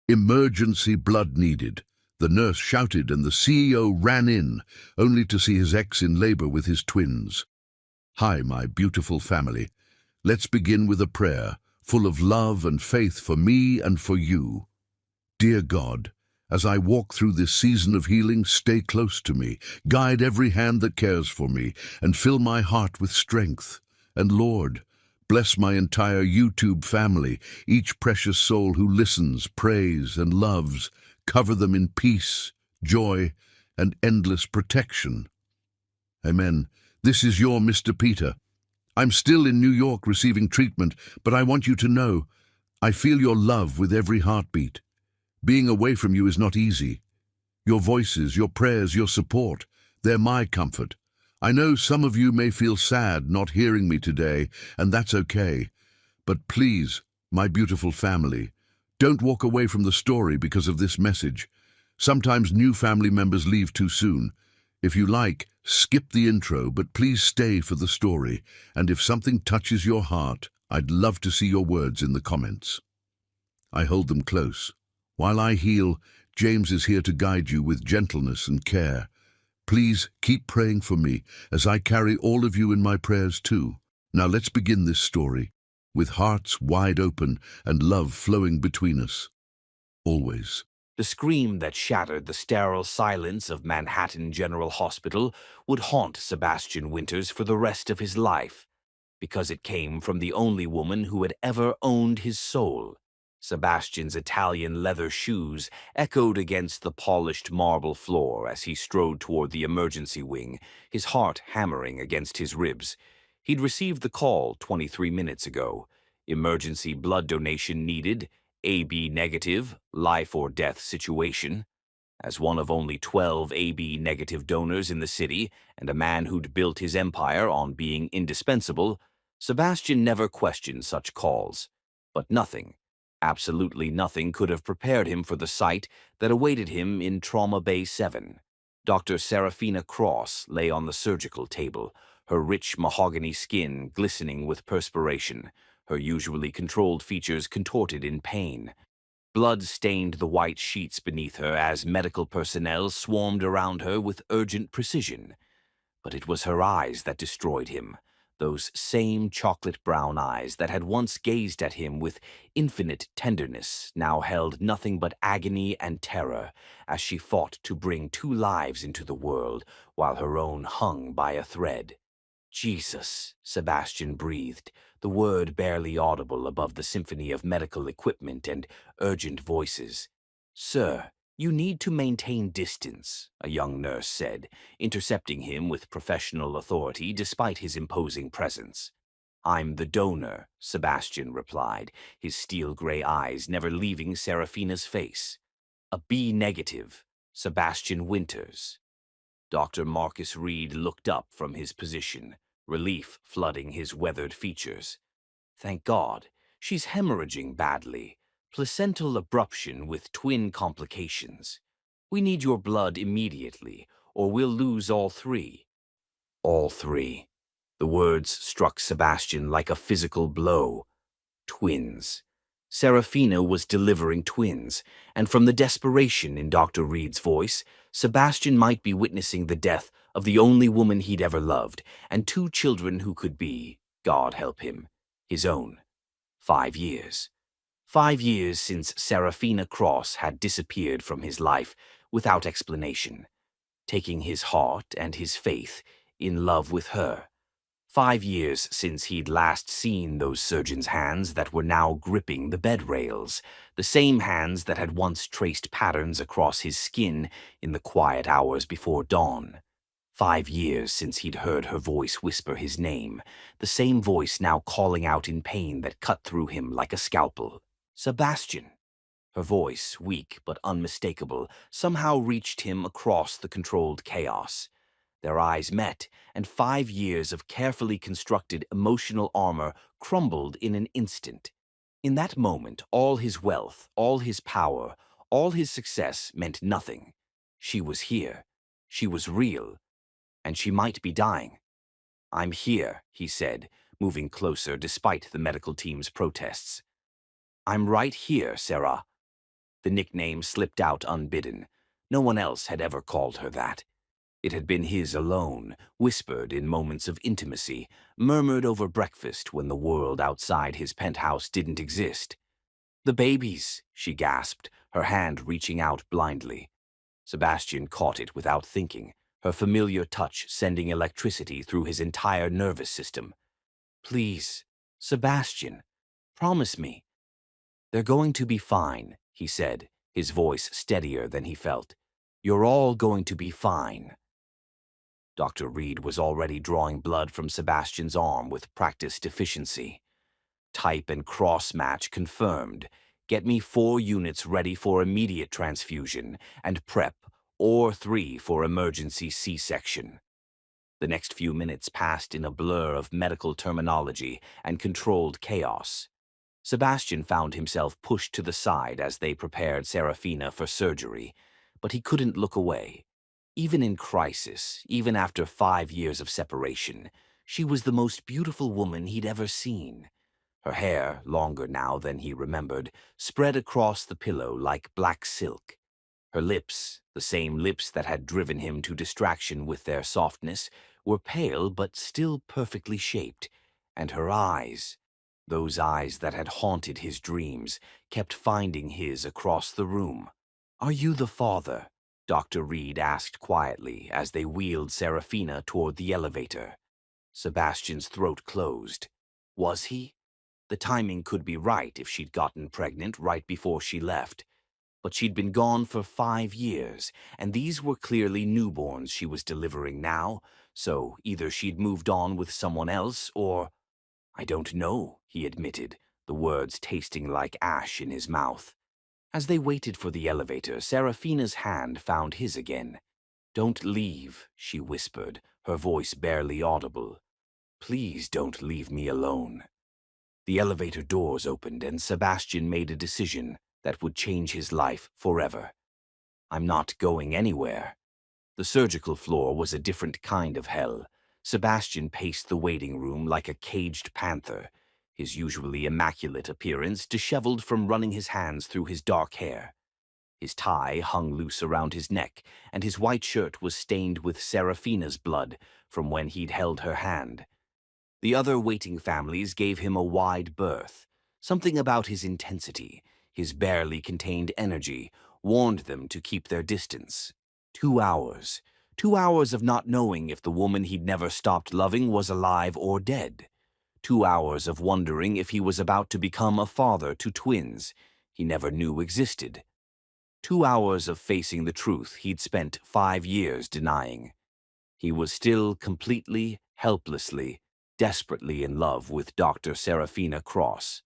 Emergency blood needed. The nurse shouted and the CEO ran in, only to see his ex in labor with his twins. Hi, my beautiful family. Let's begin with a prayer, full of love and faith for me and for you. Dear God, as I walk through this season of healing, stay close to me, guide every hand that cares for me, and fill my heart with strength. And Lord, bless my entire YouTube family, each precious soul who listens, prays, and loves. Cover them in peace, joy, and endless protection. Amen. This is your Mr. Peter. I'm still in New York receiving treatment, but I want you to know, I feel your love with every heartbeat. Being away from you is not easy. Your voices, your prayers, your support, they're my comfort. I know some of you may feel sad not hearing me today, and that's okay. But please, my beautiful family, don't walk away from the story because of this message. Sometimes new family members leave too soon. If you like, skip the intro, but please stay for the story. And if something touches your heart, I'd love to see your words in the comments. I hold them close. While I heal, James is here to guide you with gentleness and care. Please keep praying for me as I carry all of you in my prayers too. Now let's begin this story, with hearts wide open and love flowing between us. Always. The scream that shattered the sterile silence of Manhattan General Hospital would haunt Sebastian Winters for the rest of his life, because it came from the only woman who had ever owned his soul. Sebastian's Italian leather shoes echoed against the polished marble floor as he strode toward the emergency wing, his heart hammering against his ribs. He'd received the call 23 minutes ago. Emergency blood donation needed, AB negative, life or death situation. As one of only 12 AB negative donors in the city and a man who'd built his empire on being indispensable, Sebastian never questioned such calls. But nothing, absolutely nothing, could have prepared him for the sight that awaited him in Trauma Bay 7. Dr. Serafina Cross lay on the surgical table, her rich mahogany skin glistening with perspiration, her usually controlled features contorted in pain. Blood stained the white sheets beneath her as medical personnel swarmed around her with urgent precision. But it was her eyes that destroyed him, those same chocolate-brown eyes that had once gazed at him with infinite tenderness now held nothing but agony and terror as she fought to bring 2 lives into the world while her own hung by a thread. "Jesus," Sebastian breathed, the word barely audible above the symphony of medical equipment and urgent voices. "Sir, you need to maintain distance," a young nurse said, intercepting him with professional authority despite his imposing presence. "I'm the donor," Sebastian replied, his steel-gray eyes never leaving Serafina's face. "A B negative, Sebastian Winters." Dr. Marcus Reed looked up from his position, relief flooding his weathered features. "Thank God. She's hemorrhaging badly. Placental abruption with twin complications. We need your blood immediately, or we'll lose all 3. All 3. The words struck Sebastian like a physical blow. Twins. Serafina was delivering twins, and from the desperation in Dr. Reed's voice, Sebastian might be witnessing the death of the only woman he'd ever loved, and 2 children who could be, God help him, his own. 5 years. 5 years since Serafina Cross had disappeared from his life without explanation, taking his heart and his faith in love with her. 5 years since he'd last seen those surgeons' hands that were now gripping the bed rails, the same hands that had once traced patterns across his skin in the quiet hours before dawn. 5 years since he'd heard her voice whisper his name, the same voice now calling out in pain that cut through him like a scalpel. "Sebastian." Her voice, weak but unmistakable, somehow reached him across the controlled chaos. Their eyes met, and 5 years of carefully constructed emotional armor crumbled in an instant. In that moment, all his wealth, all his power, all his success meant nothing. She was here. She was real. And she might be dying. "I'm here," he said, moving closer despite the medical team's protests. "I'm right here, Sarah." The nickname slipped out unbidden. No one else had ever called her that. It had been his alone, whispered in moments of intimacy, murmured over breakfast when the world outside his penthouse didn't exist. "The babies," she gasped, her hand reaching out blindly. Sebastian caught it without thinking, her familiar touch sending electricity through his entire nervous system. "Please, Sebastian, promise me." "They're going to be fine," he said, his voice steadier than he felt. "You're all going to be fine." Dr. Reed was already drawing blood from Sebastian's arm with practiced efficiency. "Type and cross-match confirmed. Get me 4 units ready for immediate transfusion, and prep, or 3 for emergency C-section." The next few minutes passed in a blur of medical terminology and controlled chaos. Sebastian found himself pushed to the side as they prepared Serafina for surgery, but he couldn't look away. Even in crisis, even after 5 years of separation, she was the most beautiful woman he'd ever seen. Her hair, longer now than he remembered, spread across the pillow like black silk. Her lips, the same lips that had driven him to distraction with their softness, were pale but still perfectly shaped, and her eyes, those eyes that had haunted his dreams, kept finding his across the room. "Are you the father?" Dr. Reed asked quietly as they wheeled Serafina toward the elevator. Sebastian's throat closed. Was he? The timing could be right if she'd gotten pregnant right before she left. But she'd been gone for 5 years, and these were clearly newborns she was delivering now, so either she'd moved on with someone else or— "I don't know," he admitted, the words tasting like ash in his mouth. As they waited for the elevator, Serafina's hand found his again. "Don't leave," she whispered, her voice barely audible. "Please don't leave me alone." The elevator doors opened and Sebastian made a decision that would change his life forever. "I'm not going anywhere." The surgical floor was a different kind of hell. Sebastian paced the waiting room like a caged panther, his usually immaculate appearance disheveled from running his hands through his dark hair. His tie hung loose around his neck, and his white shirt was stained with Serafina's blood from when he'd held her hand. The other waiting families gave him a wide berth. Something about his intensity, his barely contained energy, warned them to keep their distance. 2 hours. 2 hours of not knowing if the woman he'd never stopped loving was alive or dead. 2 hours of wondering if he was about to become a father to twins he never knew existed. 2 hours of facing the truth he'd spent 5 years denying. He was still completely, helplessly, desperately in love with Dr. Serafina Cross.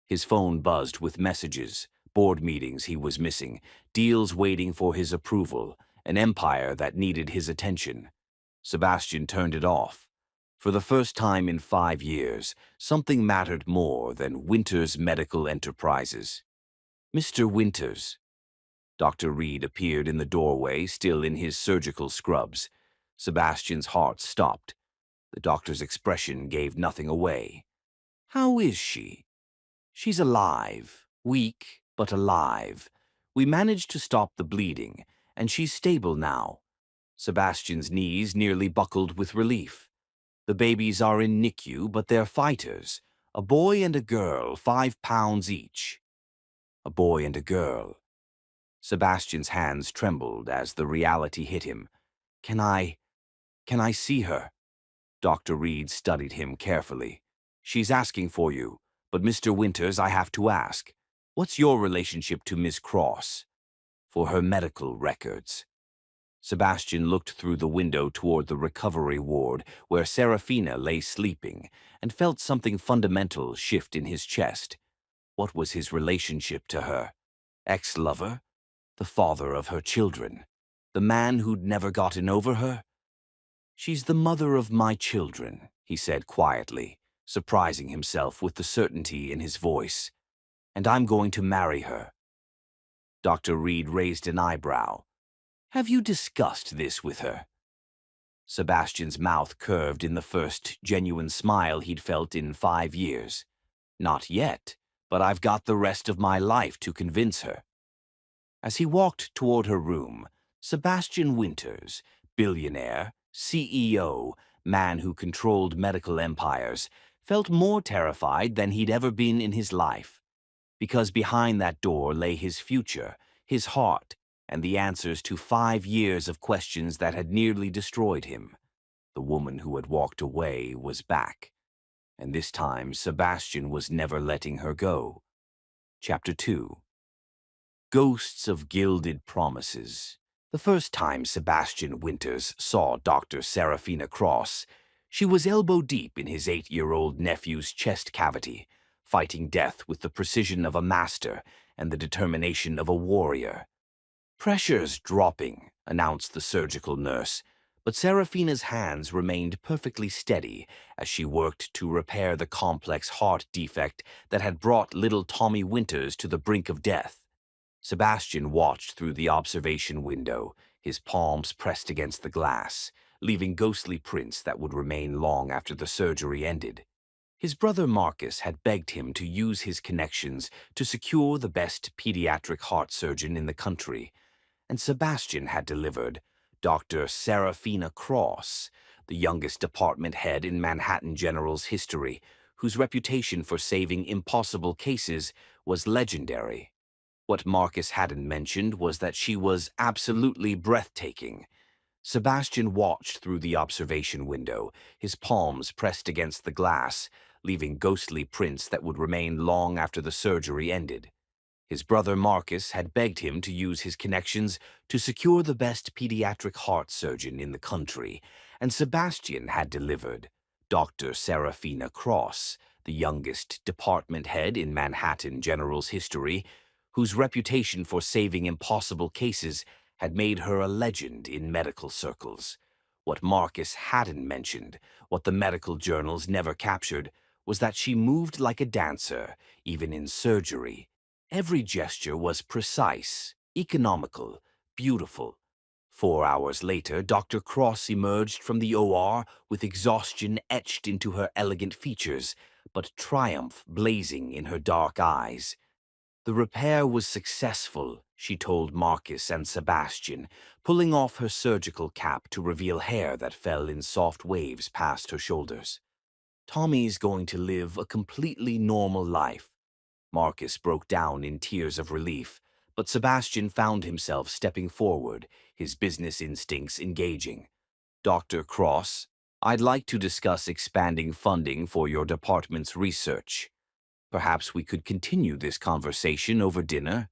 His phone buzzed with messages, board meetings he was missing, deals waiting for his approval, an empire that needed his attention. Sebastian turned it off. For the first time in 5 years, something mattered more than Winters Medical Enterprises. "Mr. Winters." Dr. Reed appeared in the doorway, still in his surgical scrubs. Sebastian's heart stopped. The doctor's expression gave nothing away. "How is she?" "She's alive. Weak, but alive. We managed to stop the bleeding, and she's stable now." Sebastian's knees nearly buckled with relief. "The babies are in NICU, but they're fighters. A boy and a girl, 5 pounds each." A boy and a girl. Sebastian's hands trembled as the reality hit him. Can I see her?" Dr. Reed studied him carefully. "She's asking for you, but Mr. Winters, I have to ask. What's your relationship to Miss Cross?" "For her medical records." Sebastian looked through the window toward the recovery ward where Serafina lay sleeping and felt something fundamental shift in his chest. What was his relationship to her? Ex-lover? The father of her children? The man who'd never gotten over her? "She's the mother of my children," he said quietly, surprising himself with the certainty in his voice. "And I'm going to marry her." Dr. Reed raised an eyebrow. "Have you discussed this with her?" Sebastian's mouth curved in the first genuine smile he'd felt in 5 years. "Not yet, but I've got the rest of my life to convince her." As he walked toward her room, Sebastian Winters, billionaire, CEO, man who controlled medical empires, felt more terrified than he'd ever been in his life. Because behind that door lay his future, his heart, and the answers to 5 years of questions that had nearly destroyed him. The woman who had walked away was back, and this time Sebastian was never letting her go. Chapter 2. Ghosts of Gilded Promises. The first time Sebastian Winters saw Dr. Serafina Cross, she was elbow-deep in his 8-year-old nephew's chest cavity, fighting death with the precision of a master and the determination of a warrior. "Pressure's dropping," announced the surgical nurse, but Serafina's hands remained perfectly steady as she worked to repair the complex heart defect that had brought little Tommy Winters to the brink of death. Sebastian watched through the observation window, his palms pressed against the glass, leaving ghostly prints that would remain long after the surgery ended. His brother Marcus had begged him to use his connections to secure the best pediatric heart surgeon in the country, and Sebastian had delivered Dr. Serafina Cross, the youngest department head in Manhattan General's history, whose reputation for saving impossible cases was legendary. What Marcus hadn't mentioned was that she was absolutely breathtaking. Sebastian watched through the observation window, his palms pressed against the glass, leaving ghostly prints that would remain long after the surgery ended. His brother Marcus had begged him to use his connections to secure the best pediatric heart surgeon in the country, and Sebastian had delivered Dr. Serafina Cross, the youngest department head in Manhattan General's history, whose reputation for saving impossible cases had made her a legend in medical circles. What Marcus hadn't mentioned, what the medical journals never captured, was that she moved like a dancer, even in surgery. Every gesture was precise, economical, beautiful. 4 hours later, Dr. Cross emerged from the OR with exhaustion etched into her elegant features, but triumph blazing in her dark eyes. The repair was successful, she told Marcus and Sebastian, pulling off her surgical cap to reveal hair that fell in soft waves past her shoulders. "Tommy's going to live a completely normal life." Marcus broke down in tears of relief, but Sebastian found himself stepping forward, his business instincts engaging. "Dr. Cross, I'd like to discuss expanding funding for your department's research. Perhaps we could continue this conversation over dinner?"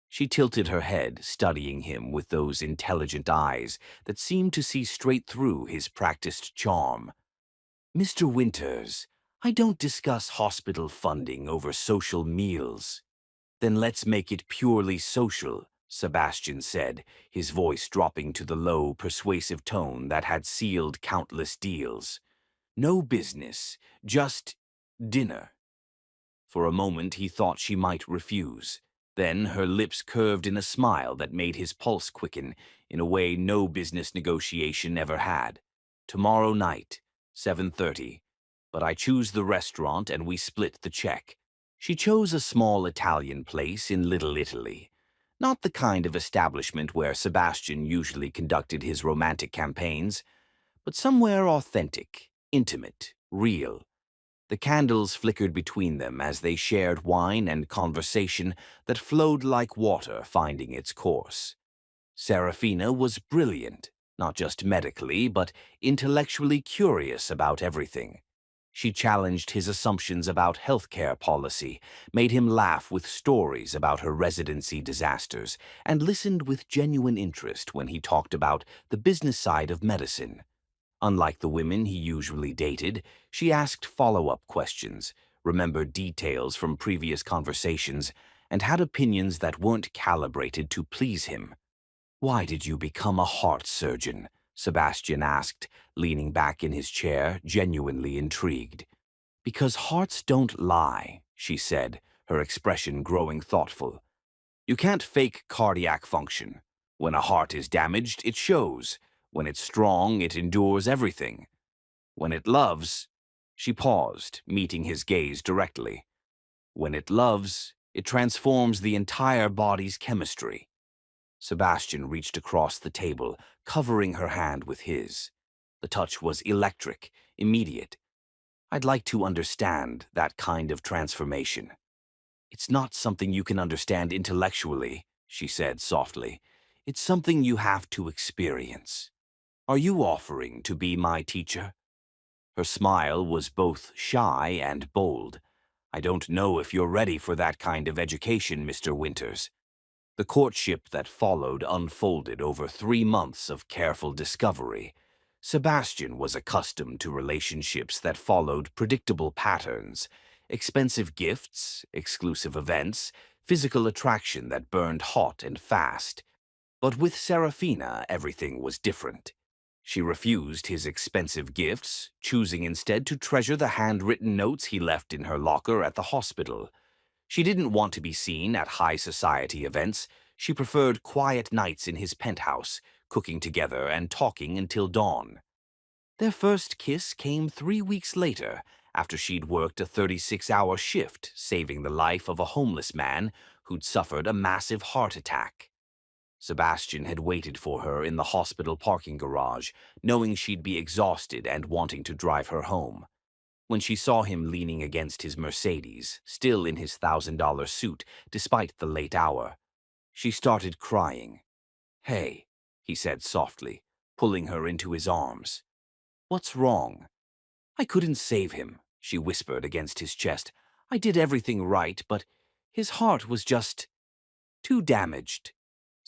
She tilted her head, studying him with those intelligent eyes that seemed to see straight through his practiced charm. "Mr. Winters, I don't discuss hospital funding over social meals." "Then let's make it purely social," Sebastian said, his voice dropping to the low, persuasive tone that had sealed countless deals. "No business, just dinner." For a moment he thought she might refuse. Then her lips curved in a smile that made his pulse quicken in a way no business negotiation ever had. "Tomorrow night, 7:30. But I choose the restaurant and we split the check." She chose a small Italian place in Little Italy. Not the kind of establishment where Sebastian usually conducted his romantic campaigns, but somewhere authentic, intimate, real. The candles flickered between them as they shared wine and conversation that flowed like water finding its course. Serafina was brilliant, not just medically, but intellectually curious about everything. She challenged his assumptions about healthcare policy, made him laugh with stories about her residency disasters, and listened with genuine interest when he talked about the business side of medicine. Unlike the women he usually dated, she asked follow-up questions, remembered details from previous conversations, and had opinions that weren't calibrated to please him. "Why did you become a heart surgeon?" Sebastian asked, leaning back in his chair, genuinely intrigued. "Because hearts don't lie," she said, her expression growing thoughtful. "You can't fake cardiac function. When a heart is damaged, it shows. When it's strong, it endures everything. When it loves—" She paused, meeting his gaze directly. "When it loves, It transforms the entire body's chemistry. Sebastian reached across the table, covering her hand with his. The touch was electric, immediate. I'd like to understand that kind of transformation. It's not something you can understand intellectually, she said softly. It's something you have to experience. Are you offering to be my teacher? Her smile was both shy and bold. I don't know if you're ready for that kind of education, Mr. Winters. The courtship that followed unfolded over 3 months of careful discovery. Sebastian was accustomed to relationships that followed predictable patterns: expensive gifts, exclusive events, physical attraction that burned hot and fast. But with Serafina, everything was different. She refused his expensive gifts, choosing instead to treasure the handwritten notes he left in her locker at the hospital. She didn't want to be seen at high society events. She preferred quiet nights in his penthouse, cooking together and talking until dawn. Their first kiss came 3 weeks later, after she'd worked a 36-hour shift, saving the life of a homeless man who'd suffered a massive heart attack. Sebastian had waited for her in the hospital parking garage, knowing she'd be exhausted and wanting to drive her home. When she saw him leaning against his Mercedes, still in his $1,000 suit despite the late hour, she started crying. "Hey," he said softly, pulling her into his arms. "What's wrong?" "I couldn't save him," she whispered against his chest. "I did everything right, but his heart was just too damaged."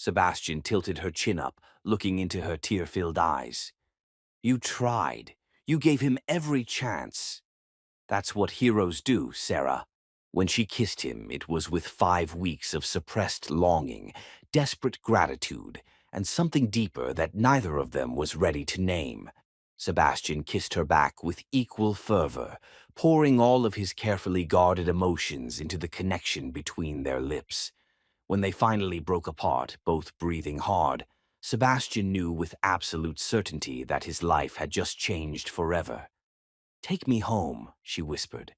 Sebastian tilted her chin up, looking into her tear-filled eyes. "You tried. You gave him every chance. That's what heroes do, Sarah." When she kissed him, it was with 5 weeks of suppressed longing, desperate gratitude, and something deeper that neither of them was ready to name. Sebastian kissed her back with equal fervor, pouring all of his carefully guarded emotions into the connection between their lips. When they finally broke apart, both breathing hard, Sebastian knew with absolute certainty that his life had just changed forever. "Take me home," she whispered.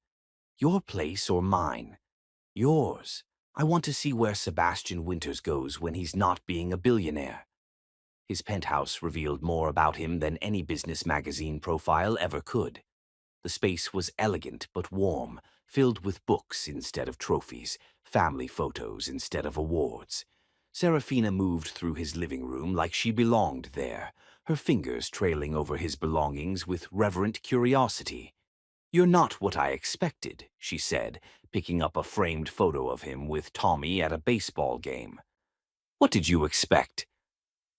"Your place or mine?" "Yours. I want to see where Sebastian Winters goes when he's not being a billionaire." His penthouse revealed more about him than any business magazine profile ever could. The space was elegant but warm, filled with books instead of trophies, family photos instead of awards. Serafina moved through his living room like she belonged there, her fingers trailing over his belongings with reverent curiosity. "You're not what I expected," she said, picking up a framed photo of him with Tommy at a baseball game. "What did you expect?"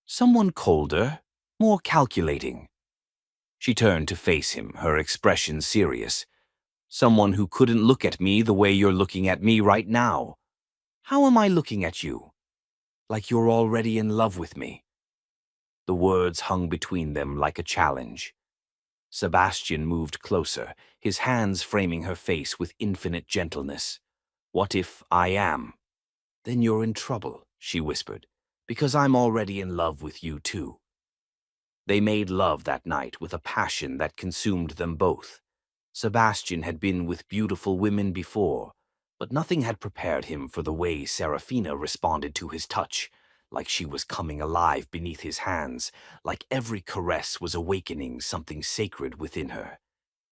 "Someone colder, more calculating." She turned to face him, her expression serious. "Someone who couldn't look at me the way you're looking at me right now." "How am I looking at you?" "Like you're already in love with me." The words hung between them like a challenge. Sebastian moved closer, his hands framing her face with infinite gentleness. "What if I am?" "Then you're in trouble," she whispered, "because I'm already in love with you too." They made love that night with a passion that consumed them both. Sebastian had been with beautiful women before, but nothing had prepared him for the way Serafina responded to his touch, like she was coming alive beneath his hands, like every caress was awakening something sacred within her.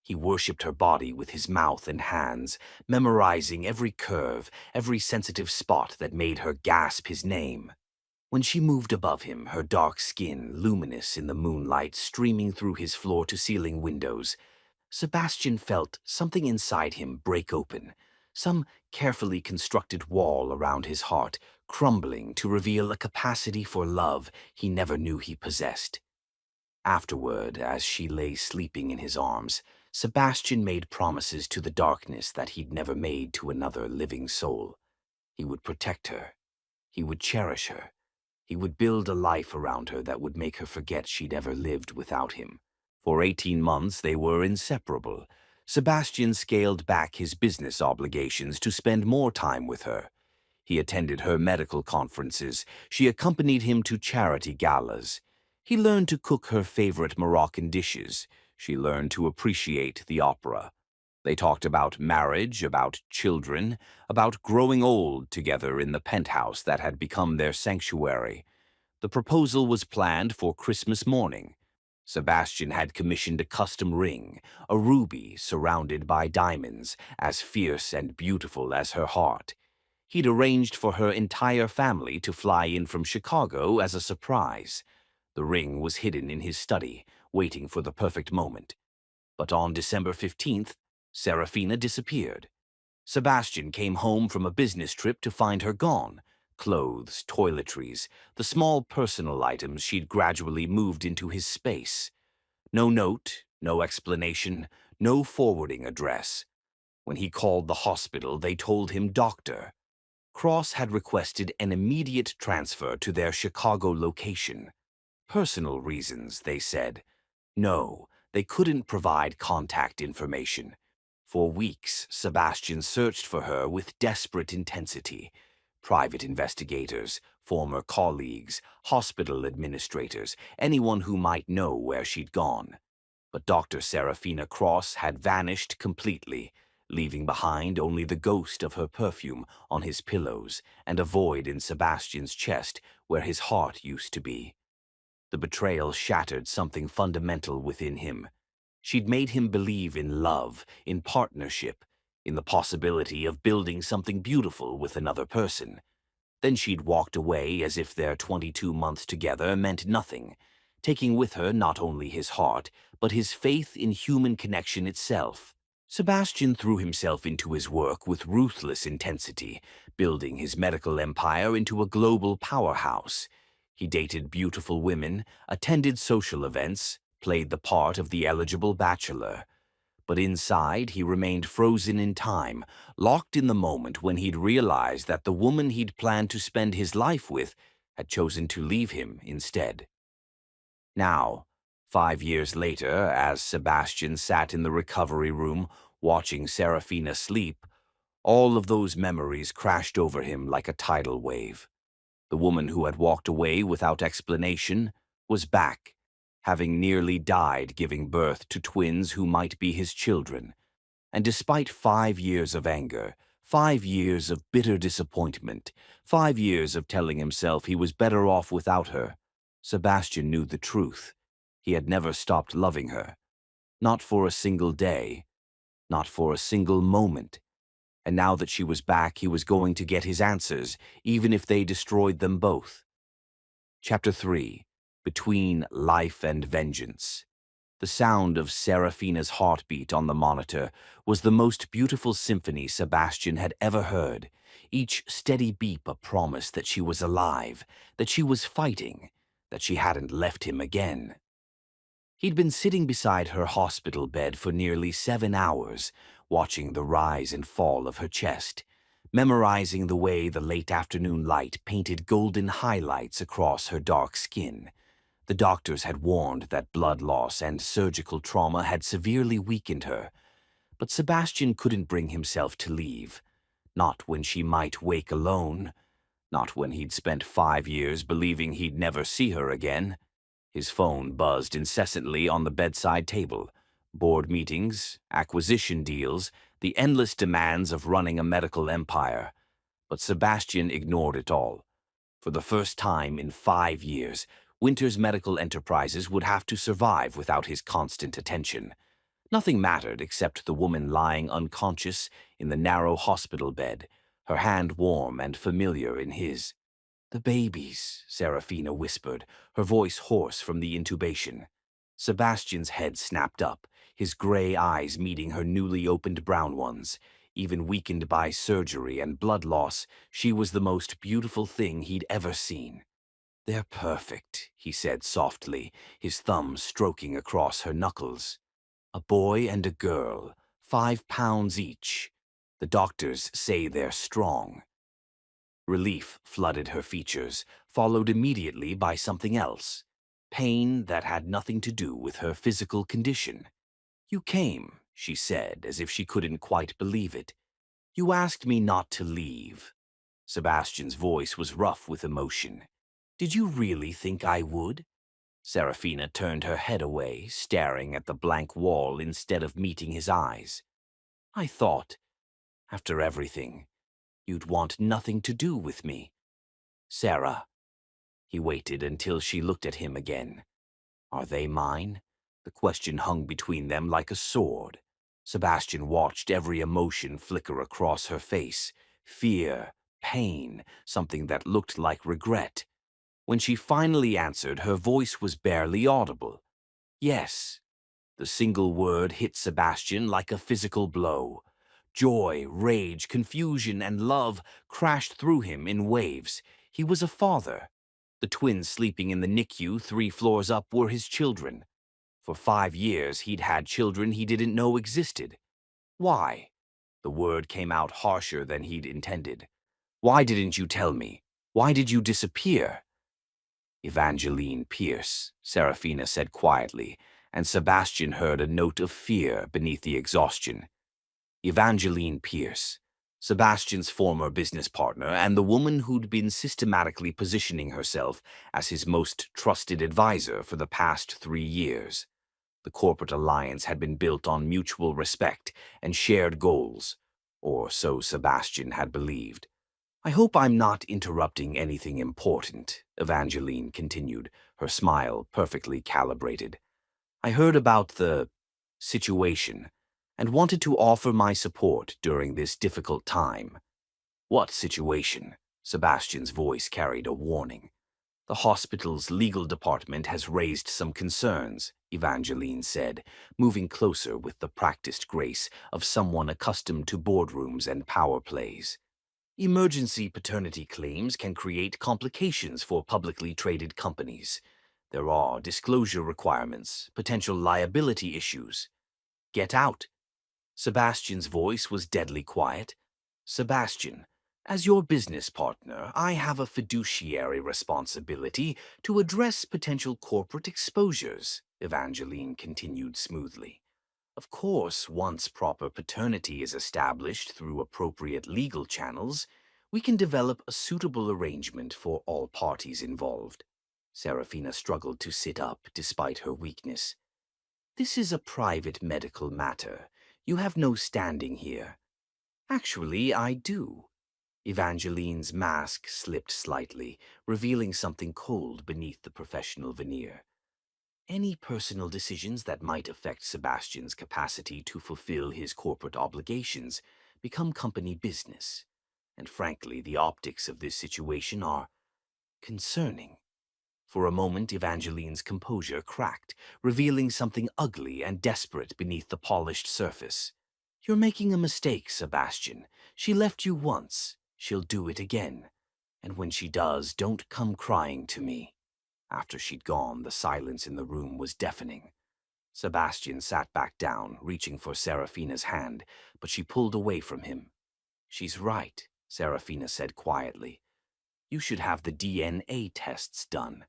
He worshipped her body with his mouth and hands, memorizing every curve, every sensitive spot that made her gasp his name. When she moved above him, her dark skin luminous in the moonlight streaming through his floor-to-ceiling windows, Sebastian felt something inside him break open, some carefully constructed wall around his heart crumbling to reveal a capacity for love he never knew he possessed. Afterward, as she lay sleeping in his arms, Sebastian made promises to the darkness that he'd never made to another living soul. He would protect her. He would cherish her. He would build a life around her that would make her forget she'd ever lived without him. For 18 months they were inseparable. Sebastian scaled back his business obligations to spend more time with her. He attended her medical conferences. She accompanied him to charity galas. He learned to cook her favorite Moroccan dishes. She learned to appreciate the opera. They talked about marriage, about children, about growing old together in the penthouse that had become their sanctuary. The proposal was planned for Christmas morning. Sebastian had commissioned a custom ring, a ruby surrounded by diamonds, as fierce and beautiful as her heart. He'd arranged for her entire family to fly in from Chicago as a surprise. The ring was hidden in his study, waiting for the perfect moment. But on December 15th, Serafina disappeared. Sebastian came home from a business trip to find her gone. Clothes, toiletries, the small personal items she'd gradually moved into his space. No note, no explanation, no forwarding address. When he called the hospital, they told him doctor. Cross had requested an immediate transfer to their Chicago location. Personal reasons, they said. No, they couldn't provide contact information. For weeks, Sebastian searched for her with desperate intensity. Private investigators, former colleagues, hospital administrators, anyone who might know where she'd gone. But Dr. Serafina Cross had vanished completely, leaving behind only the ghost of her perfume on his pillows and a void in Sebastian's chest where his heart used to be. The betrayal shattered something fundamental within him. She'd made him believe in love, in partnership, in the possibility of building something beautiful with another person. Then she'd walked away as if their 22 months together meant nothing, taking with her not only his heart, but his faith in human connection itself. Sebastian threw himself into his work with ruthless intensity, building his medical empire into a global powerhouse. He dated beautiful women, attended social events, played the part of the eligible bachelor. But inside, he remained frozen in time, locked in the moment when he'd realized that the woman he'd planned to spend his life with had chosen to leave him instead. Now, 5 years later, as Sebastian sat in the recovery room watching Serafina sleep, all of those memories crashed over him like a tidal wave. The woman who had walked away without explanation was back, having nearly died giving birth to twins who might be his children. And despite 5 years of anger, 5 years of bitter disappointment, 5 years of telling himself he was better off without her, Sebastian knew the truth. He had never stopped loving her. Not for a single day, not for a single moment. And now that she was back, he was going to get his answers, even if they destroyed them both. Chapter 3. Between Life and Vengeance. The sound of Serafina's heartbeat on the monitor was the most beautiful symphony Sebastian had ever heard, each steady beep a promise that she was alive, that she was fighting, that she hadn't left him again. He'd been sitting beside her hospital bed for nearly 7 hours, watching the rise and fall of her chest, memorizing the way the late afternoon light painted golden highlights across her dark skin. The doctors had warned that blood loss and surgical trauma had severely weakened her, but Sebastian couldn't bring himself to leave. Not when she might wake alone, not when he'd spent 5 years believing he'd never see her again. His phone buzzed incessantly on the bedside table. Board meetings, acquisition deals, the endless demands of running a medical empire. But Sebastian ignored it all. For the first time in 5 years, Winter's medical enterprises would have to survive without his constant attention. Nothing mattered except the woman lying unconscious in the narrow hospital bed, her hand warm and familiar in his. "The babies," Serafina whispered, her voice hoarse from the intubation. Sebastian's head snapped up, his gray eyes meeting her newly opened brown ones. Even weakened by surgery and blood loss, she was the most beautiful thing he'd ever seen. "They're perfect," he said softly, his thumb stroking across her knuckles. "A boy and a girl, 5 pounds each. The doctors say they're strong." Relief flooded her features, followed immediately by something else. Pain that had nothing to do with her physical condition. "You came," she said, as if she couldn't quite believe it. "You asked me not to leave." Sebastian's voice was rough with emotion. "Did you really think I would?" Serafina turned her head away, staring at the blank wall instead of meeting his eyes. I thought, after everything, you'd want nothing to do with me. Sarah. He waited until she looked at him again. Are they mine? The question hung between them like a sword. Sebastian watched every emotion flicker across her face. Fear, pain, something that looked like regret. When she finally answered, her voice was barely audible. Yes. The single word hit Sebastian like a physical blow. Joy, rage, confusion, and love crashed through him in waves. He was a father. The twins sleeping in the NICU 3 floors up were his children. For 5 years, he'd had children he didn't know existed. Why? The word came out harsher than he'd intended. Why didn't you tell me? Why did you disappear? Evangeline Pierce, Serafina said quietly, and Sebastian heard a note of fear beneath the exhaustion. Evangeline Pierce, Sebastian's former business partner and the woman who'd been systematically positioning herself as his most trusted advisor for the past 3 years. The corporate alliance had been built on mutual respect and shared goals, or so Sebastian had believed. I hope I'm not interrupting anything important, Evangeline continued, her smile perfectly calibrated. I heard about the situation and wanted to offer my support during this difficult time. What situation? Sebastian's voice carried a warning. The hospital's legal department has raised some concerns, Evangeline said, moving closer with the practiced grace of someone accustomed to boardrooms and power plays. Emergency paternity claims can create complications for publicly traded companies. There are disclosure requirements, potential liability issues. Get out. Sebastian's voice was deadly quiet. Sebastian, as your business partner, I have a fiduciary responsibility to address potential corporate exposures, Evangeline continued smoothly. Of course, once proper paternity is established through appropriate legal channels, we can develop a suitable arrangement for all parties involved. Serafina struggled to sit up despite her weakness. This is a private medical matter. You have no standing here. Actually, I do. Evangeline's mask slipped slightly, revealing something cold beneath the professional veneer. Any personal decisions that might affect Sebastian's capacity to fulfill his corporate obligations become company business. And frankly, the optics of this situation are concerning. For a moment, Evangeline's composure cracked, revealing something ugly and desperate beneath the polished surface. You're making a mistake, Sebastian. She left you once. She'll do it again. And when she does, don't come crying to me. After she'd gone, the silence in the room was deafening. Sebastian sat back down, reaching for Serafina's hand, but she pulled away from him. She's right, Serafina said quietly. You should have the DNA tests done.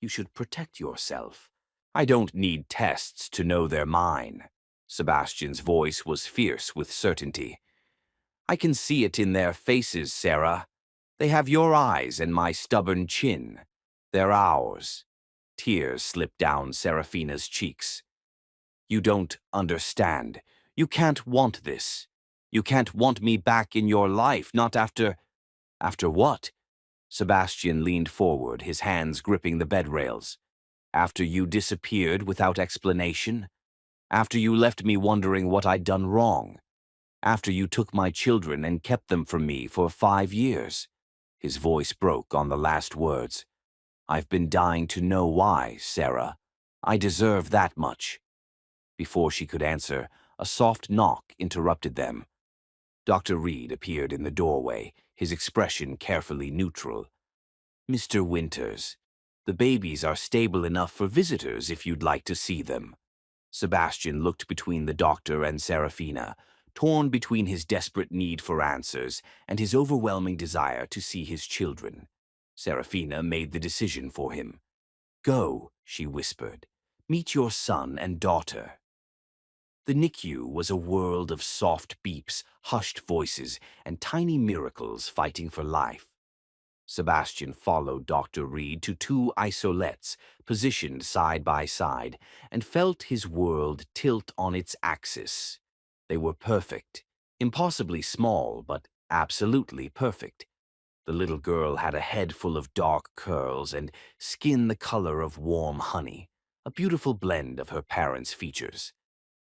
You should protect yourself. I don't need tests to know they're mine. Sebastian's voice was fierce with certainty. I can see it in their faces, Sarah. They have your eyes and my stubborn chin. They're ours. Tears slipped down Serafina's cheeks. You don't understand. You can't want this. You can't want me back in your life, not after... After what? Sebastian leaned forward, his hands gripping the bed rails. After you disappeared without explanation? After you left me wondering what I'd done wrong? After you took my children and kept them from me for 5 years? His voice broke on the last words. I've been dying to know why, Sarah. I deserve that much. Before she could answer, a soft knock interrupted them. Dr. Reed appeared in the doorway, his expression carefully neutral. Mr. Winters, the babies are stable enough for visitors if you'd like to see them. Sebastian looked between the doctor and Serafina, torn between his desperate need for answers and his overwhelming desire to see his children. Serafina made the decision for him. Go, she whispered. Meet your son and daughter. The NICU was a world of soft beeps, hushed voices, and tiny miracles fighting for life. Sebastian followed Dr. Reed to 2 isolettes, positioned side by side, and felt his world tilt on its axis. They were perfect, impossibly small, but absolutely perfect. The little girl had a head full of dark curls and skin the color of warm honey, a beautiful blend of her parents' features.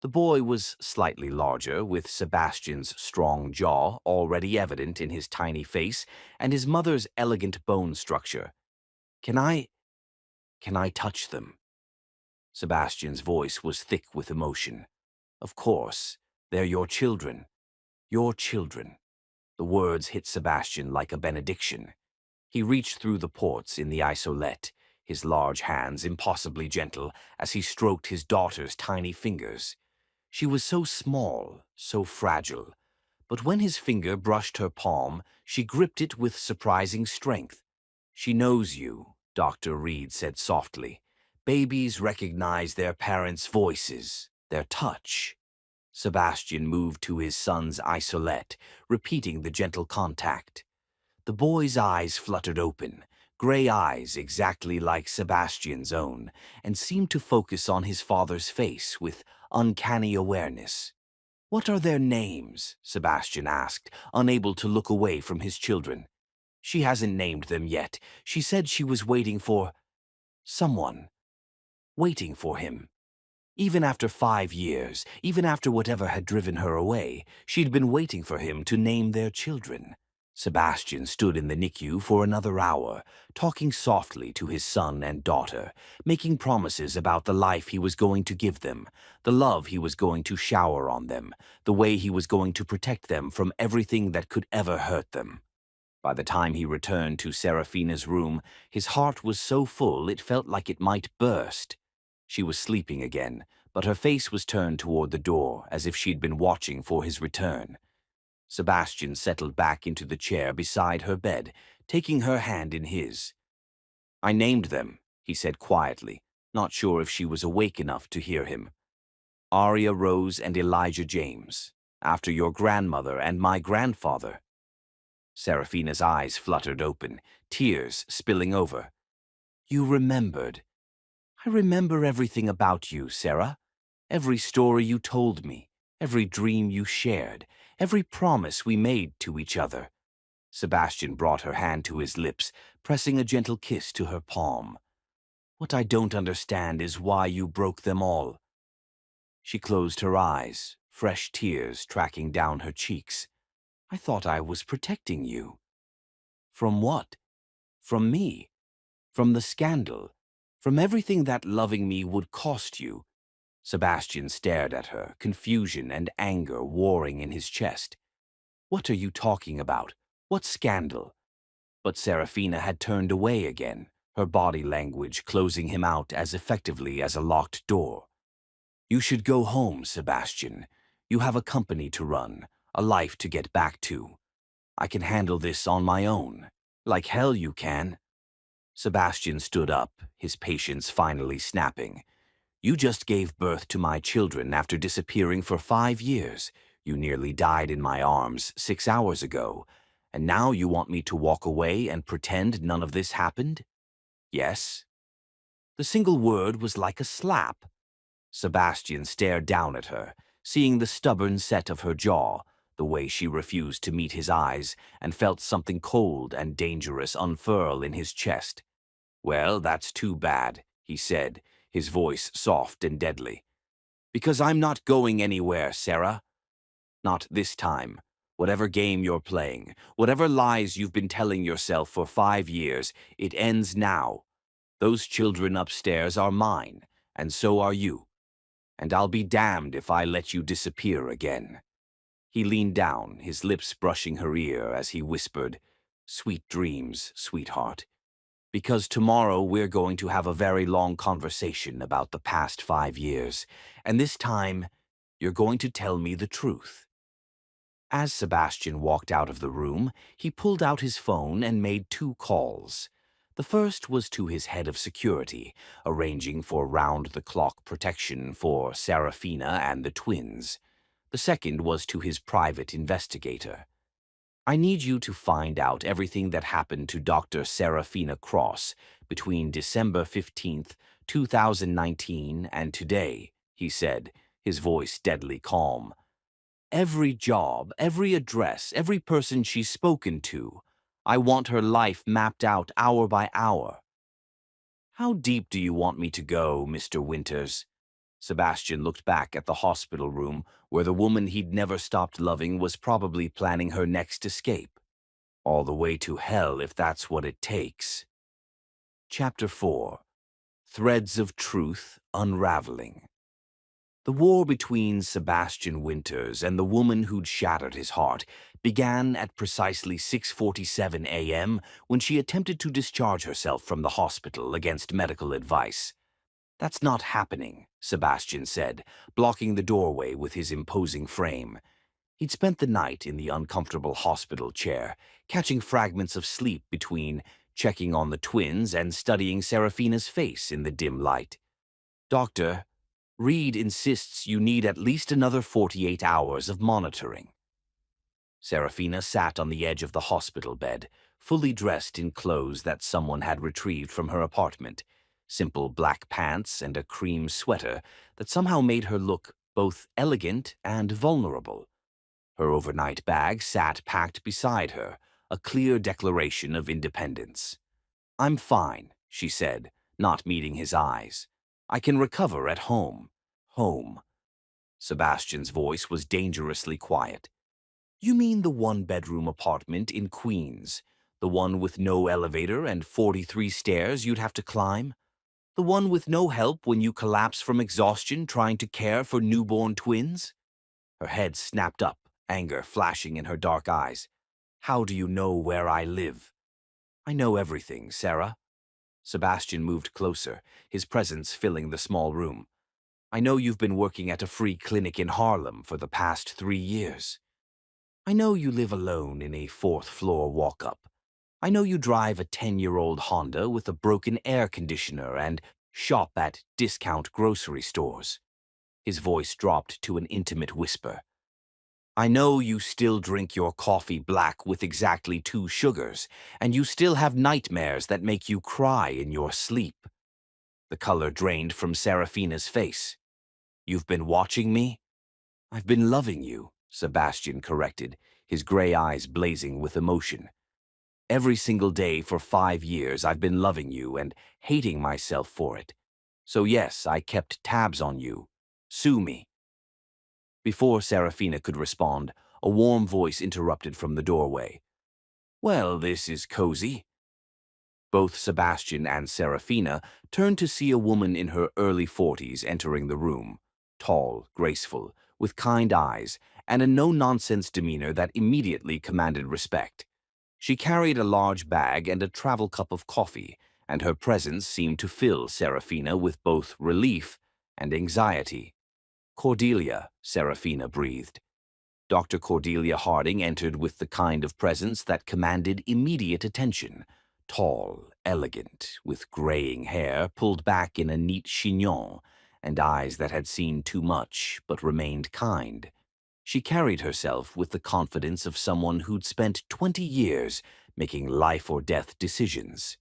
The boy was slightly larger, with Sebastian's strong jaw already evident in his tiny face and his mother's elegant bone structure. Can I touch them? Sebastian's voice was thick with emotion. Of course, they're your children. Your children. The words hit Sebastian like a benediction. He reached through the ports in the isolette, his large hands impossibly gentle as he stroked his daughter's tiny fingers. She was so small, so fragile, but when his finger brushed her palm, she gripped it with surprising strength. "She knows you," Dr. Reed said softly. "Babies recognize their parents' voices, their touch." Sebastian moved to his son's isolette, repeating the gentle contact. The boy's eyes fluttered open, gray eyes exactly like Sebastian's own, and seemed to focus on his father's face with uncanny awareness. "What are their names?" Sebastian asked, unable to look away from his children. "She hasn't named them yet. She said she was waiting for someone, waiting for him." Even after 5 years, even after whatever had driven her away, she'd been waiting for him to name their children. Sebastian stood in the NICU for another hour, talking softly to his son and daughter, making promises about the life he was going to give them, the love he was going to shower on them, the way he was going to protect them from everything that could ever hurt them. By the time he returned to Serafina's room, his heart was so full it felt like it might burst. She was sleeping again, but her face was turned toward the door as if she'd been watching for his return. Sebastian settled back into the chair beside her bed, taking her hand in his. "I named them," he said quietly, not sure if she was awake enough to hear him. "Aria Rose and Elijah James, after your grandmother and my grandfather." Serafina's eyes fluttered open, tears spilling over. "You remembered." "I remember everything about you, Sarah. Every story you told me, every dream you shared, every promise we made to each other." Sebastian brought her hand to his lips, pressing a gentle kiss to her palm. "What I don't understand is why you broke them all." She closed her eyes, fresh tears tracking down her cheeks. "I thought I was protecting you." "From what?" "From me. From the scandal. From everything that loving me would cost you." Sebastian stared at her, confusion and anger warring in his chest. "What are you talking about? What scandal?" But Serafina had turned away again, her body language closing him out as effectively as a locked door. "You should go home, Sebastian. You have a company to run, a life to get back to. I can handle this on my own. Like hell you can." Sebastian stood up, his patience finally snapping. "You just gave birth to my children after disappearing for 5 years. You nearly died in my arms 6 hours ago. And now you want me to walk away and pretend none of this happened?" "Yes." The single word was like a slap. Sebastian stared down at her, seeing the stubborn set of her jaw, the way she refused to meet his eyes, and felt something cold and dangerous unfurl in his chest. "Well, that's too bad," he said, his voice soft and deadly. "Because I'm not going anywhere, Sarah. Not this time. Whatever game you're playing, whatever lies you've been telling yourself for 5 years, it ends now. Those children upstairs are mine, and so are you. And I'll be damned if I let you disappear again." He leaned down, his lips brushing her ear as he whispered, "Sweet dreams, sweetheart. Because tomorrow we're going to have a very long conversation about the past 5 years, and this time you're going to tell me the truth." As Sebastian walked out of the room, he pulled out his phone and made 2 calls. The first was to his head of security, arranging for round-the-clock protection for Serafina and the twins. The second was to his private investigator. "I need you to find out everything that happened to Dr. Serafina Cross between December 15th, 2019 and today," he said, his voice deadly calm. Every job, every address, every person she's spoken to. I want her life mapped out hour by hour. How deep do you want me to go, Mr. Winters? Sebastian looked back at the hospital room where the woman he'd never stopped loving was probably planning her next escape. All the way to hell if that's what it takes. Chapter 4. Threads of Truth Unraveling. The war between Sebastian Winters and the woman who'd shattered his heart began at precisely 6:47 a.m. when she attempted to discharge herself from the hospital against medical advice. "That's not happening," Sebastian said, blocking the doorway with his imposing frame. He'd spent the night in the uncomfortable hospital chair, catching fragments of sleep between checking on the twins and studying Serafina's face in the dim light. "Doctor, Reed insists you need at least another 48 hours of monitoring." Serafina sat on the edge of the hospital bed, fully dressed in clothes that someone had retrieved from her apartment, simple black pants and a cream sweater that somehow made her look both elegant and vulnerable. Her overnight bag sat packed beside her, a clear declaration of independence. "I'm fine," she said, not meeting his eyes. "I can recover at home." Home. Sebastian's voice was dangerously quiet. "You mean the one-bedroom apartment in Queens? The one with no elevator and 43 stairs you'd have to climb? The one with no help when you collapse from exhaustion trying to care for newborn twins?" Her head snapped up, anger flashing in her dark eyes. "How do you know where I live?" "I know everything, Sarah." Sebastian moved closer, his presence filling the small room. "I know you've been working at a free clinic in Harlem for the past 3 years. I know you live alone in a fourth-floor walk-up. I know you drive a 10-year-old Honda with a broken air conditioner and shop at discount grocery stores." His voice dropped to an intimate whisper. "I know you still drink your coffee black with exactly 2 sugars, and you still have nightmares that make you cry in your sleep." The color drained from Serafina's face. "You've been watching me?" "I've been loving you," Sebastian corrected, his gray eyes blazing with emotion. "Every single day for 5 years I've been loving you and hating myself for it. So yes, I kept tabs on you. Sue me." Before Serafina could respond, a warm voice interrupted from the doorway. "Well, this is cozy." Both Sebastian and Serafina turned to see a woman in her early 40s entering the room, tall, graceful, with kind eyes, and a no-nonsense demeanor that immediately commanded respect. She carried a large bag and a travel cup of coffee, and her presence seemed to fill Serafina with both relief and anxiety. "Cordelia," Serafina breathed. Dr. Cordelia Harding entered with the kind of presence that commanded immediate attention. Tall, elegant, with graying hair pulled back in a neat chignon, and eyes that had seen too much but remained kind. She carried herself with the confidence of someone who'd spent 20 years making life-or-death decisions.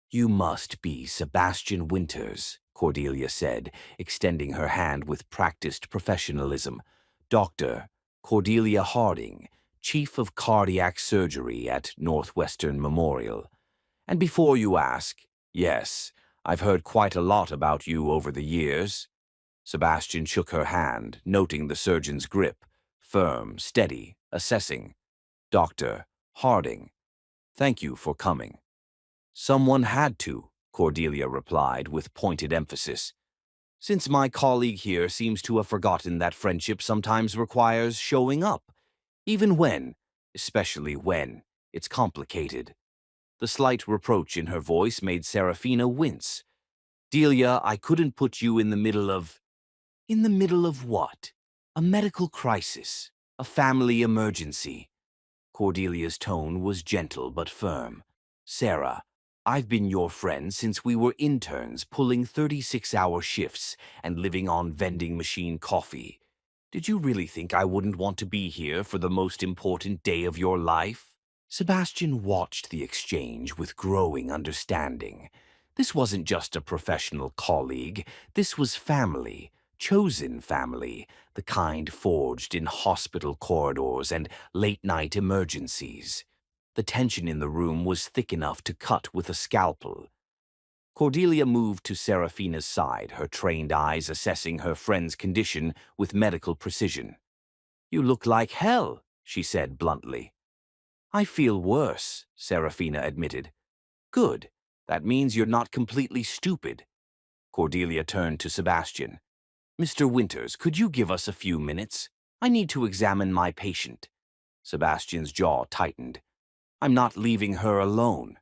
"You must be Sebastian Winters," Cordelia said, extending her hand with practiced professionalism. "Dr. Cordelia Harding, Chief of Cardiac Surgery at Northwestern Memorial. And before you ask, yes, I've heard quite a lot about you over the years." Sebastian shook her hand, noting the surgeon's grip, firm, steady, assessing. "Dr. Harding, thank you for coming." "Someone had to," Cordelia replied with pointed emphasis. "Since my colleague here seems to have forgotten that friendship sometimes requires showing up, even when, especially when, it's complicated." The slight reproach in her voice made Serafina wince. "Delia, I couldn't put you in the middle of—" "In the middle of what? A medical crisis, a family emergency." Cordelia's tone was gentle but firm. "Sarah, I've been your friend since we were interns pulling 36-hour shifts and living on vending machine coffee. Did you really think I wouldn't want to be here for the most important day of your life?" Sebastian watched the exchange with growing understanding. This wasn't just a professional colleague, this was family, chosen family, the kind forged in hospital corridors and late-night emergencies. The tension in the room was thick enough to cut with a scalpel. Cordelia moved to Serafina's side, her trained eyes assessing her friend's condition with medical precision. "You look like hell," she said bluntly. "I feel worse," Serafina admitted. "Good. That means you're not completely stupid." Cordelia turned to Sebastian. "Mr. Winters, could you give us a few minutes? I need to examine my patient." Sebastian's jaw tightened. "I'm not leaving her alone."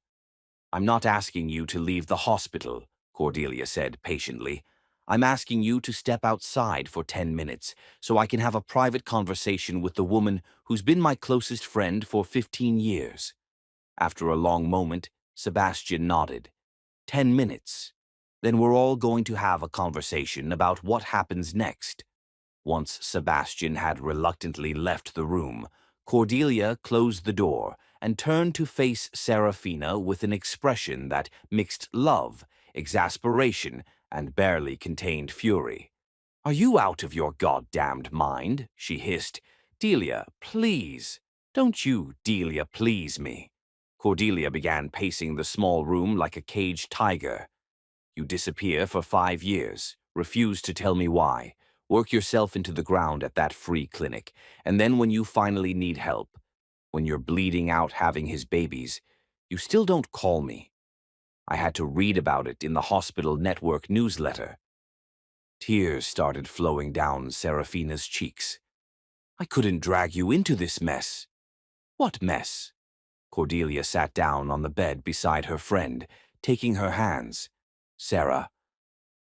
"I'm not asking you to leave the hospital," Cordelia said patiently. "I'm asking you to step outside for 10 minutes so I can have a private conversation with the woman who's been my closest friend for 15 years. After a long moment, Sebastian nodded. 10 minutes. Then we're all going to have a conversation about what happens next. Once Sebastian had reluctantly left the room, Cordelia closed the door and turned to face Serafina with an expression that mixed love, exasperation, and barely contained fury. "Are you out of your goddamned mind?" she hissed. "Delia, please. Don't you, Delia, please me." Cordelia began pacing the small room like a caged tiger. "You disappear for 5 years, refuse to tell me why, work yourself into the ground at that free clinic, and then when you finally need help, when you're bleeding out having his babies, you still don't call me. I had to read about it in the hospital network newsletter." Tears started flowing down Serafina's cheeks. "I couldn't drag you into this mess." "What mess?" Cordelia sat down on the bed beside her friend, taking her hands. "Sarah,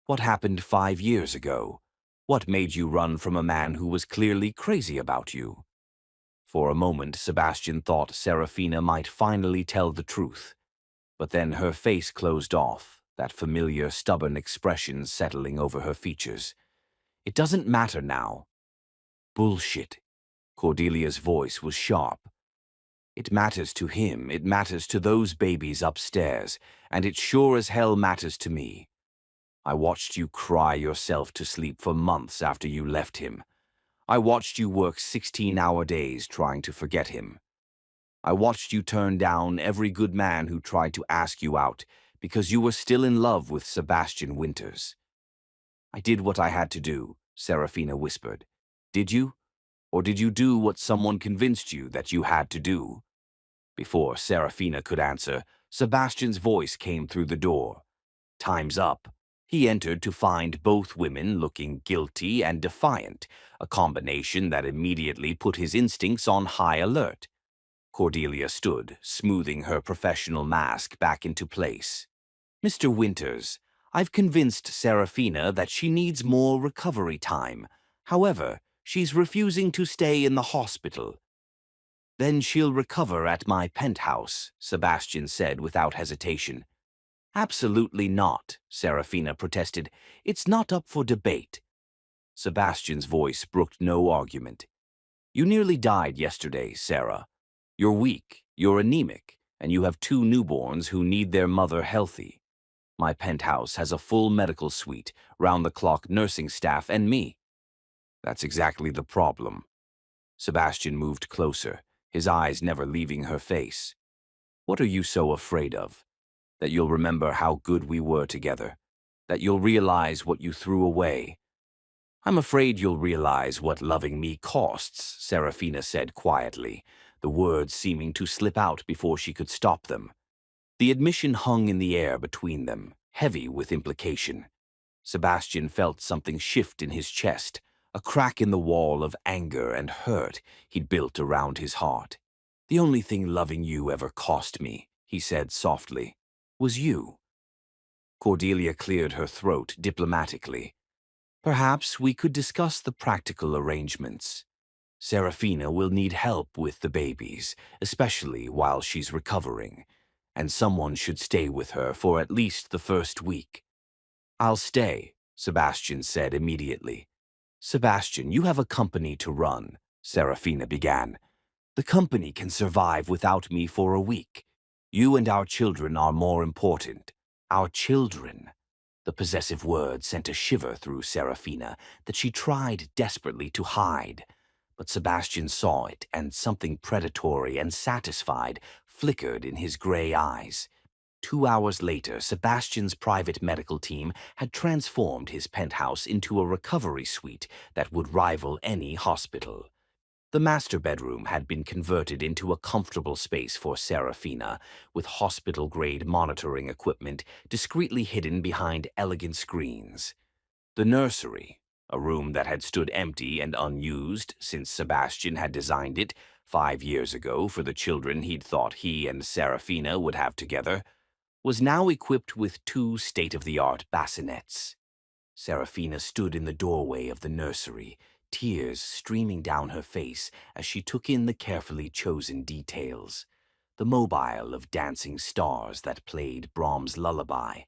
what happened 5 years ago? What made you run from a man who was clearly crazy about you?" For a moment, Sebastian thought Serafina might finally tell the truth. But then her face closed off, that familiar, stubborn expression settling over her features. "It doesn't matter now." "Bullshit." Cordelia's voice was sharp. "It matters to him, it matters to those babies upstairs, and it sure as hell matters to me. I watched you cry yourself to sleep for months after you left him. I watched you work 16-hour days trying to forget him. I watched you turn down every good man who tried to ask you out because you were still in love with Sebastian Winters." "I did what I had to do," Serafina whispered. "Did you? Or did you do what someone convinced you that you had to do?" Before Serafina could answer, Sebastian's voice came through the door. "Time's up." He entered to find both women looking guilty and defiant, a combination that immediately put his instincts on high alert. Cordelia stood, smoothing her professional mask back into place. "Mr. Winters, I've convinced Serafina that she needs more recovery time. However, she's refusing to stay in the hospital." "Then she'll recover at my penthouse," Sebastian said without hesitation. "Absolutely not," Serafina protested. "It's not up for debate." Sebastian's voice brooked no argument. "You nearly died yesterday, Sarah. You're weak, you're anemic, and you have 2 newborns who need their mother healthy. My penthouse has a full medical suite, round-the-clock nursing staff, and me." "That's exactly the problem." Sebastian moved closer, his eyes never leaving her face. "What are you so afraid of? That you'll remember how good we were together? That you'll realize what you threw away?" "I'm afraid you'll realize what loving me costs," Serafina said quietly, the words seeming to slip out before she could stop them. The admission hung in the air between them, heavy with implication. Sebastian felt something shift in his chest, a crack in the wall of anger and hurt he'd built around his heart. "The only thing loving you ever cost me," he said softly, "was you." Cordelia cleared her throat diplomatically. "Perhaps we could discuss the practical arrangements. Serafina will need help with the babies, especially while she's recovering, and someone should stay with her for at least the first week." "I'll stay," Sebastian said immediately. "Sebastian, you have a company to run," Serafina began. "The company can survive without me for a week. You and our children are more important." "Our children." The possessive word sent a shiver through Serafina that she tried desperately to hide. But Sebastian saw it, and something predatory and satisfied flickered in his gray eyes. 2 hours later, Sebastian's private medical team had transformed his penthouse into a recovery suite that would rival any hospital. The master bedroom had been converted into a comfortable space for Serafina, with hospital-grade monitoring equipment discreetly hidden behind elegant screens. The nursery, a room that had stood empty and unused since Sebastian had designed it 5 years ago for the children he'd thought he and Serafina would have together, was now equipped with 2 state-of-the-art bassinets. Serafina stood in the doorway of the nursery, tears streaming down her face as she took in the carefully chosen details. The mobile of dancing stars that played Brahms' lullaby,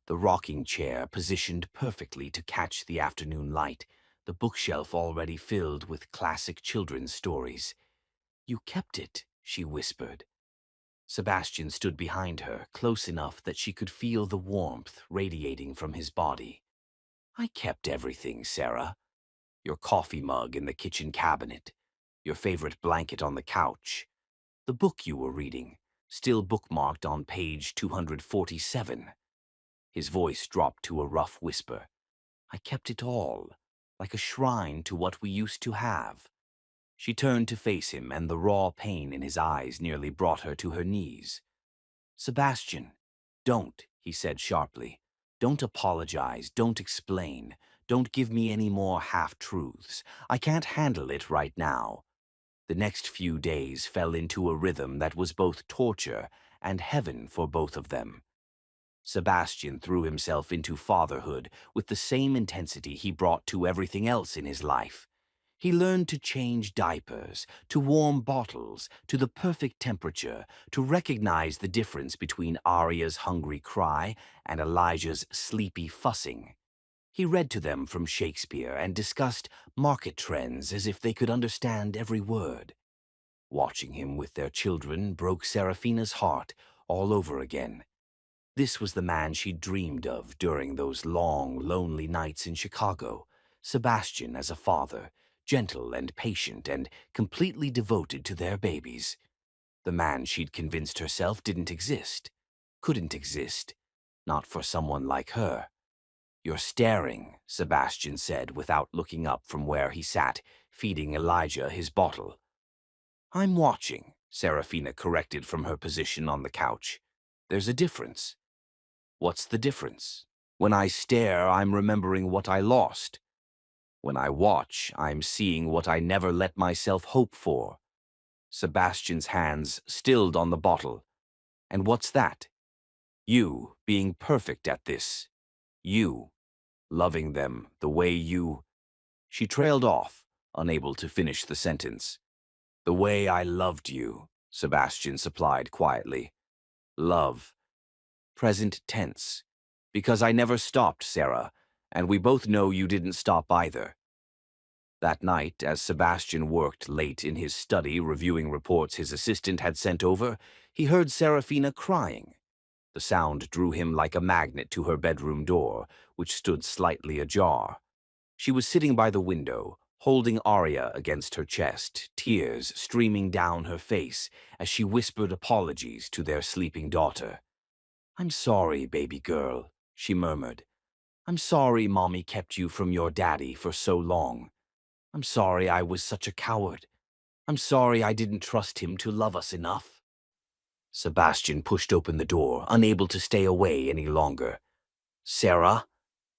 the rocking chair positioned perfectly to catch the afternoon light, the bookshelf already filled with classic children's stories. "You kept it," she whispered. Sebastian stood behind her, close enough that she could feel the warmth radiating from his body. "I kept everything, Sarah. Your coffee mug in the kitchen cabinet, your favorite blanket on the couch, the book you were reading, still bookmarked on page 247. His voice dropped to a rough whisper. "I kept it all, like a shrine to what we used to have." She turned to face him, and the raw pain in his eyes nearly brought her to her knees. "Sebastian, don't," he said sharply. "Don't apologize, don't explain, don't give me any more half-truths. I can't handle it right now." The next few days fell into a rhythm that was both torture and heaven for both of them. Sebastian threw himself into fatherhood with the same intensity he brought to everything else in his life. He learned to change diapers, to warm bottles, to the perfect temperature, to recognize the difference between Arya's hungry cry and Elijah's sleepy fussing. He read to them from Shakespeare and discussed market trends as if they could understand every word. Watching him with their children broke Serafina's heart all over again. This was the man she'd dreamed of during those long, lonely nights in Chicago. Sebastian as a father, gentle and patient and completely devoted to their babies. The man she'd convinced herself didn't exist, couldn't exist, not for someone like her. "You're staring," Sebastian said without looking up from where he sat, feeding Elijah his bottle. "I'm watching," Serafina corrected from her position on the couch. "There's a difference." "What's the difference?" "When I stare, I'm remembering what I lost. When I watch, I'm seeing what I never let myself hope for." Sebastian's hands stilled on the bottle. "And what's that?" "You being perfect at this. You loving them the way you—" She trailed off, unable to finish the sentence. "The way I loved you," Sebastian supplied quietly. "Love. Present tense. Because I never stopped, Sarah, and we both know you didn't stop either." That night, as Sebastian worked late in his study reviewing reports his assistant had sent over, he heard Serafina crying. The sound drew him like a magnet to her bedroom door, which stood slightly ajar. She was sitting by the window, holding Arya against her chest, tears streaming down her face as she whispered apologies to their sleeping daughter. "I'm sorry, baby girl," she murmured. "I'm sorry Mommy kept you from your daddy for so long. I'm sorry I was such a coward. I'm sorry I didn't trust him to love us enough." Sebastian pushed open the door, unable to stay away any longer. "Sarah?"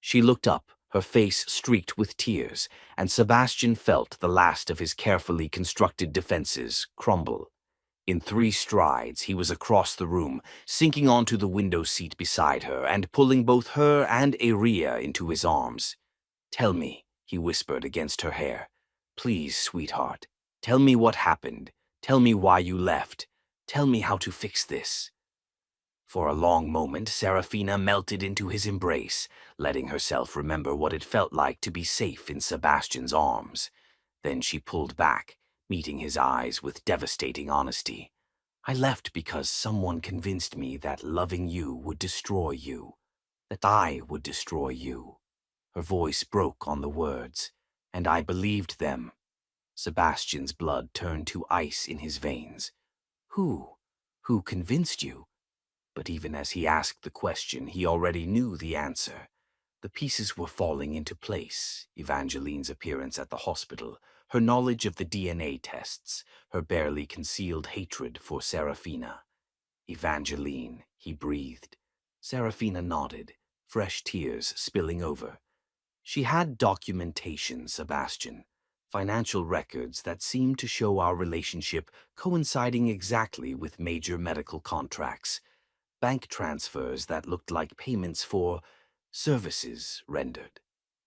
She looked up, her face streaked with tears, and Sebastian felt the last of his carefully constructed defenses crumble. In 3 strides, he was across the room, sinking onto the window seat beside her and pulling both her and Aria into his arms. "Tell me," he whispered against her hair. "Please, sweetheart. Tell me what happened. Tell me why you left. Tell me how to fix this." For a long moment, Serafina melted into his embrace, letting herself remember what it felt like to be safe in Sebastian's arms. Then she pulled back, meeting his eyes with devastating honesty. "I left because someone convinced me that loving you would destroy you." That I would destroy you. Her voice broke on the words, and I believed them. Sebastian's blood turned to ice in his veins. Who? Who convinced you? But even as he asked the question, he already knew the answer. The pieces were falling into place. Evangeline's appearance at the hospital, her knowledge of the DNA tests, her barely concealed hatred for Serafina. Evangeline, he breathed. Serafina nodded, fresh tears spilling over. She had documentation, Sebastian. Financial records that seemed to show our relationship coinciding exactly with major medical contracts. Bank transfers that looked like payments for services rendered.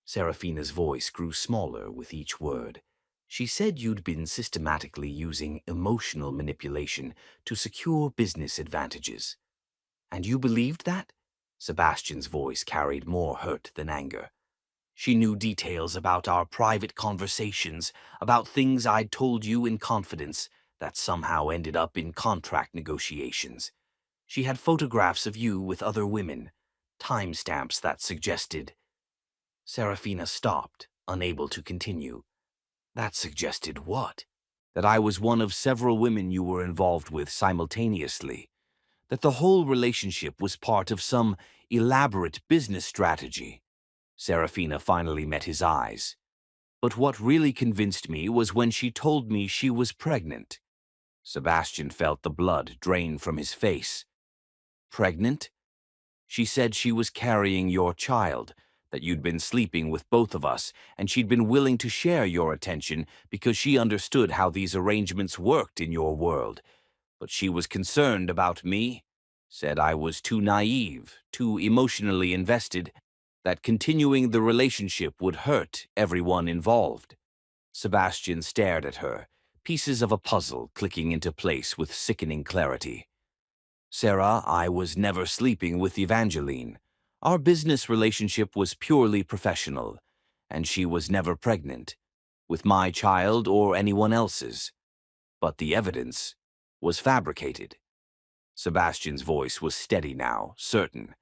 Serafina's voice grew smaller with each word. She said you'd been systematically using emotional manipulation to secure business advantages. And you believed that? Sebastian's voice carried more hurt than anger. She knew details about our private conversations, about things I'd told you in confidence that somehow ended up in contract negotiations. She had photographs of you with other women, timestamps that suggested. Serafina stopped, unable to continue. That suggested what? That I was one of several women you were involved with simultaneously. That the whole relationship was part of some elaborate business strategy. Serafina finally met his eyes. But what really convinced me was when she told me she was pregnant. Sebastian felt the blood drain from his face. Pregnant? She said she was carrying your child, that you'd been sleeping with both of us, and she'd been willing to share your attention because she understood how these arrangements worked in your world. But she was concerned about me, said I was too naive, too emotionally invested, that continuing the relationship would hurt everyone involved. Sebastian stared at her, pieces of a puzzle clicking into place with sickening clarity. Sarah, I was never sleeping with Evangeline. Our business relationship was purely professional, and she was never pregnant, with my child or anyone else's. But the evidence was fabricated. Sebastian's voice was steady now, certain.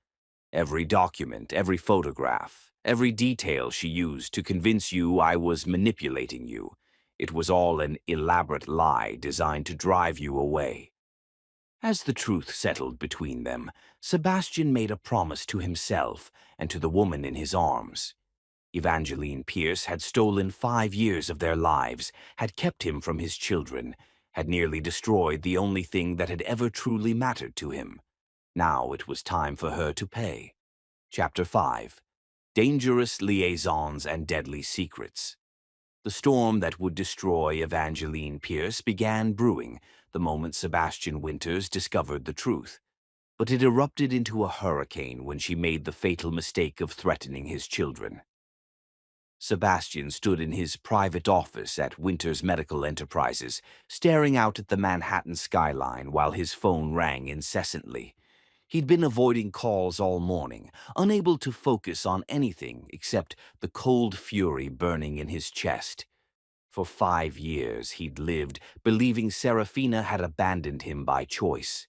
Every document, every photograph, every detail she used to convince you I was manipulating you. It was all an elaborate lie designed to drive you away. As the truth settled between them, Sebastian made a promise to himself and to the woman in his arms. Evangeline Pierce had stolen 5 years of their lives, had kept him from his children, had nearly destroyed the only thing that had ever truly mattered to him. Now it was time for her to pay. Chapter 5. Dangerous Liaisons and Deadly Secrets. The storm that would destroy Evangeline Pierce began brewing the moment Sebastian Winters discovered the truth. But it erupted into a hurricane when she made the fatal mistake of threatening his children. Sebastian stood in his private office at Winters Medical Enterprises, staring out at the Manhattan skyline while his phone rang incessantly. He'd been avoiding calls all morning, unable to focus on anything except the cold fury burning in his chest. For 5 years he'd lived believing Serafina had abandoned him by choice.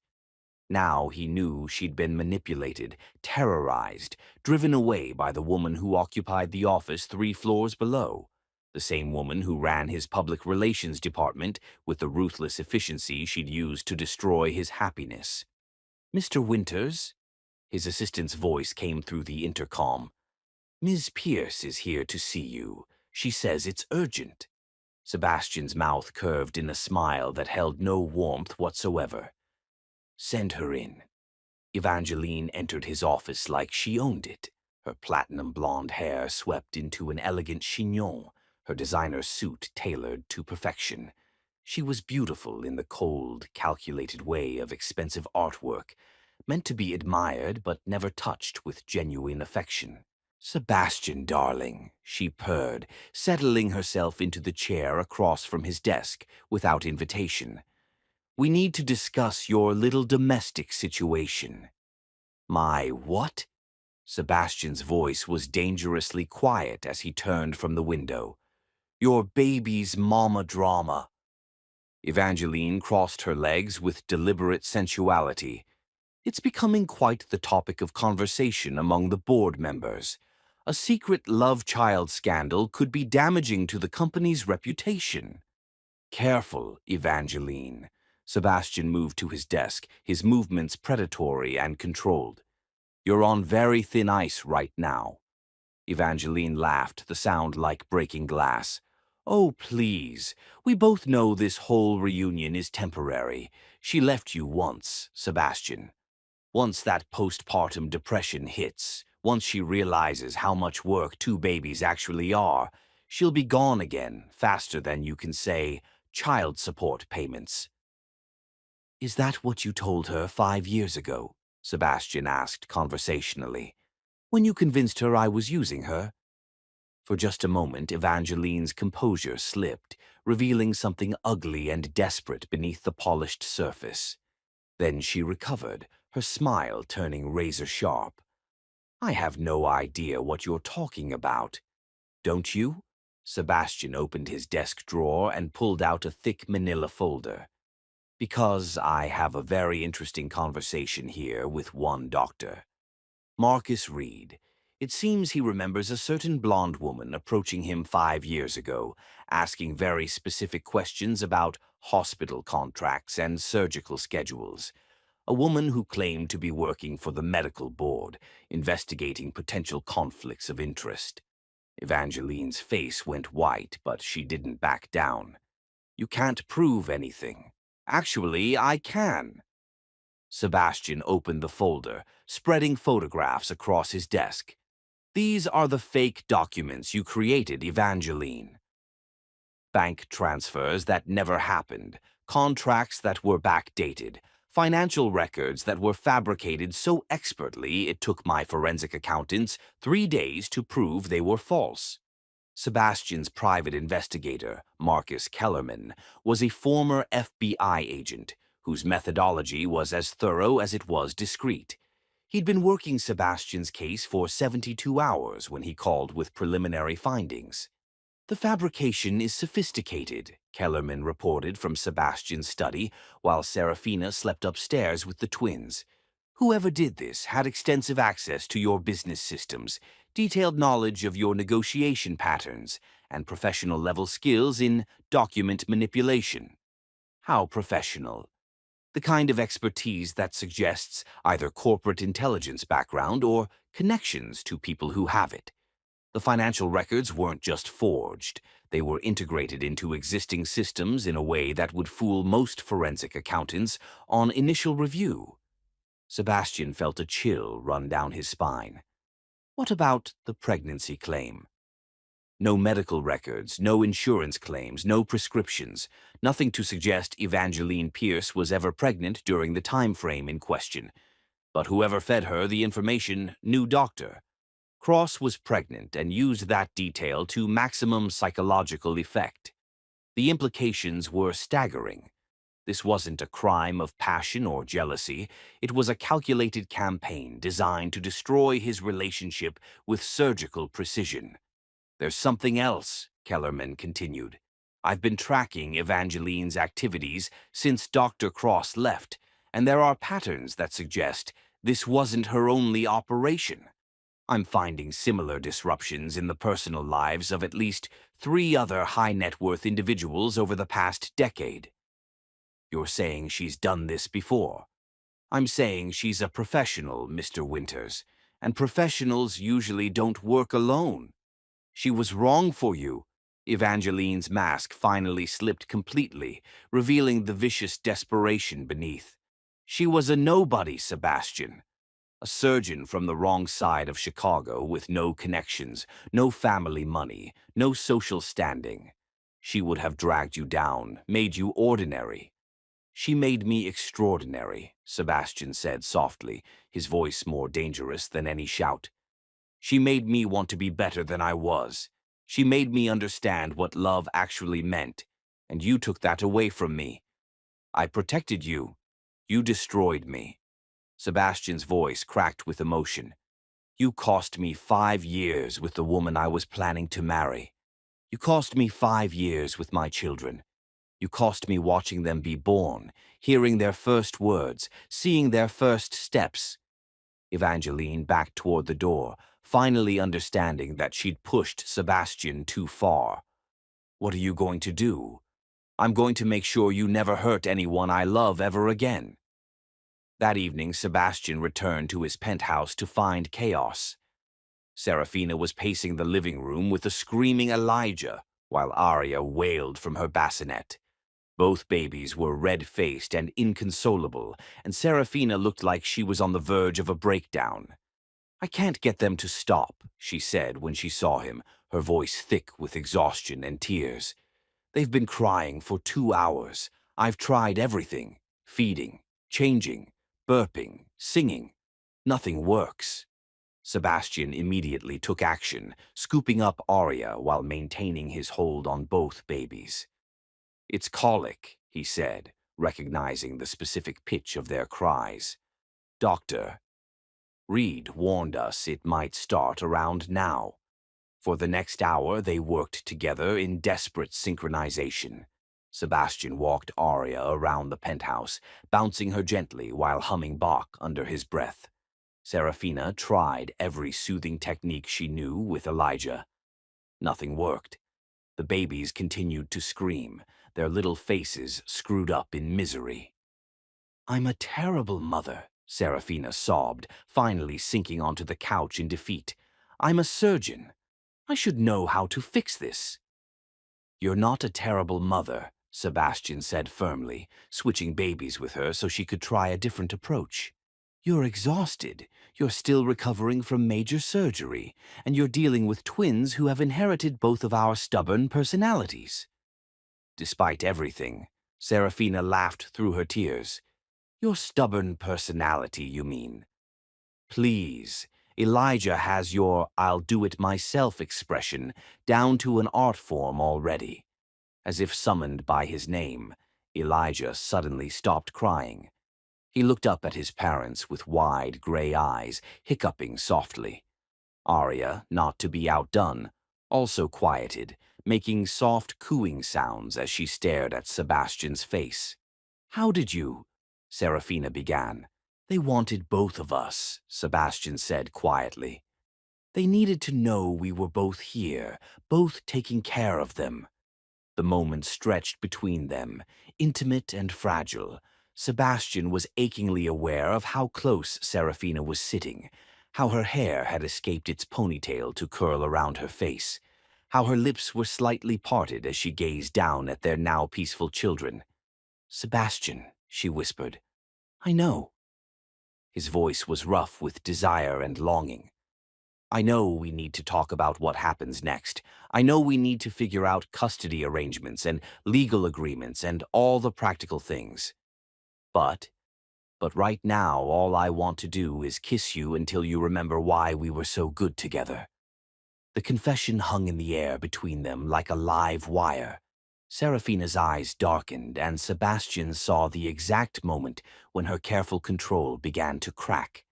Now he knew she'd been manipulated, terrorized, driven away by the woman who occupied the office 3 floors below, the same woman who ran his public relations department with the ruthless efficiency she'd used to destroy his happiness. "Mr. Winters?" His assistant's voice came through the intercom. "Ms. Pierce is here to see you. She says it's urgent." Sebastian's mouth curved in a smile that held no warmth whatsoever. "Send her in." Evangeline entered his office like she owned it. Her platinum blonde hair swept into an elegant chignon, her designer suit tailored to perfection. She was beautiful in the cold, calculated way of expensive artwork, meant to be admired but never touched with genuine affection. "Sebastian, darling," she purred, settling herself into the chair across from his desk without invitation. "We need to discuss your little domestic situation." "My what?" Sebastian's voice was dangerously quiet as he turned from the window. "Your baby's mama drama." Evangeline crossed her legs with deliberate sensuality. It's becoming quite the topic of conversation among the board members. A secret love child scandal could be damaging to the company's reputation. Careful, Evangeline. Sebastian moved to his desk, his movements predatory and controlled. You're on very thin ice right now. Evangeline laughed, the sound like breaking glass. Oh, please. We both know this whole reunion is temporary. She left you once, Sebastian. Once that postpartum depression hits, once she realizes how much work two babies actually are, she'll be gone again faster than you can say child support payments. Is that what you told her 5 years ago? Sebastian asked conversationally. When you convinced her I was using her? For just a moment, Evangeline's composure slipped, revealing something ugly and desperate beneath the polished surface. Then she recovered, her smile turning razor-sharp. I have no idea what you're talking about. Don't you? Sebastian opened his desk drawer and pulled out a thick manila folder. Because I have a very interesting conversation here with one doctor. Marcus Reed. It seems he remembers a certain blonde woman approaching him 5 years ago, asking very specific questions about hospital contracts and surgical schedules. A woman who claimed to be working for the medical board, investigating potential conflicts of interest. Evangeline's face went white, but she didn't back down. You can't prove anything. Actually, I can. Sebastian opened the folder, spreading photographs across his desk. These are the fake documents you created, Evangeline. Bank transfers that never happened, contracts that were backdated, financial records that were fabricated so expertly it took my forensic accountants 3 days to prove they were false. Sebastian's private investigator, Marcus Kellerman, was a former FBI agent whose methodology was as thorough as it was discreet. He'd been working Sebastian's case for 72 hours when he called with preliminary findings. The fabrication is sophisticated, Kellerman reported from Sebastian's study while Serafina slept upstairs with the twins. Whoever did this had extensive access to your business systems, detailed knowledge of your negotiation patterns, and professional-level skills in document manipulation. How professional? The kind of expertise that suggests either corporate intelligence background or connections to people who have it. The financial records weren't just forged. They were integrated into existing systems in a way that would fool most forensic accountants on initial review. Sebastian felt a chill run down his spine. What about the pregnancy claim? No medical records, no insurance claims, no prescriptions, nothing to suggest Evangeline Pierce was ever pregnant during the time frame in question. But whoever fed her the information knew doctor. Cross was pregnant and used that detail to maximum psychological effect. The implications were staggering. This wasn't a crime of passion or jealousy. It was a calculated campaign designed to destroy his relationship with surgical precision. There's something else, Kellerman continued. I've been tracking Evangeline's activities since Dr. Cross left, and there are patterns that suggest this wasn't her only operation. I'm finding similar disruptions in the personal lives of at least 3 other high-net-worth individuals over the past decade. You're saying she's done this before. I'm saying she's a professional, Mr. Winters, and professionals usually don't work alone. She was wrong for you. Evangeline's mask finally slipped completely, revealing the vicious desperation beneath. She was a nobody, Sebastian. A surgeon from the wrong side of Chicago with no connections, no family money, no social standing. She would have dragged you down, made you ordinary. She made me extraordinary, Sebastian said softly, his voice more dangerous than any shout. She made me want to be better than I was. She made me understand what love actually meant, and you took that away from me. I protected you. You destroyed me. Sebastian's voice cracked with emotion. You cost me 5 years with the woman I was planning to marry. You cost me 5 years with my children. You cost me watching them be born, hearing their first words, seeing their first steps. Evangeline backed toward the door, finally understanding that she'd pushed Sebastian too far. What are you going to do? I'm going to make sure you never hurt anyone I love ever again. That evening, Sebastian returned to his penthouse to find chaos. Serafina was pacing the living room with a screaming Elijah, while Arya wailed from her bassinet. Both babies were red-faced and inconsolable, and Serafina looked like she was on the verge of a breakdown. "I can't get them to stop," she said when she saw him, her voice thick with exhaustion and tears. "They've been crying for 2 hours. I've tried everything. Feeding, changing, burping, singing. Nothing works." Sebastian immediately took action, scooping up Arya while maintaining his hold on both babies. "It's colic," he said, recognizing the specific pitch of their cries. "Doctor Reed warned us it might start around now." For the next hour, they worked together in desperate synchronization. Sebastian walked Arya around the penthouse, bouncing her gently while humming Bach under his breath. Serafina tried every soothing technique she knew with Elijah. Nothing worked. The babies continued to scream, their little faces screwed up in misery. "I'm a terrible mother," Serafina sobbed, finally sinking onto the couch in defeat. "I'm a surgeon. I should know how to fix this." "You're not a terrible mother," Sebastian said firmly, switching babies with her so she could try a different approach. "You're exhausted. You're still recovering from major surgery, and you're dealing with twins who have inherited both of our stubborn personalities." Despite everything, Serafina laughed through her tears. "Your stubborn personality, you mean? Please, Elijah has your 'I'll do it myself' expression down to an art form already." As if summoned by his name, Elijah suddenly stopped crying. He looked up at his parents with wide gray eyes, hiccuping softly. Arya, not to be outdone, also quieted, making soft cooing sounds as she stared at Sebastian's face. "How did you?" Serafina began. "They wanted both of us," Sebastian said quietly. "They needed to know we were both here, both taking care of them." The moment stretched between them, intimate and fragile. Sebastian was achingly aware of how close Serafina was sitting, how her hair had escaped its ponytail to curl around her face, how her lips were slightly parted as she gazed down at their now peaceful children. "Sebastian," she whispered, "I know." His voice was rough with desire and longing. "I know we need to talk about what happens next. I know we need to figure out custody arrangements and legal agreements and all the practical things. But right now all I want to do is kiss you until you remember why we were so good together." The confession hung in the air between them like a live wire. Serafina's eyes darkened, and Sebastian saw the exact moment when her careful control began to crack.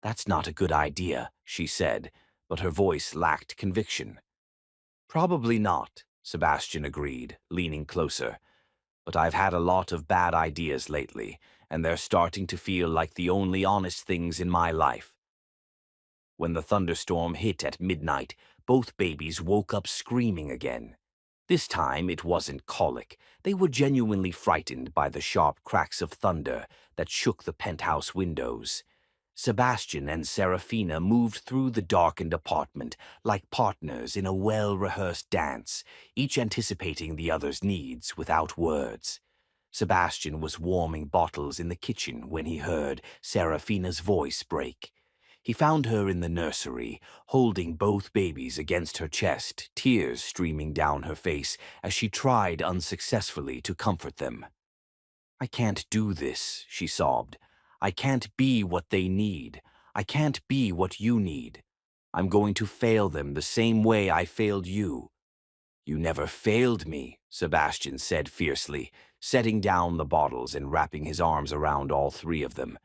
"That's not a good idea," she said, but her voice lacked conviction. "Probably not," Sebastian agreed, leaning closer. "But I've had a lot of bad ideas lately, and they're starting to feel like the only honest things in my life." When the thunderstorm hit at midnight, both babies woke up screaming again. This time it wasn't colic. They were genuinely frightened by the sharp cracks of thunder that shook the penthouse windows. Sebastian and Serafina moved through the darkened apartment like partners in a well-rehearsed dance, each anticipating the other's needs without words. Sebastian was warming bottles in the kitchen when he heard Serafina's voice break. He found her in the nursery, holding both babies against her chest, tears streaming down her face as she tried unsuccessfully to comfort them. "I can't do this," she sobbed. "I can't be what they need. I can't be what you need. I'm going to fail them the same way I failed you." "You never failed me," Sebastian said fiercely, setting down the bottles and wrapping his arms around all three of them.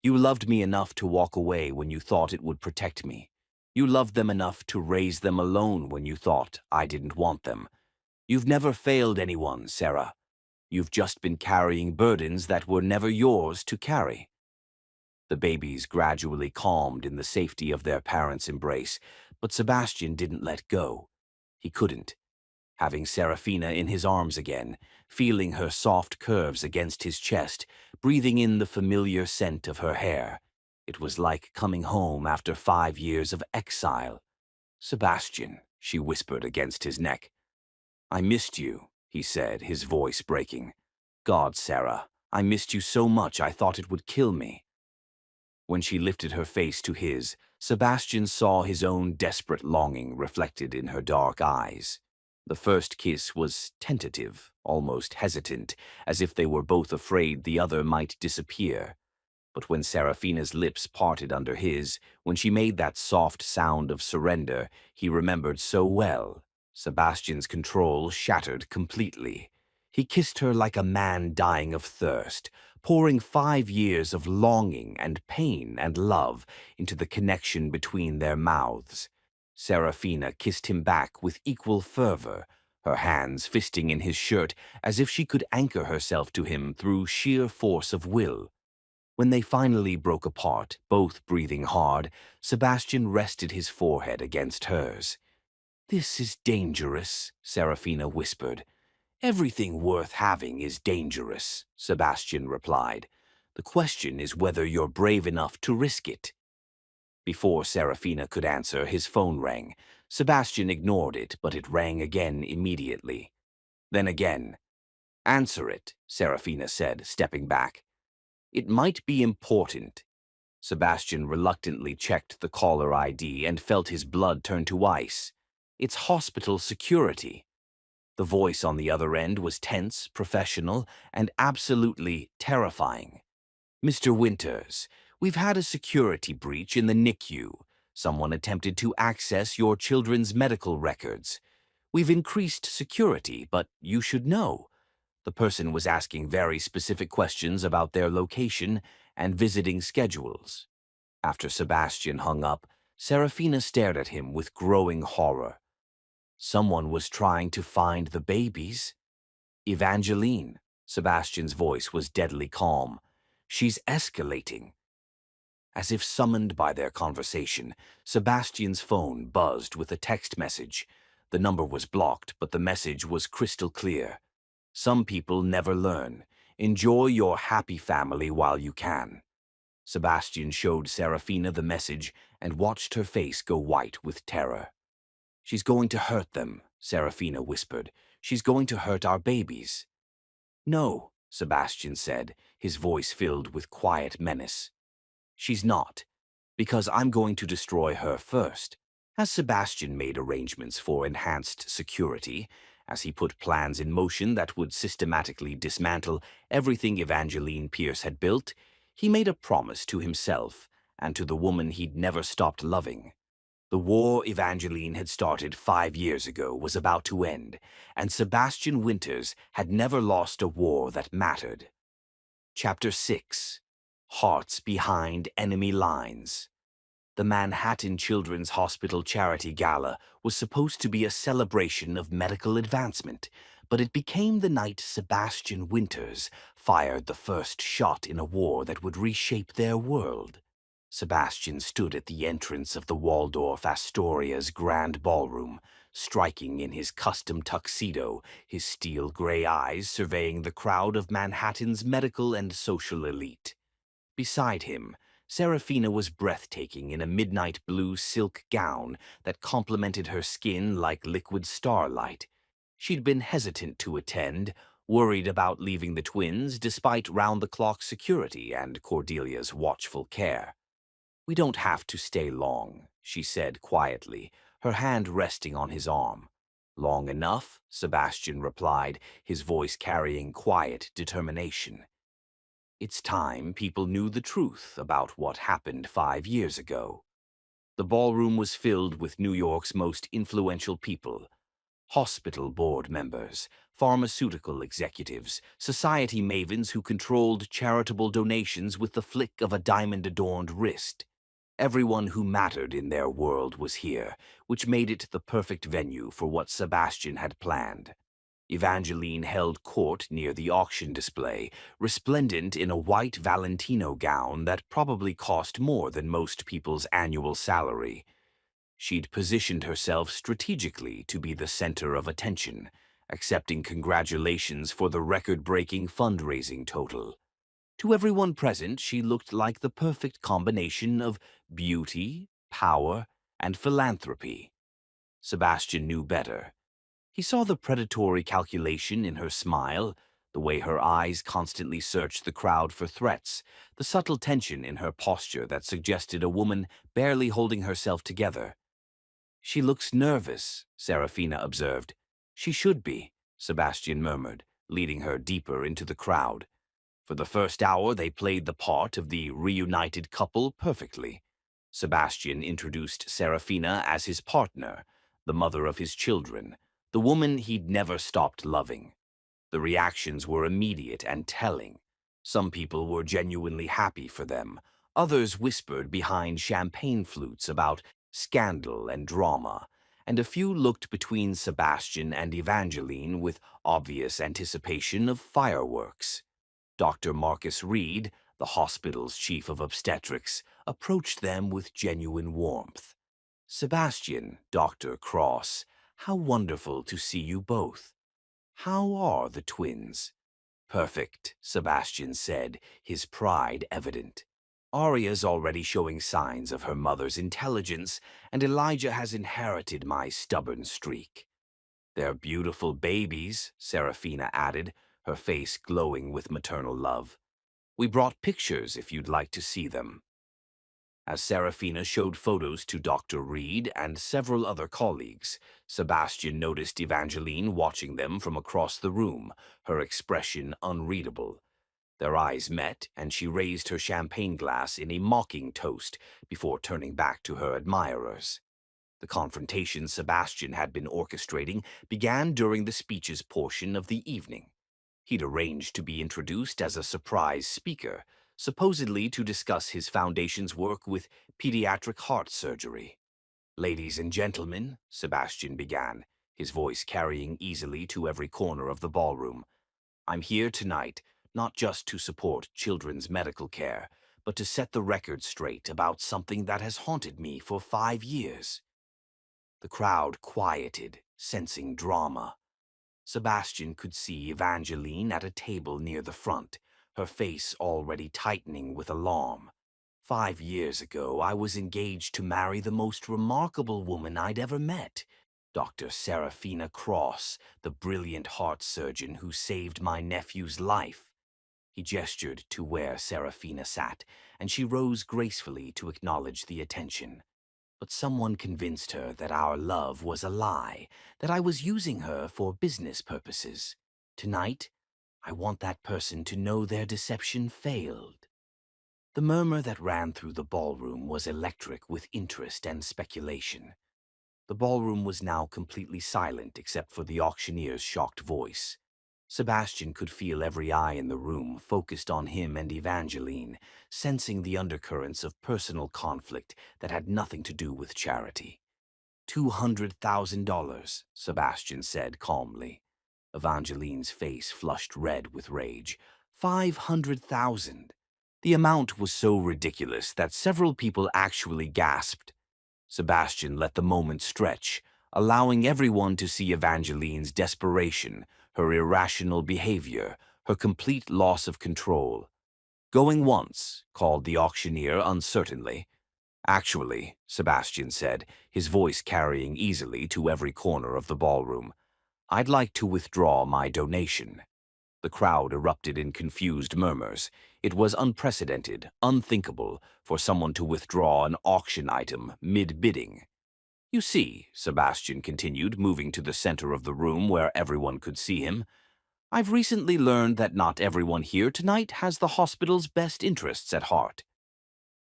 "You loved me enough to walk away when you thought it would protect me. You loved them enough to raise them alone when you thought I didn't want them. You've never failed anyone, Sarah. You've just been carrying burdens that were never yours to carry. The babies gradually calmed in the safety of their parents' embrace, but Sebastian didn't let go. He couldn't. Having Serafina in his arms again, feeling her soft curves against his chest, breathing in the familiar scent of her hair. It was like coming home after 5 years of exile. "Sebastian," she whispered against his neck. "I missed you," he said, his voice breaking. "God, Sarah, I missed you so much I thought it would kill me." When she lifted her face to his, Sebastian saw his own desperate longing reflected in her dark eyes. The first kiss was tentative, almost hesitant, as if they were both afraid the other might disappear. But when Serafina's lips parted under his, when she made that soft sound of surrender he remembered so well, Sebastian's control shattered completely. He kissed her like a man dying of thirst, pouring 5 years of longing and pain and love into the connection between their mouths. Serafina kissed him back with equal fervor, her hands fisting in his shirt as if she could anchor herself to him through sheer force of will. When they finally broke apart, both breathing hard, Sebastian rested his forehead against hers. "This is dangerous," Serafina whispered. "Everything worth having is dangerous," Sebastian replied. "The question is whether you're brave enough to risk it." Before Serafina could answer, his phone rang. Sebastian ignored it, but it rang again immediately. Then again. "Answer it," Serafina said, stepping back. "It might be important." Sebastian reluctantly checked the caller ID and felt his blood turn to ice. "It's hospital security." The voice on the other end was tense, professional, and absolutely terrifying. "Mr. Winters, we've had a security breach in the NICU. Someone attempted to access your children's medical records. We've increased security, but you should know." The person was asking very specific questions about their location and visiting schedules. After Sebastian hung up, Serafina stared at him with growing horror. Someone was trying to find the babies. "Evangeline," Sebastian's voice was deadly calm. "She's escalating." As if summoned by their conversation, Sebastian's phone buzzed with a text message. The number was blocked, but the message was crystal clear. "Some people never learn. Enjoy your happy family while you can." Sebastian showed Serafina the message and watched her face go white with terror. "She's going to hurt them," Serafina whispered. "She's going to hurt our babies." "No," Sebastian said, his voice filled with quiet menace. "She's not, because I'm going to destroy her first." As Sebastian made arrangements for enhanced security, as he put plans in motion that would systematically dismantle everything Evangeline Pierce had built, he made a promise to himself and to the woman he'd never stopped loving. The war Evangeline had started 5 years ago was about to end, and Sebastian Winters had never lost a war that mattered. Chapter 6. Hearts Behind Enemy Lines. The Manhattan Children's Hospital Charity Gala was supposed to be a celebration of medical advancement, but it became the night Sebastian Winters fired the first shot in a war that would reshape their world. Sebastian stood at the entrance of the Waldorf Astoria's grand ballroom, striking in his custom tuxedo, his steel-gray eyes surveying the crowd of Manhattan's medical and social elite. Beside him, Serafina was breathtaking in a midnight blue silk gown that complemented her skin like liquid starlight. She'd been hesitant to attend, worried about leaving the twins despite round-the-clock security and Cordelia's watchful care. "We don't have to stay long," she said quietly, her hand resting on his arm. "Long enough," Sebastian replied, his voice carrying quiet determination. It's time people knew the truth about what happened 5 years ago. The ballroom was filled with New York's most influential people. Hospital board members, pharmaceutical executives, society mavens who controlled charitable donations with the flick of a diamond-adorned wrist. Everyone who mattered in their world was here, which made it the perfect venue for what Sebastian had planned. Evangeline held court near the auction display, resplendent in a white Valentino gown that probably cost more than most people's annual salary. She'd positioned herself strategically to be the center of attention, accepting congratulations for the record-breaking fundraising total. To everyone present, she looked like the perfect combination of beauty, power, and philanthropy. Sebastian knew better. He saw the predatory calculation in her smile, the way her eyes constantly searched the crowd for threats, the subtle tension in her posture that suggested a woman barely holding herself together. "She looks nervous," Serafina observed. "She should be," Sebastian murmured, leading her deeper into the crowd. For the first hour, they played the part of the reunited couple perfectly. Sebastian introduced Serafina as his partner, the mother of his children, the woman he'd never stopped loving. The reactions were immediate and telling. Some people were genuinely happy for them. Others whispered behind champagne flutes about scandal and drama, and a few looked between Sebastian and Evangeline with obvious anticipation of fireworks. Dr. Marcus Reed, the hospital's chief of obstetrics, approached them with genuine warmth. "Sebastian, Dr. Cross, how wonderful to see you both. How are the twins?" "Perfect," Sebastian said, his pride evident. "Aria's already showing signs of her mother's intelligence, and Elijah has inherited my stubborn streak." "They're beautiful babies," Serafina added, her face glowing with maternal love. "We brought pictures if you'd like to see them." As Serafina showed photos to Dr. Reed and several other colleagues, Sebastian noticed Evangeline watching them from across the room, her expression unreadable. Their eyes met, and she raised her champagne glass in a mocking toast before turning back to her admirers. The confrontation Sebastian had been orchestrating began during the speeches portion of the evening. He'd arranged to be introduced as a surprise speaker, supposedly to discuss his foundation's work with pediatric heart surgery. "Ladies and gentlemen," Sebastian began, his voice carrying easily to every corner of the ballroom, "I'm here tonight not just to support children's medical care, but to set the record straight about something that has haunted me for 5 years." The crowd quieted, sensing drama. Sebastian could see Evangeline at a table near the front, her face already tightening with alarm. "5 years ago, I was engaged to marry the most remarkable woman I'd ever met, Dr. Serafina Cross, the brilliant heart surgeon who saved my nephew's life." He gestured to where Serafina sat, and she rose gracefully to acknowledge the attention. "But someone convinced her that our love was a lie, that I was using her for business purposes. Tonight, I want that person to know their deception failed." The murmur that ran through the ballroom was electric with interest and speculation. The ballroom was now completely silent except for the auctioneer's shocked voice. Sebastian could feel every eye in the room focused on him and Evangeline, sensing the undercurrents of personal conflict that had nothing to do with charity. $200,000, Sebastian said calmly. Evangeline's face flushed red with rage. 500,000. The amount was so ridiculous that several people actually gasped. Sebastian let the moment stretch, allowing everyone to see Evangeline's desperation, her irrational behavior, her complete loss of control. "Going once," called the auctioneer uncertainly. "Actually," Sebastian said, his voice carrying easily to every corner of the ballroom, "I'd like to withdraw my donation." The crowd erupted in confused murmurs. It was unprecedented, unthinkable, for someone to withdraw an auction item mid-bidding. "You see," Sebastian continued, moving to the center of the room where everyone could see him, "I've recently learned that not everyone here tonight has the hospital's best interests at heart."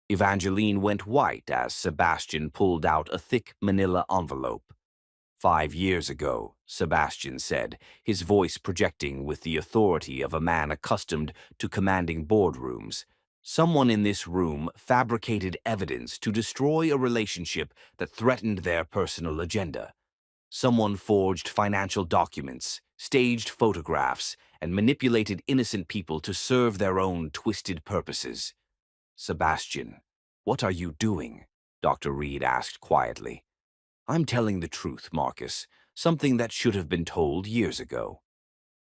Evangeline went white as Sebastian pulled out a thick manila envelope. 5 years ago," Sebastian said, his voice projecting with the authority of a man accustomed to commanding boardrooms, "someone in this room fabricated evidence to destroy a relationship that threatened their personal agenda. Someone forged financial documents, staged photographs, and manipulated innocent people to serve their own twisted purposes. Sebastian, what are you doing? Dr. Reed asked quietly. I'm telling the truth, Marcus, something that should have been told years ago.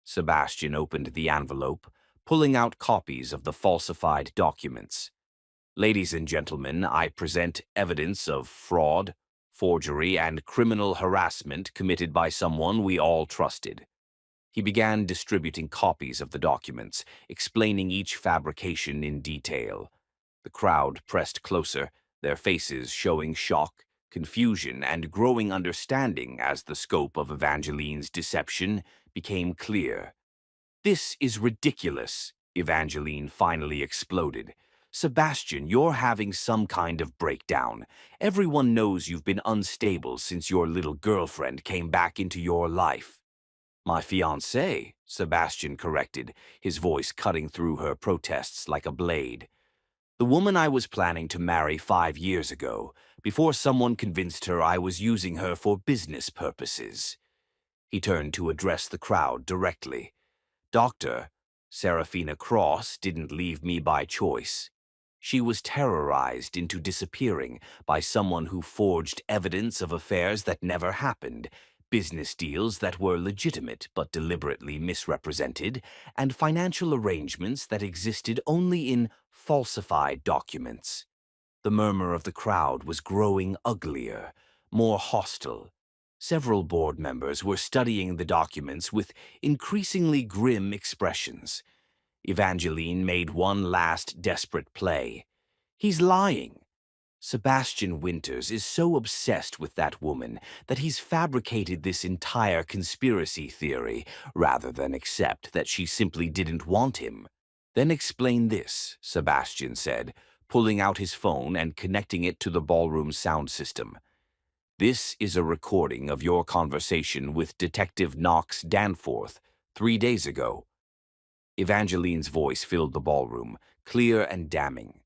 Sebastian opened the envelope, pulling out copies of the falsified documents. Ladies and gentlemen, I present evidence of fraud, forgery, and criminal harassment committed by someone we all trusted. He began distributing copies of the documents, explaining each fabrication in detail. The crowd pressed closer, their faces showing shock, confusion, and growing understanding as the scope of Evangeline's deception became clear. This is ridiculous, Evangeline finally exploded. Sebastian, you're having some kind of breakdown. Everyone knows you've been unstable since your little girlfriend came back into your life. My fiancée, Sebastian corrected, his voice cutting through her protests like a blade. The woman I was planning to marry 5 years ago, before someone convinced her I was using her for business purposes. He turned to address the crowd directly. Doctor, Serafina Cross didn't leave me by choice. She was terrorized into disappearing by someone who forged evidence of affairs that never happened, business deals that were legitimate but deliberately misrepresented, and financial arrangements that existed only in falsified documents. The murmur of the crowd was growing uglier, more hostile. Several board members were studying the documents with increasingly grim expressions. Evangeline made one last desperate play. He's lying. Sebastian Winters is so obsessed with that woman that he's fabricated this entire conspiracy theory rather than accept that she simply didn't want him. Then explain this, Sebastian said, pulling out his phone and connecting it to the ballroom sound system. This is a recording of your conversation with Detective Knox Danforth 3 days ago. Evangeline's voice filled the ballroom, clear and damning.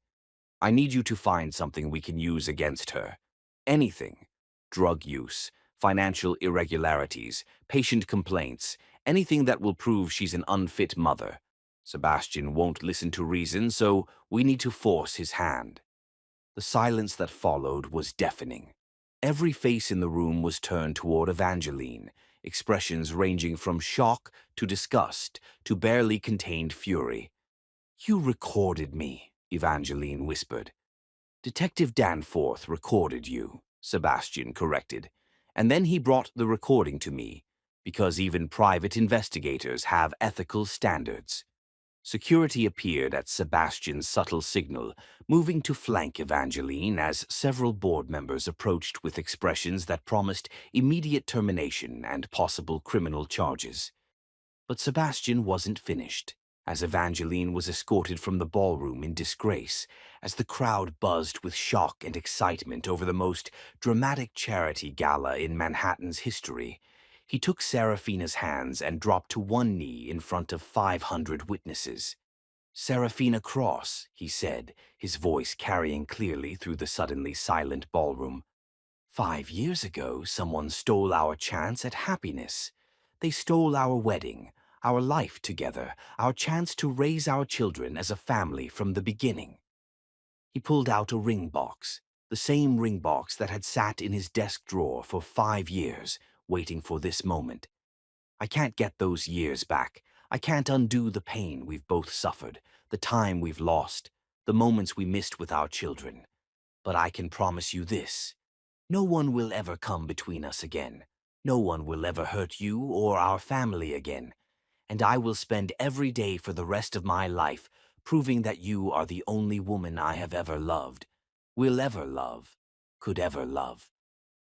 I need you to find something we can use against her. Anything. Drug use, financial irregularities, patient complaints, anything that will prove she's an unfit mother. Sebastian won't listen to reason, so we need to force his hand. The silence that followed was deafening. Every face in the room was turned toward Evangeline, expressions ranging from shock to disgust to barely contained fury. You recorded me, Evangeline whispered. Detective Danforth recorded you, Sebastian corrected, and then he brought the recording to me, because even private investigators have ethical standards. Security appeared at Sebastian's subtle signal, moving to flank Evangeline as several board members approached with expressions that promised immediate termination and possible criminal charges. But Sebastian wasn't finished, as Evangeline was escorted from the ballroom in disgrace, as the crowd buzzed with shock and excitement over the most dramatic charity gala in Manhattan's history. He took Serafina's hands and dropped to one knee in front of 500 witnesses. Serafina Cross, he said, his voice carrying clearly through the suddenly silent ballroom. 5 years ago, someone stole our chance at happiness. They stole our wedding, our life together, our chance to raise our children as a family from the beginning. He pulled out a ring box, the same ring box that had sat in his desk drawer for 5 years, waiting for this moment. I can't get those years back. I can't undo the pain we've both suffered, the time we've lost, the moments we missed with our children. But I can promise you this. No one will ever come between us again. No one will ever hurt you or our family again. And I will spend every day for the rest of my life proving that you are the only woman I have ever loved, will ever love, could ever love.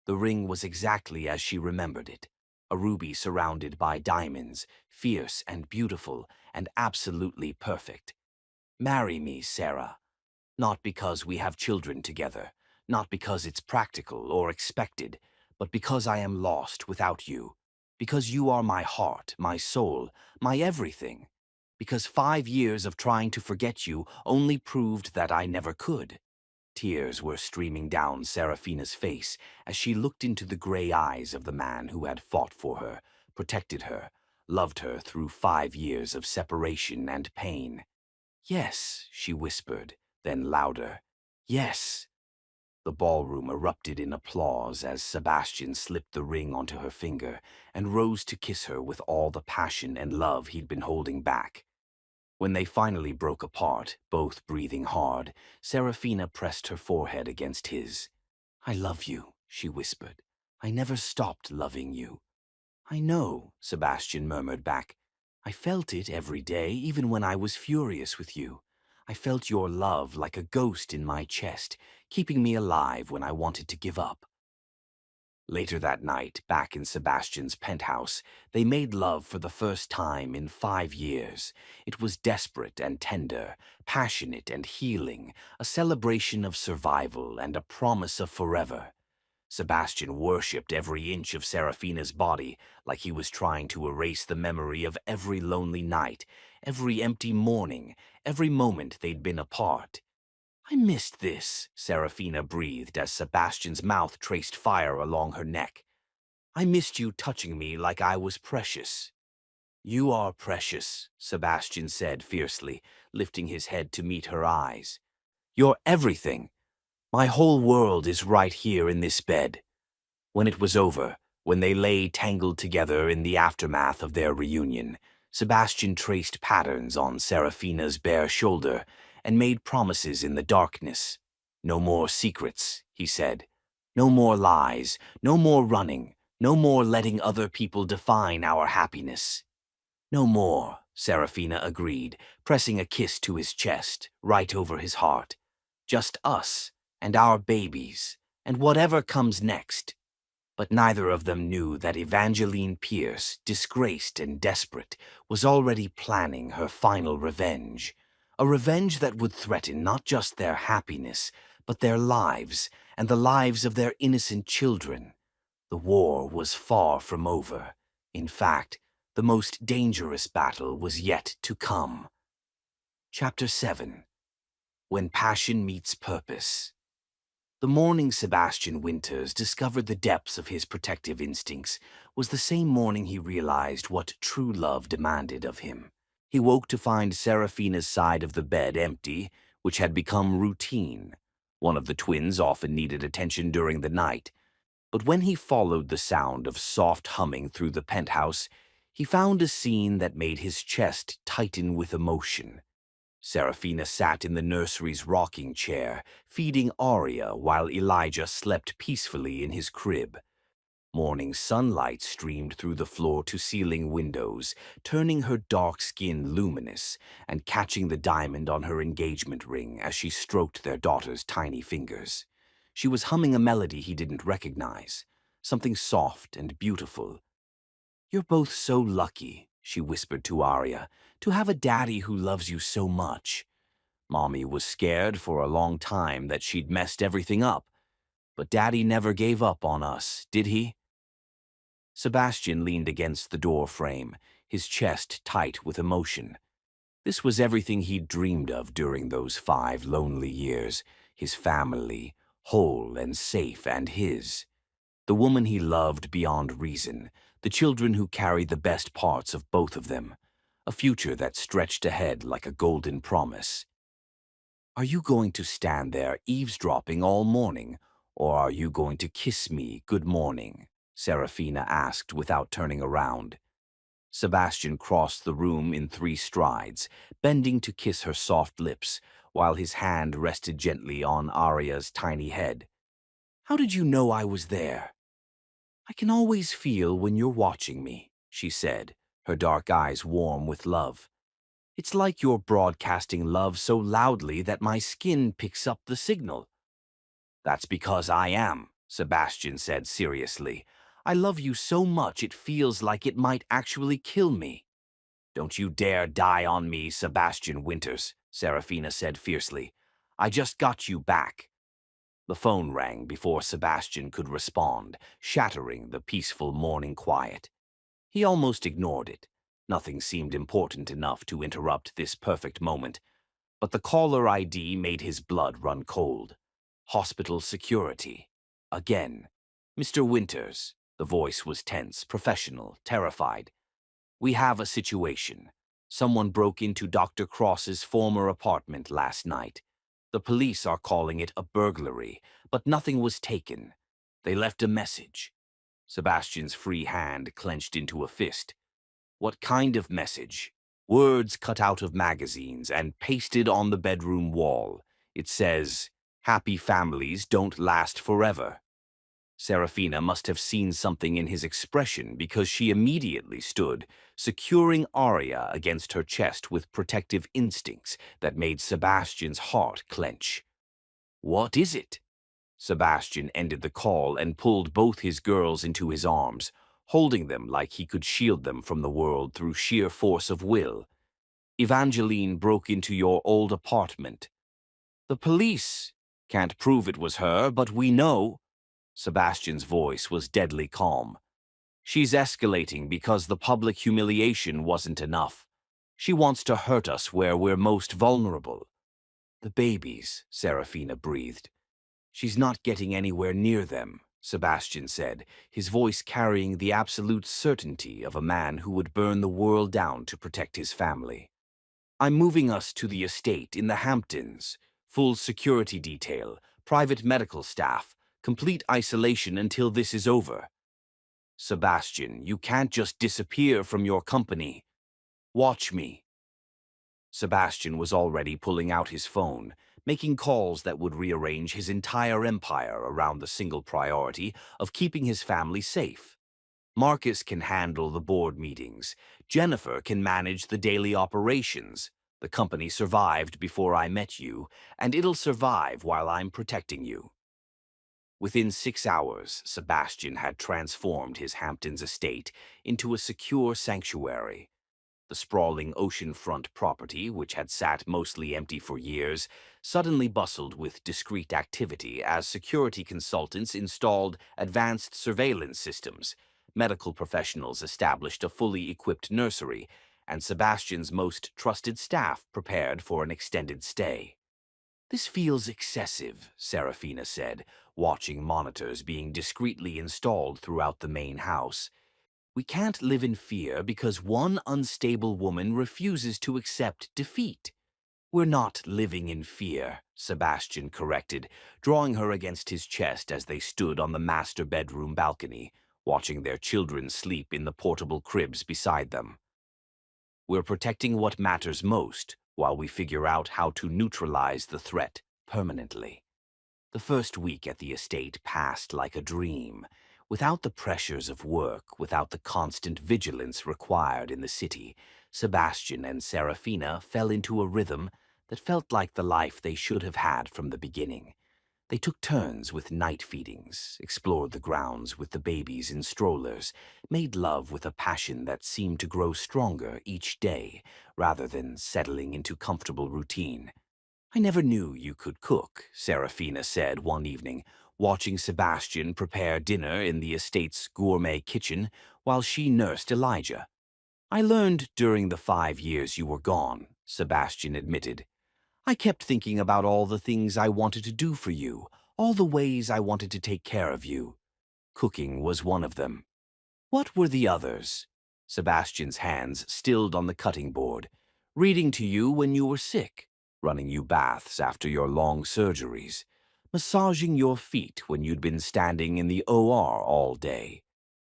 The ring was exactly as she remembered it, a ruby surrounded by diamonds, fierce and beautiful and absolutely perfect. Marry me, Sarah. Not because we have children together, not because it's practical or expected, but because I am lost without you. Because you are my heart, my soul, my everything. Because 5 years of trying to forget you only proved that I never could. Tears were streaming down Serafina's face as she looked into the gray eyes of the man who had fought for her, protected her, loved her through 5 years of separation and pain. "Yes," she whispered, then louder. "Yes." The ballroom erupted in applause as Sebastian slipped the ring onto her finger and rose to kiss her with all the passion and love he'd been holding back. When they finally broke apart, both breathing hard, Serafina pressed her forehead against his. "I love you," she whispered. "I never stopped loving you." "I know," Sebastian murmured back. "I felt it every day, even when I was furious with you. I felt your love like a ghost in my chest, keeping me alive when I wanted to give up." Later that night, back in Sebastian's penthouse, they made love for the first time in 5 years. It was desperate and tender, passionate and healing, a celebration of survival and a promise of forever. Sebastian worshipped every inch of Serafina's body, like he was trying to erase the memory of every lonely night, every empty morning, every moment they'd been apart. "I missed this," Serafina breathed as Sebastian's mouth traced fire along her neck. "I missed you touching me like I was precious." "You are precious," Sebastian said fiercely, lifting his head to meet her eyes. "You're everything. My whole world is right here in this bed." When it was over, when they lay tangled together in the aftermath of their reunion, Sebastian traced patterns on Serafina's bare shoulder and made promises in the darkness. "No more secrets," he said. "No more lies, no more running, no more letting other people define our happiness." "No more," Serafina agreed, pressing a kiss to his chest, right over his heart. "Just us, and our babies, and whatever comes next." But neither of them knew that Evangeline Pierce, disgraced and desperate, was already planning her final revenge. A revenge that would threaten not just their happiness, but their lives and the lives of their innocent children. The war was far from over. In fact, the most dangerous battle was yet to come. Chapter 7. When Passion Meets Purpose. The morning Sebastian Winters discovered the depths of his protective instincts was the same morning he realized what true love demanded of him. He woke to find Serafina's side of the bed empty, which had become routine. One of the twins often needed attention during the night, but when he followed the sound of soft humming through the penthouse, he found a scene that made his chest tighten with emotion. Serafina sat in the nursery's rocking chair, feeding Aria while Elijah slept peacefully in his crib. Morning sunlight streamed through the floor-to-ceiling windows, turning her dark skin luminous and catching the diamond on her engagement ring as she stroked their daughter's tiny fingers. She was humming a melody he didn't recognize, something soft and beautiful. "You're both so lucky," she whispered to Aria, "to have a daddy who loves you so much." Mommy was scared for a long time that she'd messed everything up, but Daddy never gave up on us, did he? Sebastian leaned against the door frame, his chest tight with emotion. This was everything he'd dreamed of during those 5 lonely years, his family, whole and safe and his. The woman he loved beyond reason, the children who carried the best parts of both of them, a future that stretched ahead like a golden promise. "Are you going to stand there eavesdropping all morning, or are you going to kiss me good morning?" Serafina asked without turning around. Sebastian crossed the room in 3 strides, bending to kiss her soft lips, while his hand rested gently on Aria's tiny head. "How did you know I was there?" "I can always feel when you're watching me," she said, her dark eyes warm with love. "It's like you're broadcasting love so loudly that my skin picks up the signal." "That's because I am," Sebastian said seriously. "I love you so much it feels like it might actually kill me." "Don't you dare die on me, Sebastian Winters," Serafina said fiercely. "I just got you back." The phone rang before Sebastian could respond, shattering the peaceful morning quiet. He almost ignored it. Nothing seemed important enough to interrupt this perfect moment. But the caller ID made his blood run cold. Hospital security. Again. "Mr. Winters." The voice was tense, professional, terrified. We have a situation. Someone broke into Dr. Cross's former apartment last night. The police are calling it a burglary, but nothing was taken. They left a message. Sebastian's free hand clenched into a fist. What kind of message? Words cut out of magazines and pasted on the bedroom wall. It says, "Happy families don't last forever." Serafina must have seen something in his expression because she immediately stood, securing Arya against her chest with protective instincts that made Sebastian's heart clench. "What is it?" Sebastian ended the call and pulled both his girls into his arms, holding them like he could shield them from the world through sheer force of will. "Evangeline broke into your old apartment. The police can't prove it was her, but we know." Sebastian's voice was deadly calm. "She's escalating because the public humiliation wasn't enough. She wants to hurt us where we're most vulnerable." "The babies," Serafina breathed. "She's not getting anywhere near them," Sebastian said, his voice carrying the absolute certainty of a man who would burn the world down to protect his family. "I'm moving us to the estate in the Hamptons. Full security detail, private medical staff, complete isolation until this is over." "Sebastian, you can't just disappear from your company. Watch me." Sebastian was already pulling out his phone, making calls that would rearrange his entire empire around the single priority of keeping his family safe. Marcus can handle the board meetings. Jennifer can manage the daily operations. The company survived before I met you, and it'll survive while I'm protecting you. Within 6 hours, Sebastian had transformed his Hamptons estate into a secure sanctuary. The sprawling oceanfront property, which had sat mostly empty for years, suddenly bustled with discreet activity as security consultants installed advanced surveillance systems, medical professionals established a fully equipped nursery, and Sebastian's most trusted staff prepared for an extended stay. "This feels excessive," Serafina said, watching monitors being discreetly installed throughout the main house. "We can't live in fear because one unstable woman refuses to accept defeat." "We're not living in fear," Sebastian corrected, drawing her against his chest as they stood on the master bedroom balcony, watching their children sleep in the portable cribs beside them. "We're protecting what matters most while we figure out how to neutralize the threat permanently." The first week at the estate passed like a dream. Without the pressures of work, without the constant vigilance required in the city, Sebastian and Serafina fell into a rhythm that felt like the life they should have had from the beginning. They took turns with night feedings, explored the grounds with the babies in strollers, made love with a passion that seemed to grow stronger each day rather than settling into comfortable routine. "I never knew you could cook," Serafina said one evening, watching Sebastian prepare dinner in the estate's gourmet kitchen while she nursed Elijah. "I learned during the 5 years you were gone," Sebastian admitted. "I kept thinking about all the things I wanted to do for you, all the ways I wanted to take care of you. Cooking was one of them." "What were the others?" Sebastian's hands stilled on the cutting board. "Reading to you when you were sick, running you baths after your long surgeries, massaging your feet when you'd been standing in the OR all day."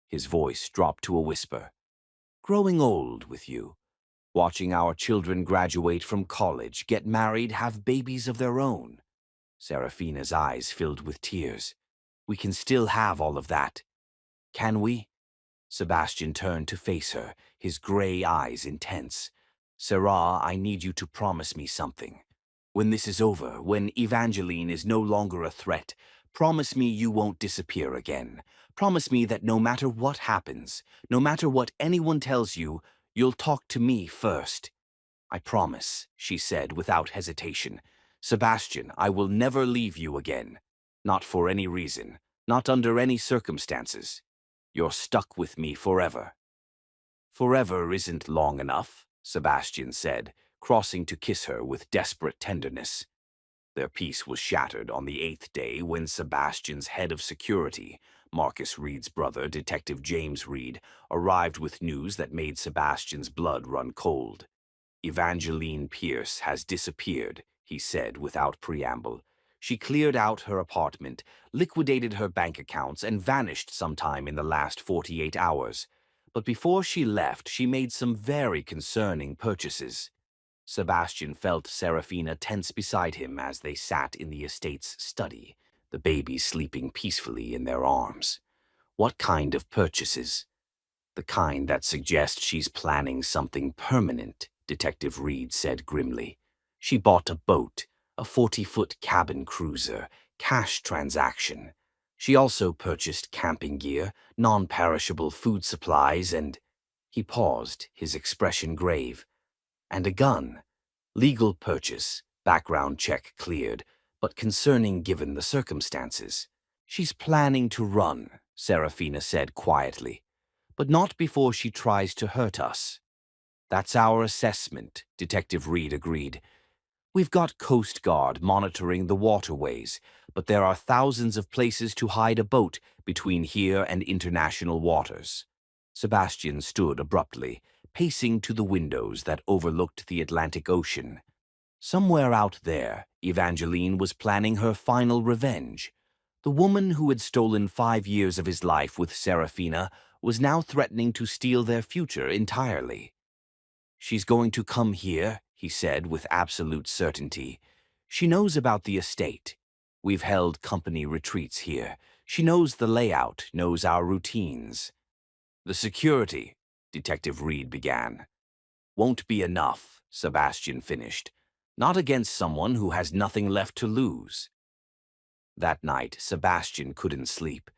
His voice dropped to a whisper. "Growing old with you, watching our children graduate from college, get married, have babies of their own." Serafina's eyes filled with tears. "We can still have all of that. Can we?" Sebastian turned to face her, his gray eyes intense. "Sarah, I need you to promise me something. When this is over, when Evangeline is no longer a threat, promise me you won't disappear again. Promise me that no matter what happens, no matter what anyone tells you, you'll talk to me first." "I promise," she said without hesitation. "Sebastian, I will never leave you again. Not for any reason, not under any circumstances. You're stuck with me forever." "Forever isn't long enough," Sebastian said, crossing to kiss her with desperate tenderness. Their peace was shattered on the 8th day when Sebastian's head of security, Marcus Reed's brother, Detective James Reed, arrived with news that made Sebastian's blood run cold. "Evangeline Pierce has disappeared," he said without preamble. "She cleared out her apartment, liquidated her bank accounts, and vanished sometime in the last 48 hours. But before she left, she made some very concerning purchases." Sebastian felt Serafina tense beside him as they sat in the estate's study, the baby sleeping peacefully in their arms. What kind of purchases? "The kind that suggest she's planning something permanent," Detective Reed said grimly. "She bought a boat, a 40-foot cabin cruiser, cash transaction. She also purchased camping gear, non-perishable food supplies, and—" He paused, his expression grave. "And a gun. Legal purchase, background check cleared, but concerning given the circumstances." "She's planning to run," Serafina said quietly. "But not before she tries to hurt us." "That's our assessment," Detective Reed agreed. "We've got Coast Guard monitoring the waterways, but there are thousands of places to hide a boat between here and international waters." Sebastian stood abruptly, pacing to the windows that overlooked the Atlantic Ocean. Somewhere out there, Evangeline was planning her final revenge. The woman who had stolen 5 years of his life with Serafina was now threatening to steal their future entirely. "She's going to come here," he said with absolute certainty. "She knows about the estate. We've held company retreats here. She knows the layout, knows our routines." "The security," Detective Reed began. "Won't be enough," Sebastian finished. "Not against someone who has nothing left to lose." That night, Sebastian couldn't sleep.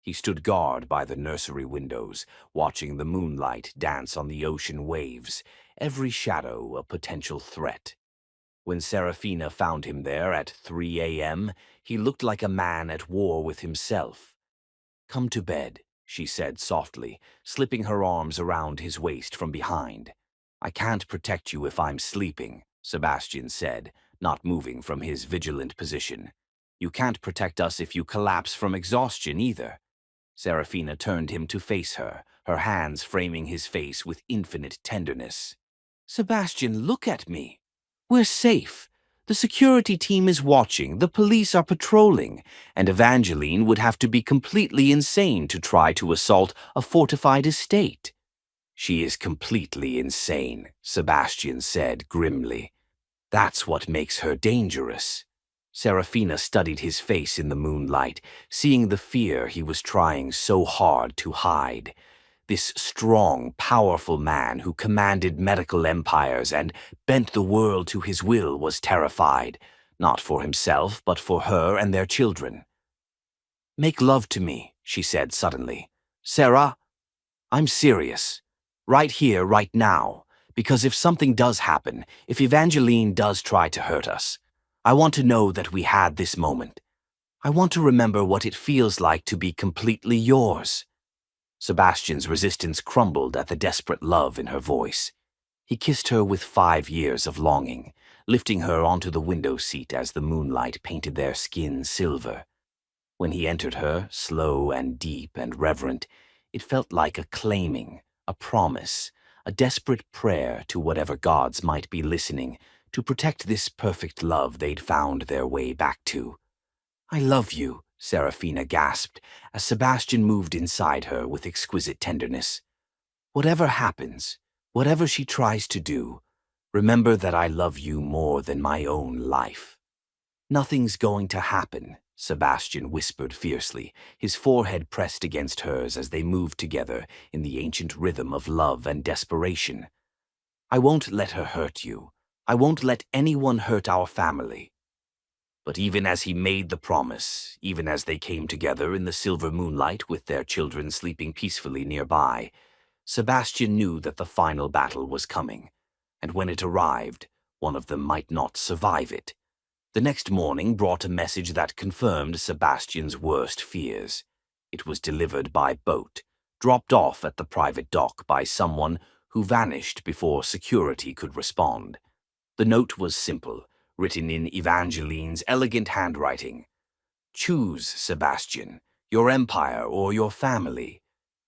He stood guard by the nursery windows, watching the moonlight dance on the ocean waves, every shadow a potential threat. When Serafina found him there at 3 a.m., he looked like a man at war with himself. "Come to bed," she said softly, slipping her arms around his waist from behind. "I can't protect you if I'm sleeping," Sebastian said, not moving from his vigilant position. "You can't protect us if you collapse from exhaustion either." Serafina turned him to face her, her hands framing his face with infinite tenderness. "Sebastian, look at me. We're safe. The security team is watching, the police are patrolling, and Evangeline would have to be completely insane to try to assault a fortified estate." "She is completely insane," Sebastian said grimly. "That's what makes her dangerous." Serafina studied his face in the moonlight, seeing the fear he was trying so hard to hide. This strong, powerful man who commanded medical empires and bent the world to his will was terrified, not for himself, but for her and their children. "Make love to me," she said suddenly. "Sarah, I'm serious. Right here, right now. Because if something does happen, if Evangeline does try to hurt us, I want to know that we had this moment. I want to remember what it feels like to be completely yours." Sebastian's resistance crumbled at the desperate love in her voice. He kissed her with 5 years of longing, lifting her onto the window seat as the moonlight painted their skin silver. When he entered her, slow and deep and reverent, it felt like a claiming, a promise, a desperate prayer to whatever gods might be listening to protect this perfect love they'd found their way back to. "I love you," Serafina gasped, as Sebastian moved inside her with exquisite tenderness. "Whatever happens, whatever she tries to do, remember that I love you more than my own life." "Nothing's going to happen," Sebastian whispered fiercely, his forehead pressed against hers as they moved together in the ancient rhythm of love and desperation. "I won't let her hurt you. I won't let anyone hurt our family." But even as he made the promise, even as they came together in the silver moonlight with their children sleeping peacefully nearby, Sebastian knew that the final battle was coming, and when it arrived, one of them might not survive it. The next morning brought a message that confirmed Sebastian's worst fears. It was delivered by boat, dropped off at the private dock by someone who vanished before security could respond. The note was simple, written in Evangeline's elegant handwriting. "Choose, Sebastian. Your empire or your family.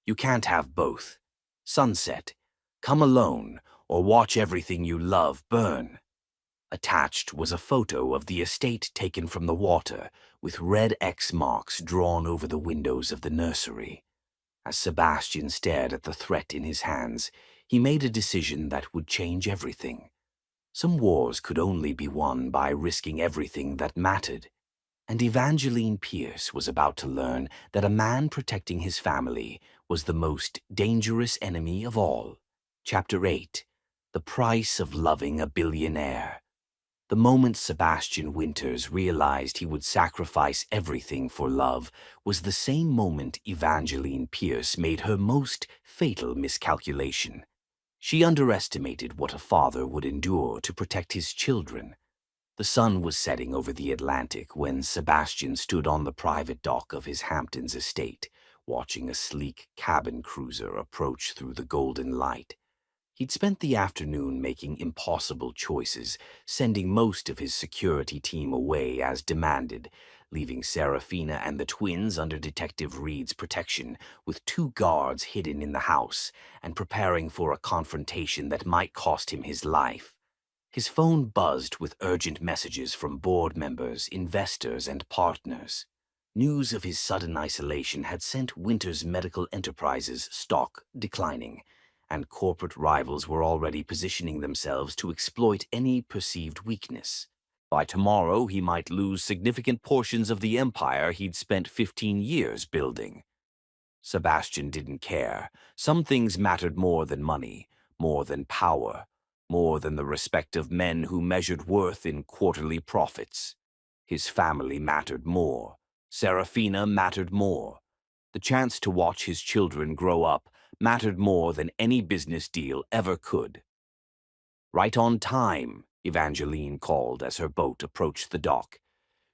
You can't have both. Sunset. Come alone, or watch everything you love burn. Attached was a photo of the estate taken from the water, with red X marks drawn over the windows of the nursery. As Sebastian stared at the threat in his hands, he made a decision that would change everything. Some wars could only be won by risking everything that mattered, and Evangeline Pierce was about to learn that a man protecting his family was the most dangerous enemy of all. Chapter 8. The Price of Loving a Billionaire. The moment Sebastian Winters realized he would sacrifice everything for love was the same moment Evangeline Pierce made her most fatal miscalculation. She underestimated what a father would endure to protect his children. The sun was setting over the Atlantic when Sebastian stood on the private dock of his Hamptons estate, watching a sleek cabin cruiser approach through the golden light. He'd spent the afternoon making impossible choices, sending most of his security team away as demanded, leaving Serafina and the twins under Detective Reed's protection, with 2 guards hidden in the house, and preparing for a confrontation that might cost him his life. His phone buzzed with urgent messages from board members, investors, and partners. News of his sudden isolation had sent Winters Medical Enterprises' stock declining, and corporate rivals were already positioning themselves to exploit any perceived weakness. By tomorrow, he might lose significant portions of the empire he'd spent 15 years building. Sebastian didn't care. Some things mattered more than money, more than power, more than the respect of men who measured worth in quarterly profits. His family mattered more. Serafina mattered more. The chance to watch his children grow up mattered more than any business deal ever could. Right on time, Evangeline called as her boat approached the dock.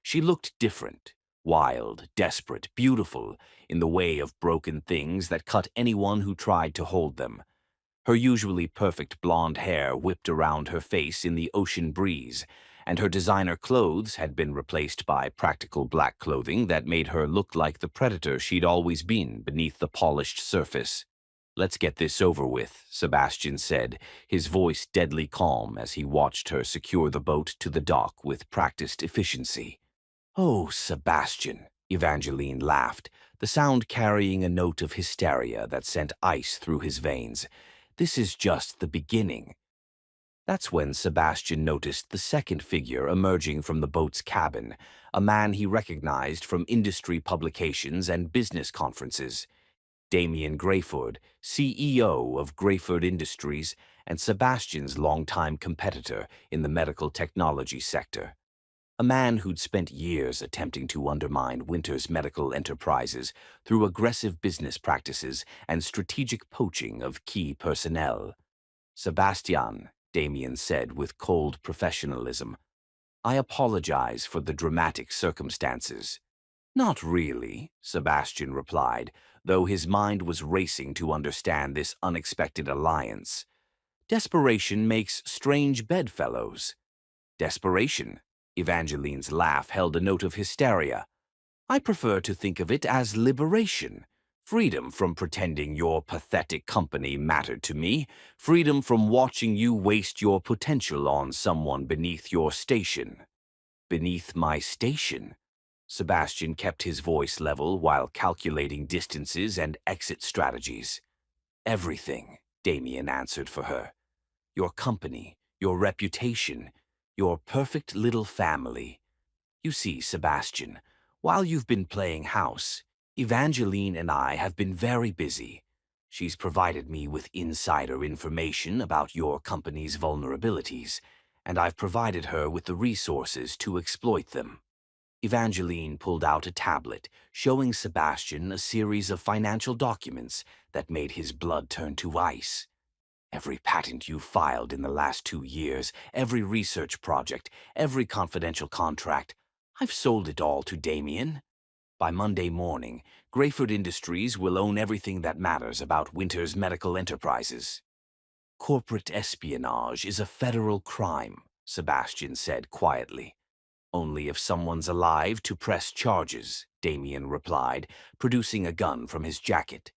She looked different, wild, desperate, beautiful, in the way of broken things that cut anyone who tried to hold them. Her usually perfect blonde hair whipped around her face in the ocean breeze, and her designer clothes had been replaced by practical black clothing that made her look like the predator she'd always been beneath the polished surface. "Let's get this over with," Sebastian said, his voice deadly calm as he watched her secure the boat to the dock with practiced efficiency. "Oh, Sebastian," Evangeline laughed, the sound carrying a note of hysteria that sent ice through his veins. "This is just the beginning." That's when Sebastian noticed the second figure emerging from the boat's cabin, a man he recognized from industry publications and business conferences. Damien Grayford, CEO of Grayford Industries and Sebastian's longtime competitor in the medical technology sector. A man who'd spent years attempting to undermine Winters Medical Enterprises through aggressive business practices and strategic poaching of key personnel. "Sebastian," Damien said with cold professionalism, "I apologize for the dramatic circumstances." "Not really," Sebastian replied, though his mind was racing to understand this unexpected alliance. "Desperation makes strange bedfellows." "Desperation?" Evangeline's laugh held a note of hysteria. "I prefer to think of it as liberation. Freedom from pretending your pathetic company mattered to me. Freedom from watching you waste your potential on someone beneath your station." "Beneath my station?" Sebastian kept his voice level while calculating distances and exit strategies. "Everything," Damien answered for her. "Your company, your reputation, your perfect little family. You see, Sebastian, while you've been playing house, Evangeline and I have been very busy. She's provided me with insider information about your company's vulnerabilities, and I've provided her with the resources to exploit them." Evangeline pulled out a tablet, showing Sebastian a series of financial documents that made his blood turn to ice. "Every patent you filed in the last 2 years, every research project, every confidential contract, I've sold it all to Damien. By Monday morning, Grayford Industries will own everything that matters about Winters Medical Enterprises." "Corporate espionage is a federal crime," Sebastian said quietly. Only if someone's alive to press charges, Damien replied, producing a gun from his jacket.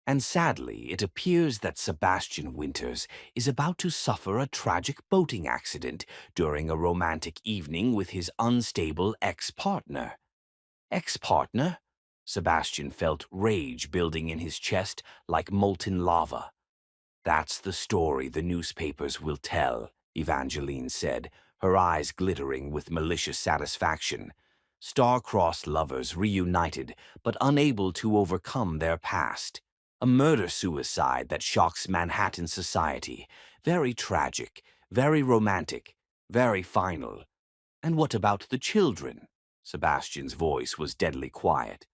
And sadly, it appears that Sebastian Winters is about to suffer a tragic boating accident during a romantic evening with his unstable ex-partner. Ex-partner? Sebastian felt rage building in his chest like molten lava. That's the story the newspapers will tell, Evangeline said, her eyes glittering with malicious satisfaction. Star-crossed lovers reunited, but unable to overcome their past. A murder-suicide that shocks Manhattan society. Very tragic, very romantic, very final. And what about the children? Sebastian's voice was deadly quiet.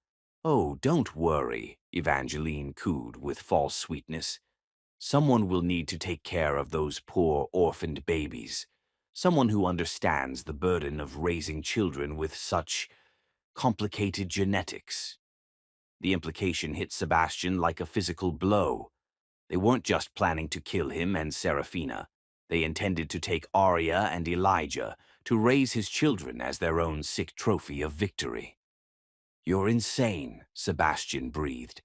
Oh, don't worry, Evangeline cooed with false sweetness. Someone will need to take care of those poor orphaned babies. Someone who understands the burden of raising children with such complicated genetics. The implication hit Sebastian like a physical blow. They weren't just planning to kill him and Serafina. They intended to take Arya and Elijah to raise his children as their own sick trophy of victory. You're insane, Sebastian breathed.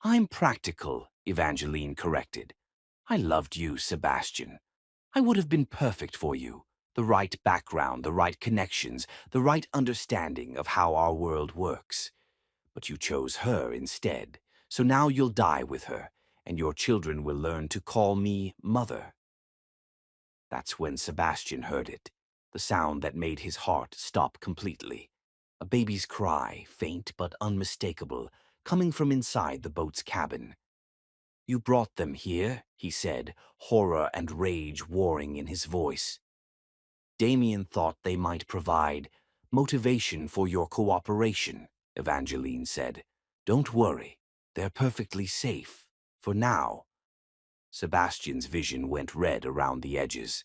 I'm practical, Evangeline corrected. I loved you, Sebastian. I would have been perfect for you. The right background, the right connections, the right understanding of how our world works. But you chose her instead, so now you'll die with her, and your children will learn to call me mother. That's when Sebastian heard it, the sound that made his heart stop completely. A baby's cry, faint but unmistakable, coming from inside the boat's cabin. You brought them here, he said, horror and rage warring in his voice. Damien thought they might provide motivation for your cooperation, Evangeline said. Don't worry, they're perfectly safe, for now. Sebastian's vision went red around the edges.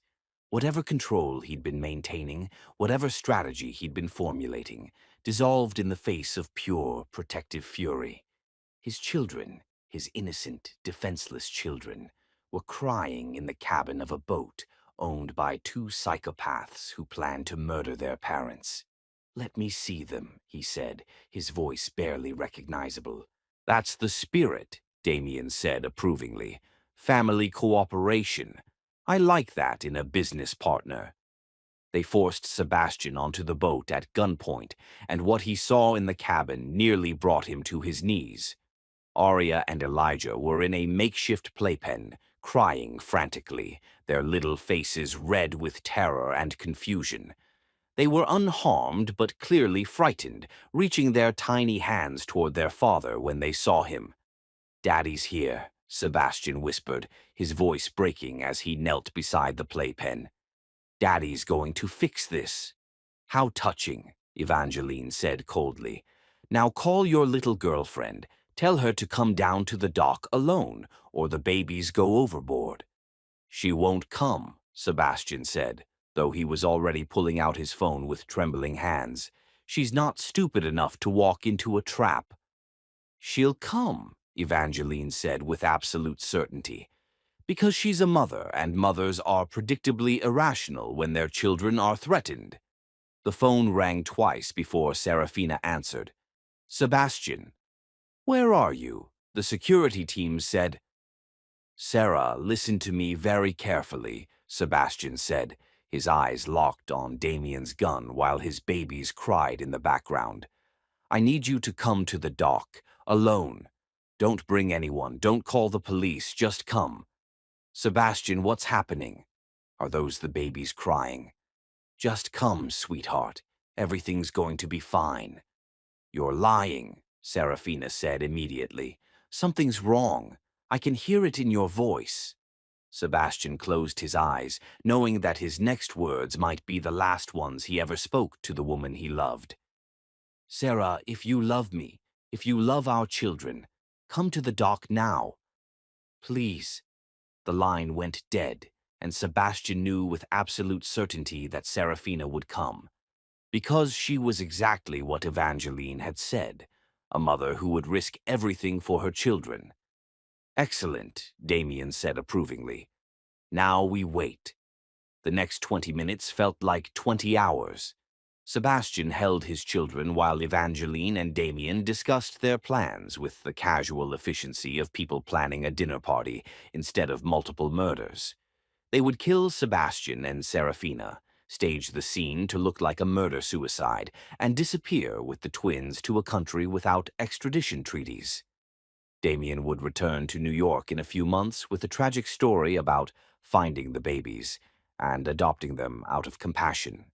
Whatever control he'd been maintaining, whatever strategy he'd been formulating, dissolved in the face of pure, protective fury. His children, his innocent, defenseless children, were crying in the cabin of a boat owned by two psychopaths who planned to murder their parents. Let me see them, he said, his voice barely recognizable. That's the spirit, Damien said approvingly. Family cooperation. I like that in a business partner. They forced Sebastian onto the boat at gunpoint, and what he saw in the cabin nearly brought him to his knees. Arya and Elijah were in a makeshift playpen, crying frantically, their little faces red with terror and confusion. They were unharmed but clearly frightened, reaching their tiny hands toward their father when they saw him. "Daddy's here," Sebastian whispered, his voice breaking as he knelt beside the playpen. "Daddy's going to fix this." "How touching," Evangeline said coldly. "Now call your little girlfriend. Tell her to come down to the dock alone, or the babies go overboard." "She won't come," Sebastian said, though he was already pulling out his phone with trembling hands. "She's not stupid enough to walk into a trap." "She'll come," Evangeline said with absolute certainty, "because she's a mother, and mothers are predictably irrational when their children are threatened." The phone rang twice before Serafina answered. "Sebastian, where are you?" The security team said. "Sarah, listen to me very carefully," Sebastian said, his eyes locked on Damien's gun while his babies cried in the background. "I need you to come to the dock, alone. Don't bring anyone, don't call the police, just come." "Sebastian, what's happening?" "Are those the babies crying?" "Just come, sweetheart. Everything's going to be fine." "You're lying," Serafina said immediately. "Something's wrong. I can hear it in your voice." Sebastian closed his eyes, knowing that his next words might be the last ones he ever spoke to the woman he loved. "Sarah, if you love me, if you love our children, come to the dock now. Please." The line went dead, and Sebastian knew with absolute certainty that Serafina would come. Because she was exactly what Evangeline had said, a mother who would risk everything for her children. "Excellent," Damien said approvingly. "Now we wait." The next 20 minutes felt like 20 hours. Sebastian held his children while Evangeline and Damien discussed their plans with the casual efficiency of people planning a dinner party instead of multiple murders. They would kill Sebastian and Serafina, stage the scene to look like a murder-suicide, and disappear with the twins to a country without extradition treaties. Damien would return to New York in a few months with a tragic story about finding the babies and adopting them out of compassion.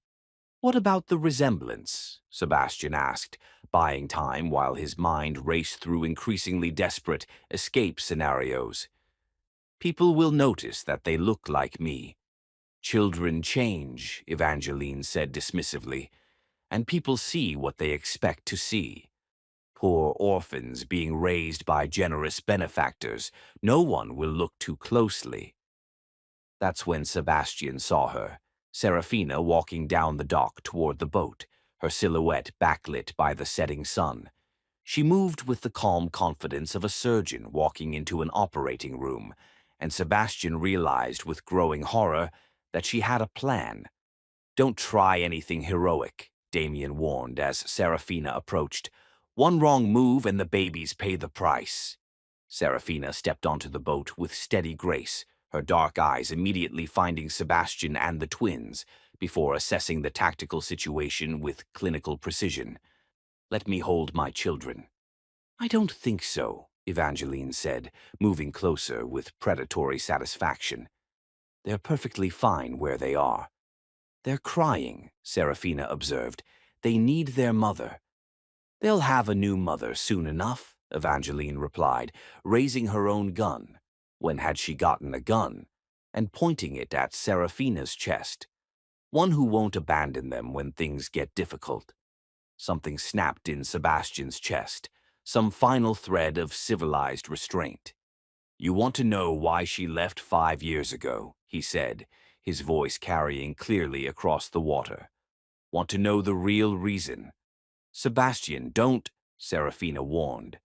"What about the resemblance?" Sebastian asked, buying time while his mind raced through increasingly desperate escape scenarios. "People will notice that they look like me." "Children change," Evangeline said dismissively, "and people see what they expect to see. Poor orphans being raised by generous benefactors. No one will look too closely." That's when Sebastian saw her, Serafina walking down the dock toward the boat, her silhouette backlit by the setting sun. She moved with the calm confidence of a surgeon walking into an operating room, and Sebastian realized with growing horror that she had a plan. "Don't try anything heroic," Damien warned as Serafina approached. "One wrong move and the babies pay the price." Serafina stepped onto the boat with steady grace, her dark eyes immediately finding Sebastian and the twins, before assessing the tactical situation with clinical precision. "Let me hold my children." "I don't think so," Evangeline said, moving closer with predatory satisfaction. "They're perfectly fine where they are." "They're crying," Serafina observed. "They need their mother." "They'll have a new mother soon enough," Evangeline replied, raising her own gun. When had she gotten a gun? And pointing it at Serafina's chest. "One who won't abandon them when things get difficult." Something snapped in Sebastian's chest, some final thread of civilized restraint. "You want to know why she left 5 years ago," he said, his voice carrying clearly across the water. "Want to know the real reason?" "Sebastian, don't," Serafina warned.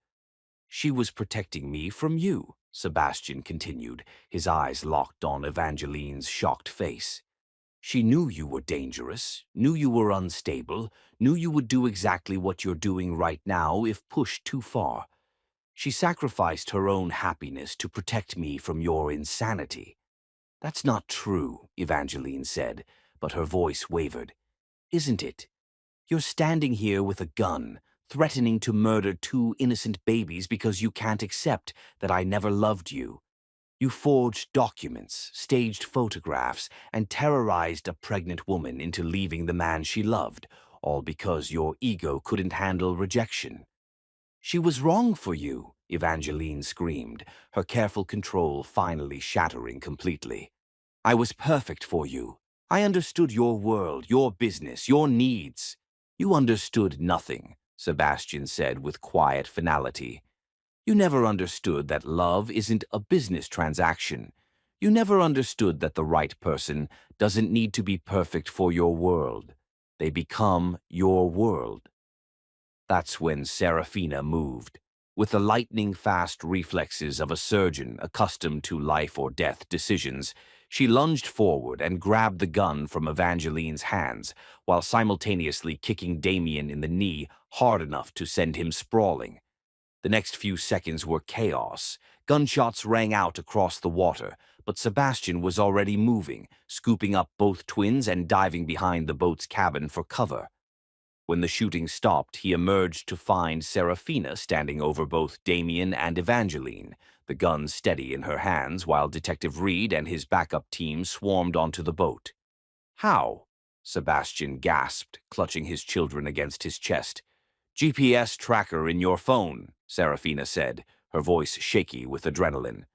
"She was protecting me from you," Sebastian continued, his eyes locked on Evangeline's shocked face. "She knew you were dangerous, knew you were unstable, knew you would do exactly what you're doing right now if pushed too far. She sacrificed her own happiness to protect me from your insanity." "That's not true," Evangeline said, but her voice wavered. "Isn't it? You're standing here with a gun, threatening to murder 2 innocent babies because you can't accept that I never loved you. You forged documents, staged photographs, and terrorized a pregnant woman into leaving the man she loved, all because your ego couldn't handle rejection." "She was wrong for you," Evangeline screamed, her careful control finally shattering completely. "I was perfect for you. I understood your world, your business, your needs." "You understood nothing," Sebastian said with quiet finality. "You never understood that love isn't a business transaction. You never understood that the right person doesn't need to be perfect for your world. They become your world." That's when Serafina moved. With the lightning-fast reflexes of a surgeon accustomed to life-or-death decisions, she lunged forward and grabbed the gun from Evangeline's hands, while simultaneously kicking Damien in the knee hard enough to send him sprawling. The next few seconds were chaos. Gunshots rang out across the water, but Sebastian was already moving, scooping up both twins and diving behind the boat's cabin for cover. When the shooting stopped, he emerged to find Serafina standing over both Damien and Evangeline, the gun steady in her hands while Detective Reed and his backup team swarmed onto the boat. "How?" Sebastian gasped, clutching his children against his chest. "GPS tracker in your phone," Serafina said, her voice shaky with adrenaline.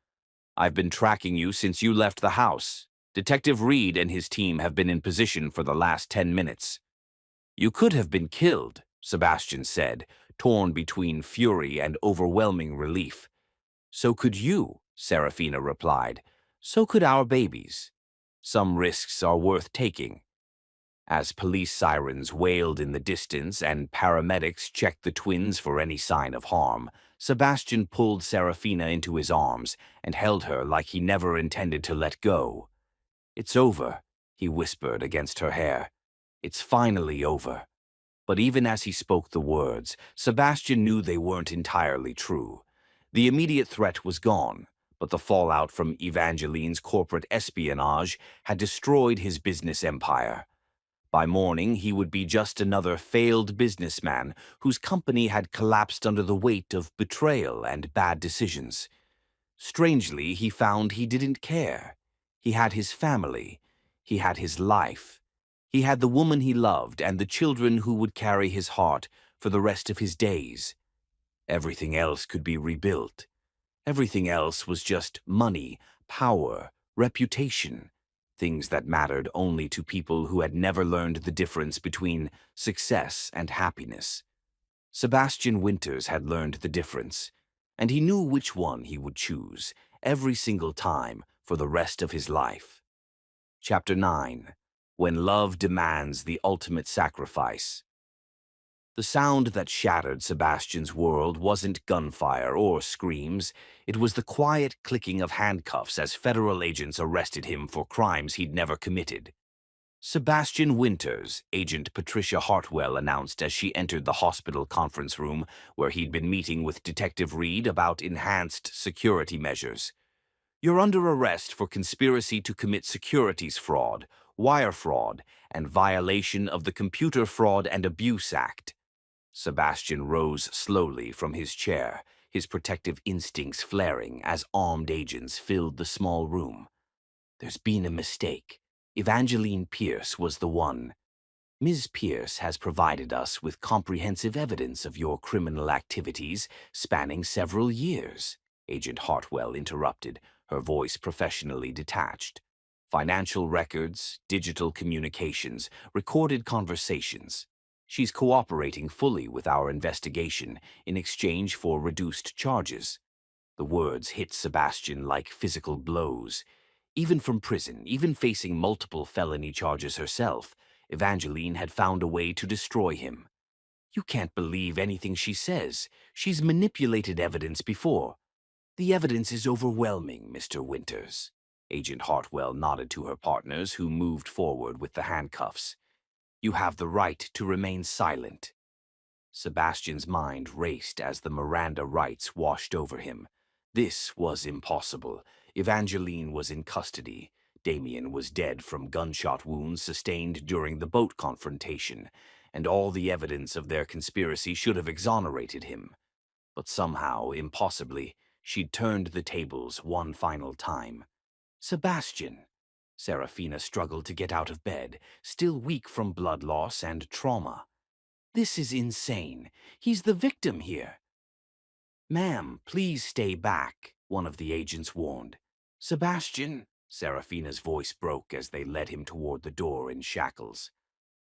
"I've been tracking you since you left the house. Detective Reed and his team have been in position for the last 10 minutes. "You could have been killed," Sebastian said, torn between fury and overwhelming relief. "So could you," Serafina replied. "So could our babies. Some risks are worth taking." As police sirens wailed in the distance and paramedics checked the twins for any sign of harm, Sebastian pulled Serafina into his arms and held her like he never intended to let go. "It's over," he whispered against her hair. It's finally over. But even as he spoke the words, Sebastian knew they weren't entirely true. The immediate threat was gone, but the fallout from Evangeline's corporate espionage had destroyed his business empire. By morning, he would be just another failed businessman whose company had collapsed under the weight of betrayal and bad decisions. Strangely, he found he didn't care. He had his family. He had his life. He had the woman he loved and the children who would carry his heart for the rest of his days. Everything else could be rebuilt. Everything else was just money, power, reputation, things that mattered only to people who had never learned the difference between success and happiness. Sebastian Winters had learned the difference, and he knew which one he would choose every single time for the rest of his life. Chapter 9. When Love Demands the Ultimate Sacrifice. The sound that shattered Sebastian's world wasn't gunfire or screams. It was the quiet clicking of handcuffs as federal agents arrested him for crimes he'd never committed. Sebastian Winters, Agent Patricia Hartwell announced as she entered the hospital conference room where he'd been meeting with Detective Reed about enhanced security measures. You're under arrest for conspiracy to commit securities fraud, wire fraud, and violation of the Computer Fraud and Abuse Act. Sebastian rose slowly from his chair, his protective instincts flaring as armed agents filled the small room. There's been a mistake. Evangeline Pierce was the one. Ms. Pierce has provided us with comprehensive evidence of your criminal activities spanning several years, Agent Hartwell interrupted, her voice professionally detached. Financial records, digital communications, recorded conversations. She's cooperating fully with our investigation in exchange for reduced charges. The words hit Sebastian like physical blows. Even from prison, even facing multiple felony charges herself, Evangeline had found a way to destroy him. You can't believe anything she says. She's manipulated evidence before. The evidence is overwhelming, Mr. Winters. Agent Hartwell nodded to her partners, who moved forward with the handcuffs. You have the right to remain silent. Sebastian's mind raced as the Miranda rights washed over him. This was impossible. Evangeline was in custody. Damien was dead from gunshot wounds sustained during the boat confrontation, and all the evidence of their conspiracy should have exonerated him. But somehow, impossibly, she'd turned the tables one final time. Sebastian! Serafina struggled to get out of bed, still weak from blood loss and trauma. This is insane. He's the victim here. Ma'am, please stay back, one of the agents warned. Sebastian, Serafina's voice broke as they led him toward the door in shackles.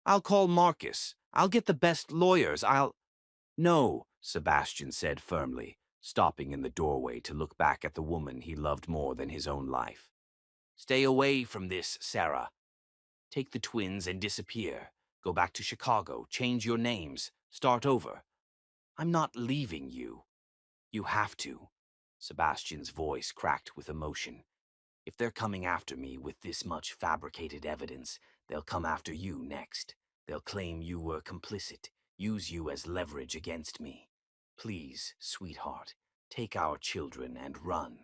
I'll call Marcus. I'll get the best lawyers. No, Sebastian said firmly, stopping in the doorway to look back at the woman he loved more than his own life. Stay away from this, Sarah. Take the twins and disappear. Go back to Chicago, change your names, start over. I'm not leaving you. You have to. Sebastian's voice cracked with emotion. If they're coming after me with this much fabricated evidence, they'll come after you next. They'll claim you were complicit, use you as leverage against me. Please, sweetheart, take our children and run.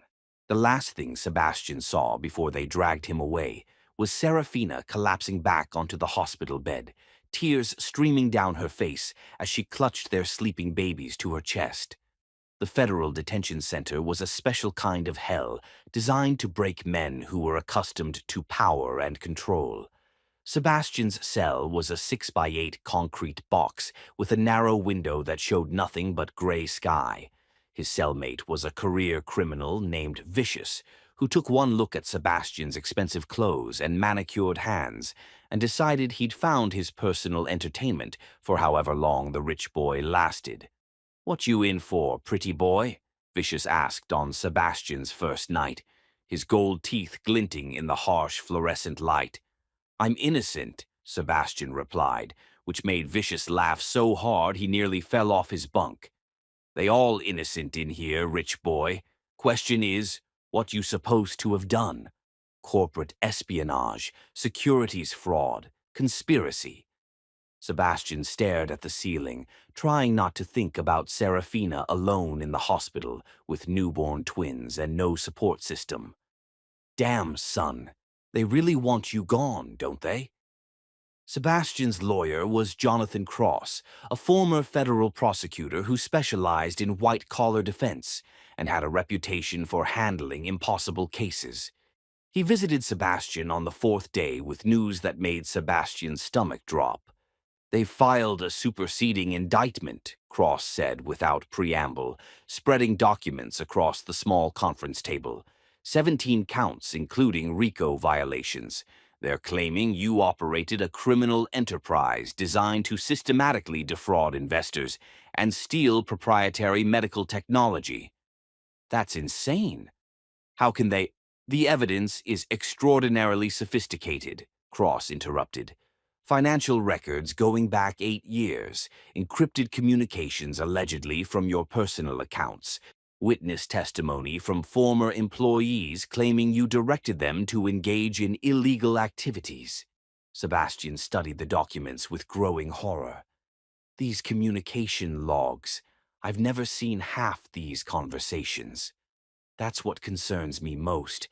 The last thing Sebastian saw before they dragged him away was Serafina collapsing back onto the hospital bed, tears streaming down her face as she clutched their sleeping babies to her chest. The Federal Detention Center was a special kind of hell designed to break men who were accustomed to power and control. Sebastian's cell was a 6x8 concrete box with a narrow window that showed nothing but gray sky. His cellmate was a career criminal named Vicious, who took one look at Sebastian's expensive clothes and manicured hands and decided he'd found his personal entertainment for however long the rich boy lasted. What you in for, pretty boy? Vicious asked on Sebastian's first night, his gold teeth glinting in the harsh fluorescent light. I'm innocent, Sebastian replied, which made Vicious laugh so hard he nearly fell off his bunk. They all innocent in here, rich boy. Question is, what you supposed to have done? Corporate espionage, securities fraud, conspiracy. Sebastian stared at the ceiling, trying not to think about Serafina alone in the hospital with newborn twins and no support system. Damn, son. They really want you gone, don't they? Sebastian's lawyer was Jonathan Cross, a former federal prosecutor who specialized in white-collar defense and had a reputation for handling impossible cases. He visited Sebastian on the fourth day with news that made Sebastian's stomach drop. "They've filed a superseding indictment," Cross said without preamble, spreading documents across the small conference table. 17 counts, including RICO violations. They're claiming you operated a criminal enterprise designed to systematically defraud investors and steal proprietary medical technology. That's insane. How can they? The evidence is extraordinarily sophisticated, Cross interrupted. Financial records going back 8 years, encrypted communications allegedly from your personal accounts, witness testimony from former employees claiming you directed them to engage in illegal activities. Sebastian studied the documents with growing horror. These communication logs. I've never seen half these conversations. That's what concerns me most.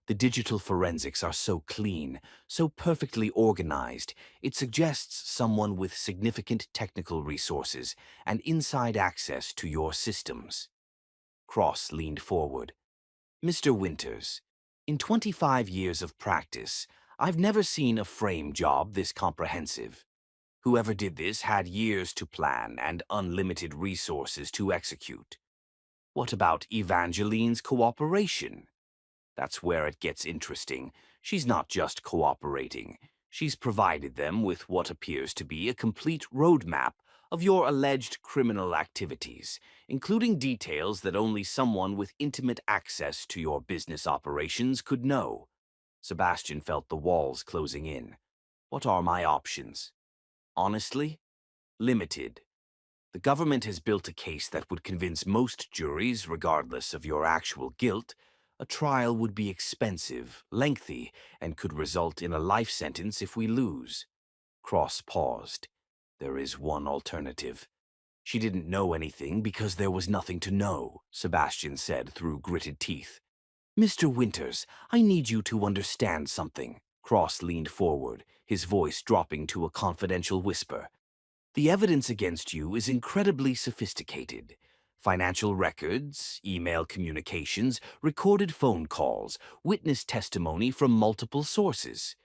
The digital forensics are so clean, so perfectly organized, it suggests someone with significant technical resources and inside access to your systems. Cross leaned forward. "Mr. Winters, in 25 years of practice, I've never seen a frame job this comprehensive. Whoever did this had years to plan and unlimited resources to execute. What about Evangeline's cooperation? That's where it gets interesting. She's not just cooperating. She's provided them with what appears to be a complete roadmap of your alleged criminal activities, including details that only someone with intimate access to your business operations could know." Sebastian felt the walls closing in. "What are my options? Honestly, limited. The government has built a case that would convince most juries, regardless of your actual guilt. A trial would be expensive, lengthy, and could result in a life sentence if we lose." Cross paused. "There is one alternative." "She didn't know anything because there was nothing to know," Sebastian said through gritted teeth. "Mr. Winters, I need you to understand something." Cross leaned forward, his voice dropping to a confidential whisper. "The evidence against you is incredibly sophisticated. Financial records, email communications, recorded phone calls, witness testimony from multiple sources.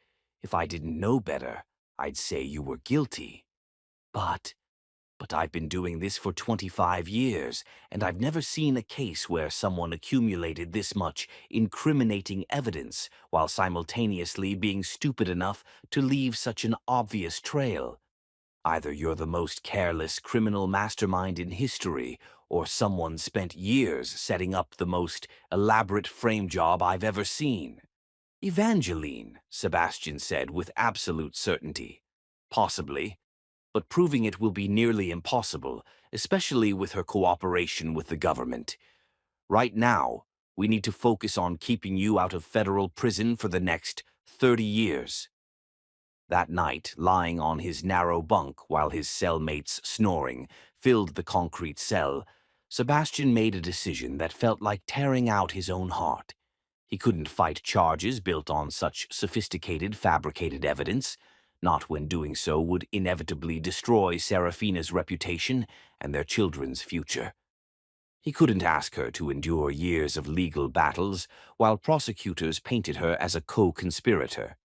If I didn't know better, I'd say you were guilty. But I've been doing this for 25 years, and I've never seen a case where someone accumulated this much incriminating evidence while simultaneously being stupid enough to leave such an obvious trail. Either you're the most careless criminal mastermind in history, or someone spent years setting up the most elaborate frame job I've ever seen." "Evangeline," Sebastian said with absolute certainty. "Possibly, but proving it will be nearly impossible, especially with her cooperation with the government. Right now, we need to focus on keeping you out of federal prison for the next 30 years. That night, lying on his narrow bunk while his cellmates snoring filled the concrete cell, Sebastian made a decision that felt like tearing out his own heart. He couldn't fight charges built on such sophisticated, fabricated evidence, not when doing so would inevitably destroy Serafina's reputation and their children's future. He couldn't ask her to endure years of legal battles while prosecutors painted her as a co-conspirator.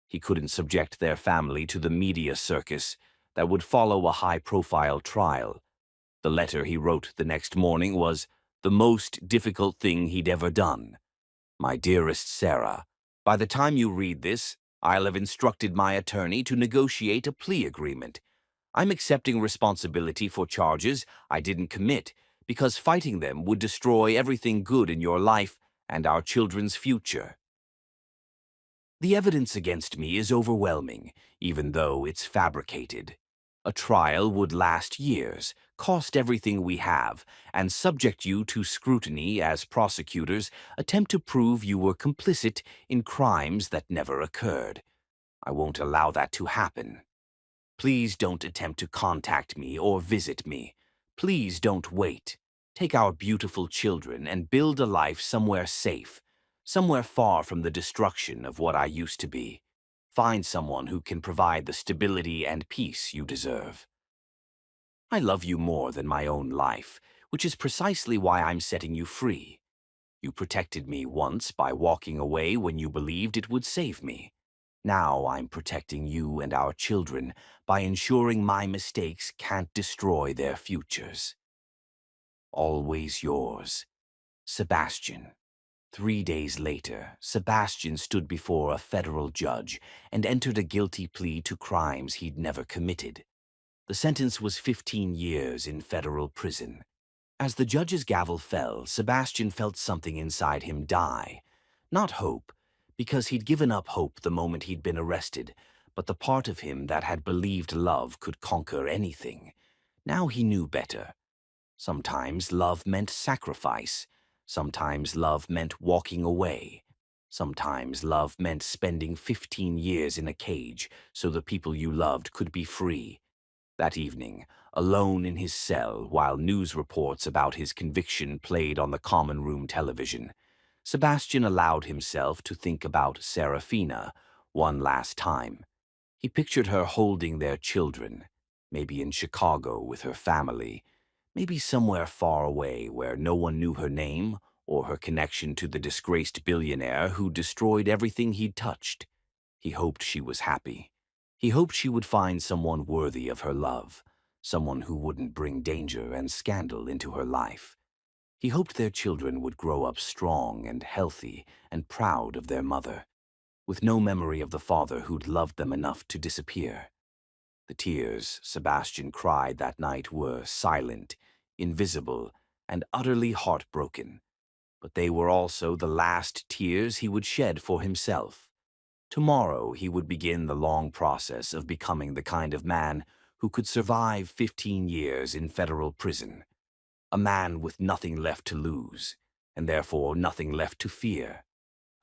He couldn't subject their family to the media circus that would follow a high-profile trial. The letter he wrote the next morning was the most difficult thing he'd ever done. "My dearest Sarah, by the time you read this, I'll have instructed my attorney to negotiate a plea agreement. I'm accepting responsibility for charges I didn't commit because fighting them would destroy everything good in your life and our children's future. The evidence against me is overwhelming, even though it's fabricated. A trial would last years, cost everything we have, and subject you to scrutiny as prosecutors attempt to prove you were complicit in crimes that never occurred. I won't allow that to happen." Please don't attempt to contact me or visit me. Please don't wait. Take our beautiful children and build a life somewhere safe, somewhere far from the destruction of what I used to be. Find someone who can provide the stability and peace you deserve. I love you more than my own life, which is precisely why I'm setting you free. You protected me once by walking away when you believed it would save me. Now I'm protecting you and our children by ensuring my mistakes can't destroy their futures. Always yours, Sebastian. 3 days later, Sebastian stood before a federal judge and entered a guilty plea to crimes he'd never committed. The sentence was 15 years in federal prison. As the judge's gavel fell, Sebastian felt something inside him die. Not hope, because he'd given up hope the moment he'd been arrested, but the part of him that had believed love could conquer anything. Now he knew better. Sometimes love meant sacrifice. Sometimes love meant walking away. Sometimes love meant spending 15 years in a cage so the people you loved could be free. That evening, alone in his cell while news reports about his conviction played on the common room television, Sebastian allowed himself to think about Serafina one last time. He pictured her holding their children, maybe in Chicago with her family, maybe somewhere far away where no one knew her name or her connection to the disgraced billionaire who destroyed everything he'd touched. He hoped she was happy. He hoped she would find someone worthy of her love, someone who wouldn't bring danger and scandal into her life. He hoped their children would grow up strong and healthy and proud of their mother, with no memory of the father who'd loved them enough to disappear. The tears Sebastian cried that night were silent, invisible, and utterly heartbroken, but they were also the last tears he would shed for himself. Tomorrow he would begin the long process of becoming the kind of man who could survive 15 years in federal prison. A man with nothing left to lose, and therefore nothing left to fear.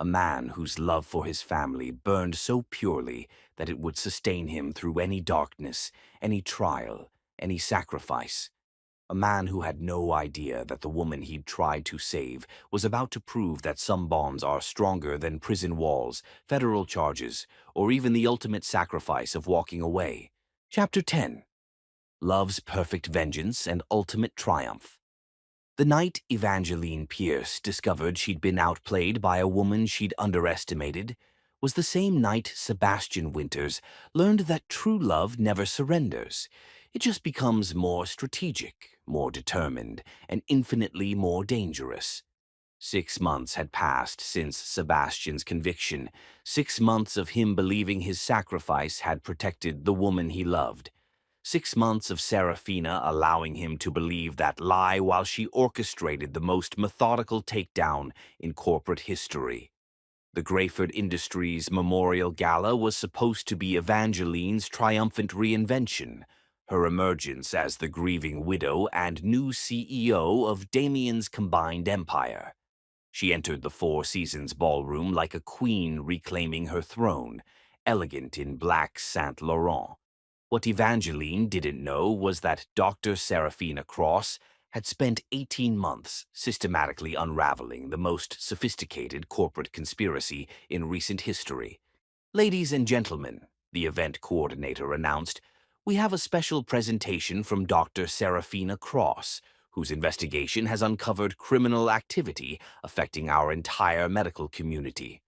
A man whose love for his family burned so purely that it would sustain him through any darkness, any trial, any sacrifice. A man who had no idea that the woman he'd tried to save was about to prove that some bonds are stronger than prison walls, federal charges, or even the ultimate sacrifice of walking away. Chapter 10. Love's Perfect Vengeance and Ultimate Triumph. The night Evangeline Pierce discovered she'd been outplayed by a woman she'd underestimated was the same night Sebastian Winters learned that true love never surrenders. It just becomes more strategic, more determined, and infinitely more dangerous. 6 months had passed since Sebastian's conviction, 6 months of him believing his sacrifice had protected the woman he loved. 6 months of Serafina allowing him to believe that lie while she orchestrated the most methodical takedown in corporate history. The Grayford Industries Memorial Gala was supposed to be Evangeline's triumphant reinvention, her emergence as the grieving widow and new CEO of Damien's combined empire. She entered the Four Seasons ballroom like a queen reclaiming her throne, elegant in black Saint Laurent. What Evangeline didn't know was that Dr. Serafina Cross had spent 18 months systematically unraveling the most sophisticated corporate conspiracy in recent history. Ladies and gentlemen, the event coordinator announced, we have a special presentation from Dr. Serafina Cross, whose investigation has uncovered criminal activity affecting our entire medical community.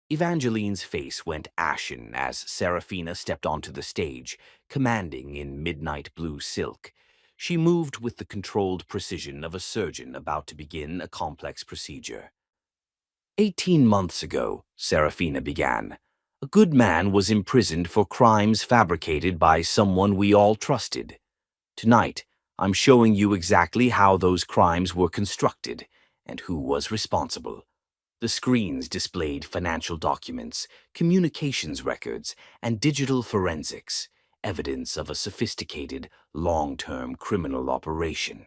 Evangeline's face went ashen as Serafina stepped onto the stage, commanding in midnight blue silk. She moved with the controlled precision of a surgeon about to begin a complex procedure. 18 months ago, Serafina began, a good man was imprisoned for crimes fabricated by someone we all trusted. Tonight, I'm showing you exactly how those crimes were constructed and who was responsible. The screens displayed financial documents, communications records, and digital forensics, evidence of a sophisticated, long-term criminal operation.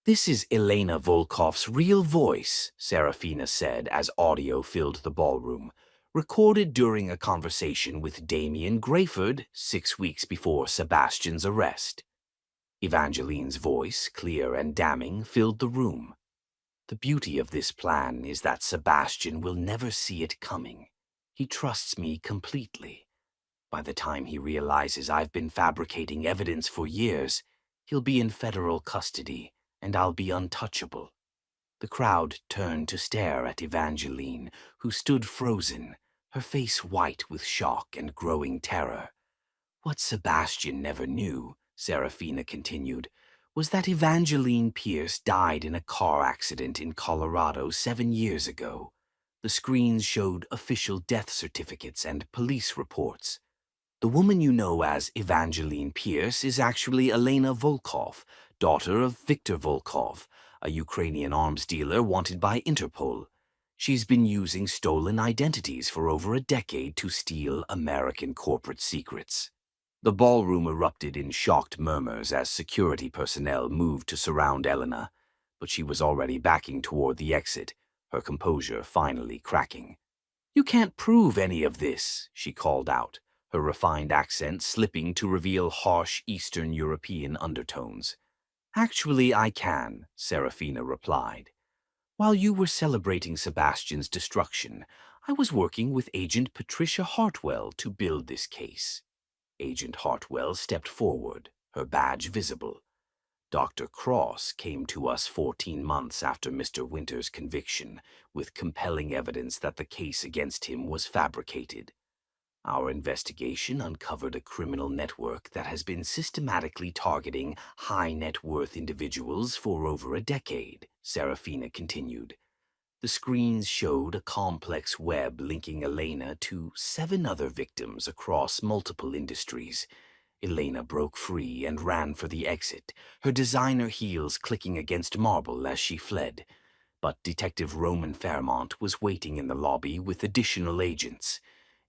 This is Elena Volkov's real voice, Serafina said as audio filled the ballroom. recorded during a conversation with Damien Grayford 6 weeks before Sebastian's arrest. Evangeline's voice, clear and damning, filled the room. The beauty of this plan is that Sebastian will never see it coming. He trusts me completely. By the time he realizes I've been fabricating evidence for years, he'll be in federal custody, and I'll be untouchable. The crowd turned to stare at Evangeline, who stood frozen, her face white with shock and growing terror. What Sebastian never knew, Serafina continued, was that Evangeline Pierce died in a car accident in Colorado 7 years ago. The screens showed official death certificates and police reports. The woman you know as Evangeline Pierce is actually Elena Volkov, daughter of Viktor Volkov, a Ukrainian arms dealer wanted by Interpol. She's been using stolen identities for over a decade to steal American corporate secrets. The ballroom erupted in shocked murmurs as security personnel moved to surround Elena, but she was already backing toward the exit, her composure finally cracking. "You can't prove any of this," she called out, her refined accent slipping to reveal harsh Eastern European undertones. "Actually, I can," Serafina replied. "While you were celebrating Sebastian's destruction, I was working with Agent Patricia Hartwell to build this case." Agent Hartwell stepped forward, her badge visible. "Dr. Cross came to us 14 months after Mr. Winter's conviction, with compelling evidence that the case against him was fabricated. Our investigation uncovered a criminal network that has been systematically targeting high-net-worth individuals for over a decade," Serafina continued. The screens showed a complex web linking Elena to 7 other victims across multiple industries. Elena broke free and ran for the exit, her designer heels clicking against marble as she fled. But Detective Roman Fairmont was waiting in the lobby with additional agents.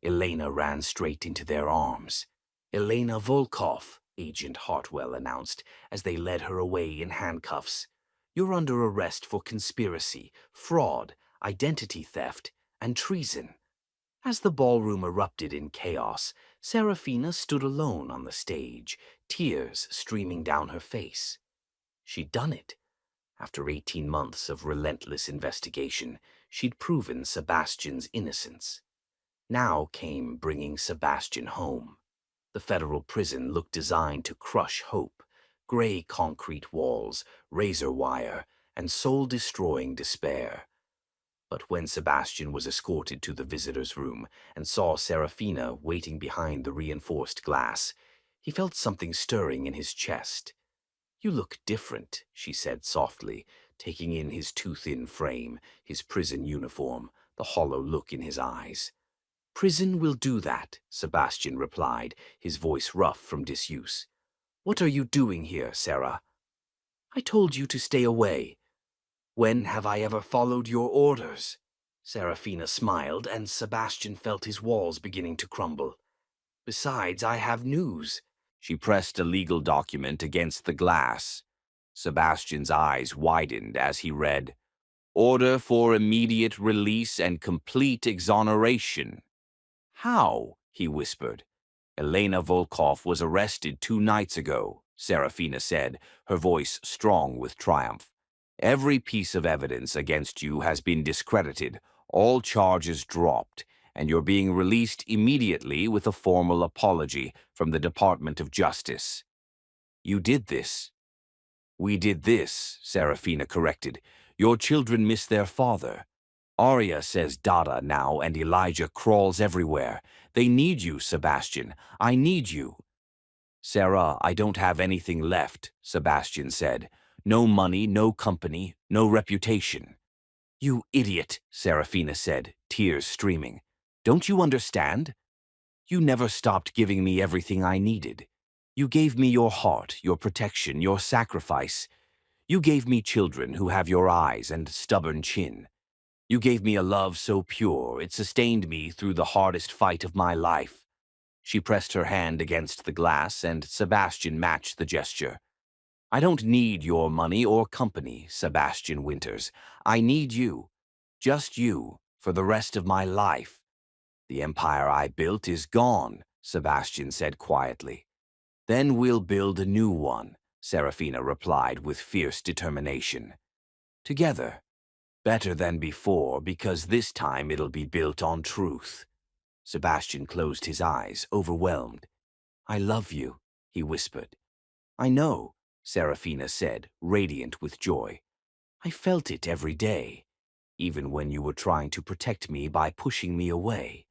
Elena ran straight into their arms. "Elena Volkov," Agent Hartwell announced as they led her away in handcuffs. "You're under arrest for conspiracy, fraud, identity theft, and treason." As the ballroom erupted in chaos, Serafina stood alone on the stage, tears streaming down her face. She'd done it. After 18 months of relentless investigation, she'd proven Sebastian's innocence. Now came bringing Sebastian home. The federal prison looked designed to crush hope. Gray concrete walls, razor wire, and soul-destroying despair. But when Sebastian was escorted to the visitor's room and saw Serafina waiting behind the reinforced glass, he felt something stirring in his chest. "You look different," she said softly, taking in his too-thin frame, his prison uniform, the hollow look in his eyes. "Prison will do that," Sebastian replied, his voice rough from disuse. "What are you doing here, Sarah?" "I told you to stay away." "When have I ever followed your orders?" Serafina smiled, and Sebastian felt his walls beginning to crumble. "Besides, I have news." She pressed a legal document against the glass. Sebastian's eyes widened as he read, "Order for immediate release and complete exoneration." "How?" he whispered. "Elena Volkov was arrested 2 nights ago," Serafina said, her voice strong with triumph. "Every piece of evidence against you has been discredited, all charges dropped, and you're being released immediately with a formal apology from the Department of Justice." "You did this." "We did this," Serafina corrected. "Your children miss their father. Arya says Dada now, and Elijah crawls everywhere. They need you, Sebastian. I need you." "Sarah, I don't have anything left," Sebastian said. "No money, no company, no reputation." "You idiot," Serafina said, tears streaming. "Don't you understand? You never stopped giving me everything I needed. You gave me your heart, your protection, your sacrifice. You gave me children who have your eyes and stubborn chin. You gave me a love so pure it sustained me through the hardest fight of my life." She pressed her hand against the glass, and Sebastian matched the gesture. "I don't need your money or company, Sebastian Winters. I need you. Just you, for the rest of my life." The empire I built is gone, Sebastian said quietly. Then we'll build a new one, Serafina replied with fierce determination. Together, better than before, because this time it'll be built on truth. Sebastian closed his eyes, overwhelmed. I love you, he whispered. I know, Serafina said, radiant with joy. I felt it every day, even when you were trying to protect me by pushing me away.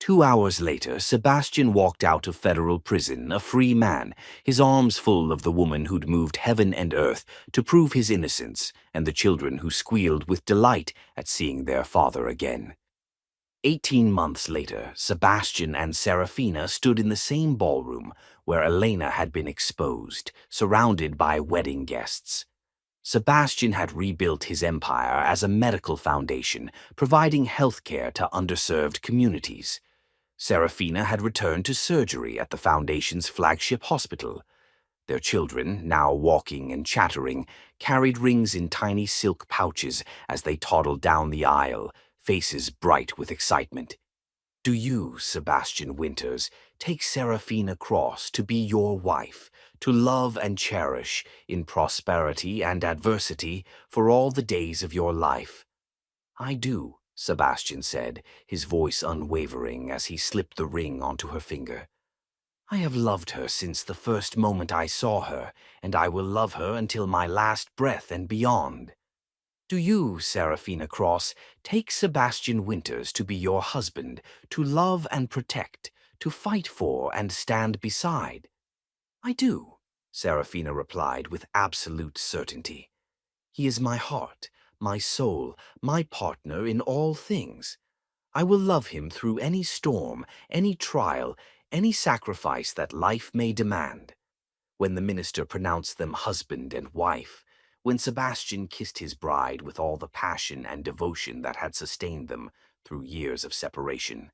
2 hours later, Sebastian walked out of federal prison, a free man, his arms full of the woman who'd moved heaven and earth to prove his innocence, and the children who squealed with delight at seeing their father again. 18 months later, Sebastian and Serafina stood in the same ballroom where Elena had been exposed, surrounded by wedding guests. Sebastian had rebuilt his empire as a medical foundation, providing health care to underserved communities. Serafina had returned to surgery at the Foundation's flagship hospital. Their children, now walking and chattering, carried rings in tiny silk pouches as they toddled down the aisle, faces bright with excitement. Do you, Sebastian Winters, take Serafina Cross to be your wife, to love and cherish in prosperity and adversity for all the days of your life? I do, Sebastian said, his voice unwavering as he slipped the ring onto her finger. I have loved her since the first moment I saw her, and I will love her until my last breath and beyond. Do you, Serafina Cross, take Sebastian Winters to be your husband, to love and protect, to fight for and stand beside? I do, Serafina replied with absolute certainty. He is my heart, my soul, my partner in all things. I will love him through any storm, any trial, any sacrifice that life may demand. When the minister pronounced them husband and wife, when Sebastian kissed his bride with all the passion and devotion that had sustained them through years of separation,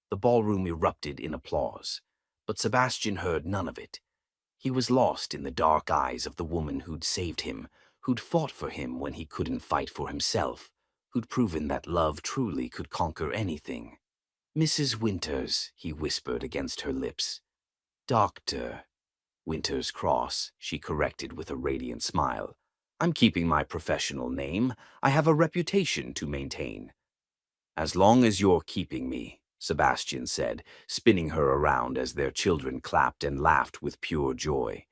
the ballroom erupted in applause. But Sebastian heard none of it. He was lost in the dark eyes of the woman who'd saved him, who'd fought for him when he couldn't fight for himself, who'd proven that love truly could conquer anything. Mrs. Winters, he whispered against her lips. Dr. Winters Cross, she corrected with a radiant smile. I'm keeping my professional name. I have a reputation to maintain. As long as you're keeping me, Sebastian said, spinning her around as their children clapped and laughed with pure joy.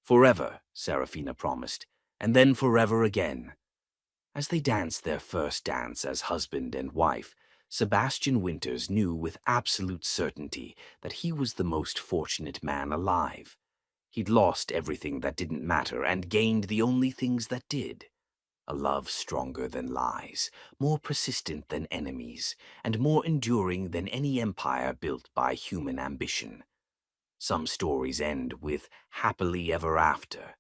Forever, Serafina promised, and then forever again. As they danced their first dance as husband and wife, Sebastian Winters knew with absolute certainty that he was the most fortunate man alive. He'd lost everything that didn't matter and gained the only things that did. A love stronger than lies, more persistent than enemies, and more enduring than any empire built by human ambition. Some stories end with happily ever after.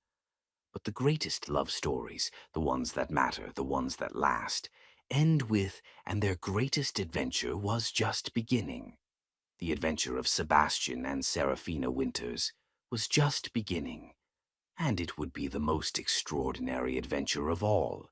But the greatest love stories, the ones that matter, the ones that last, end with, and their greatest adventure was just beginning. The adventure of Sebastian and Serafina Winters was just beginning, and it would be the most extraordinary adventure of all.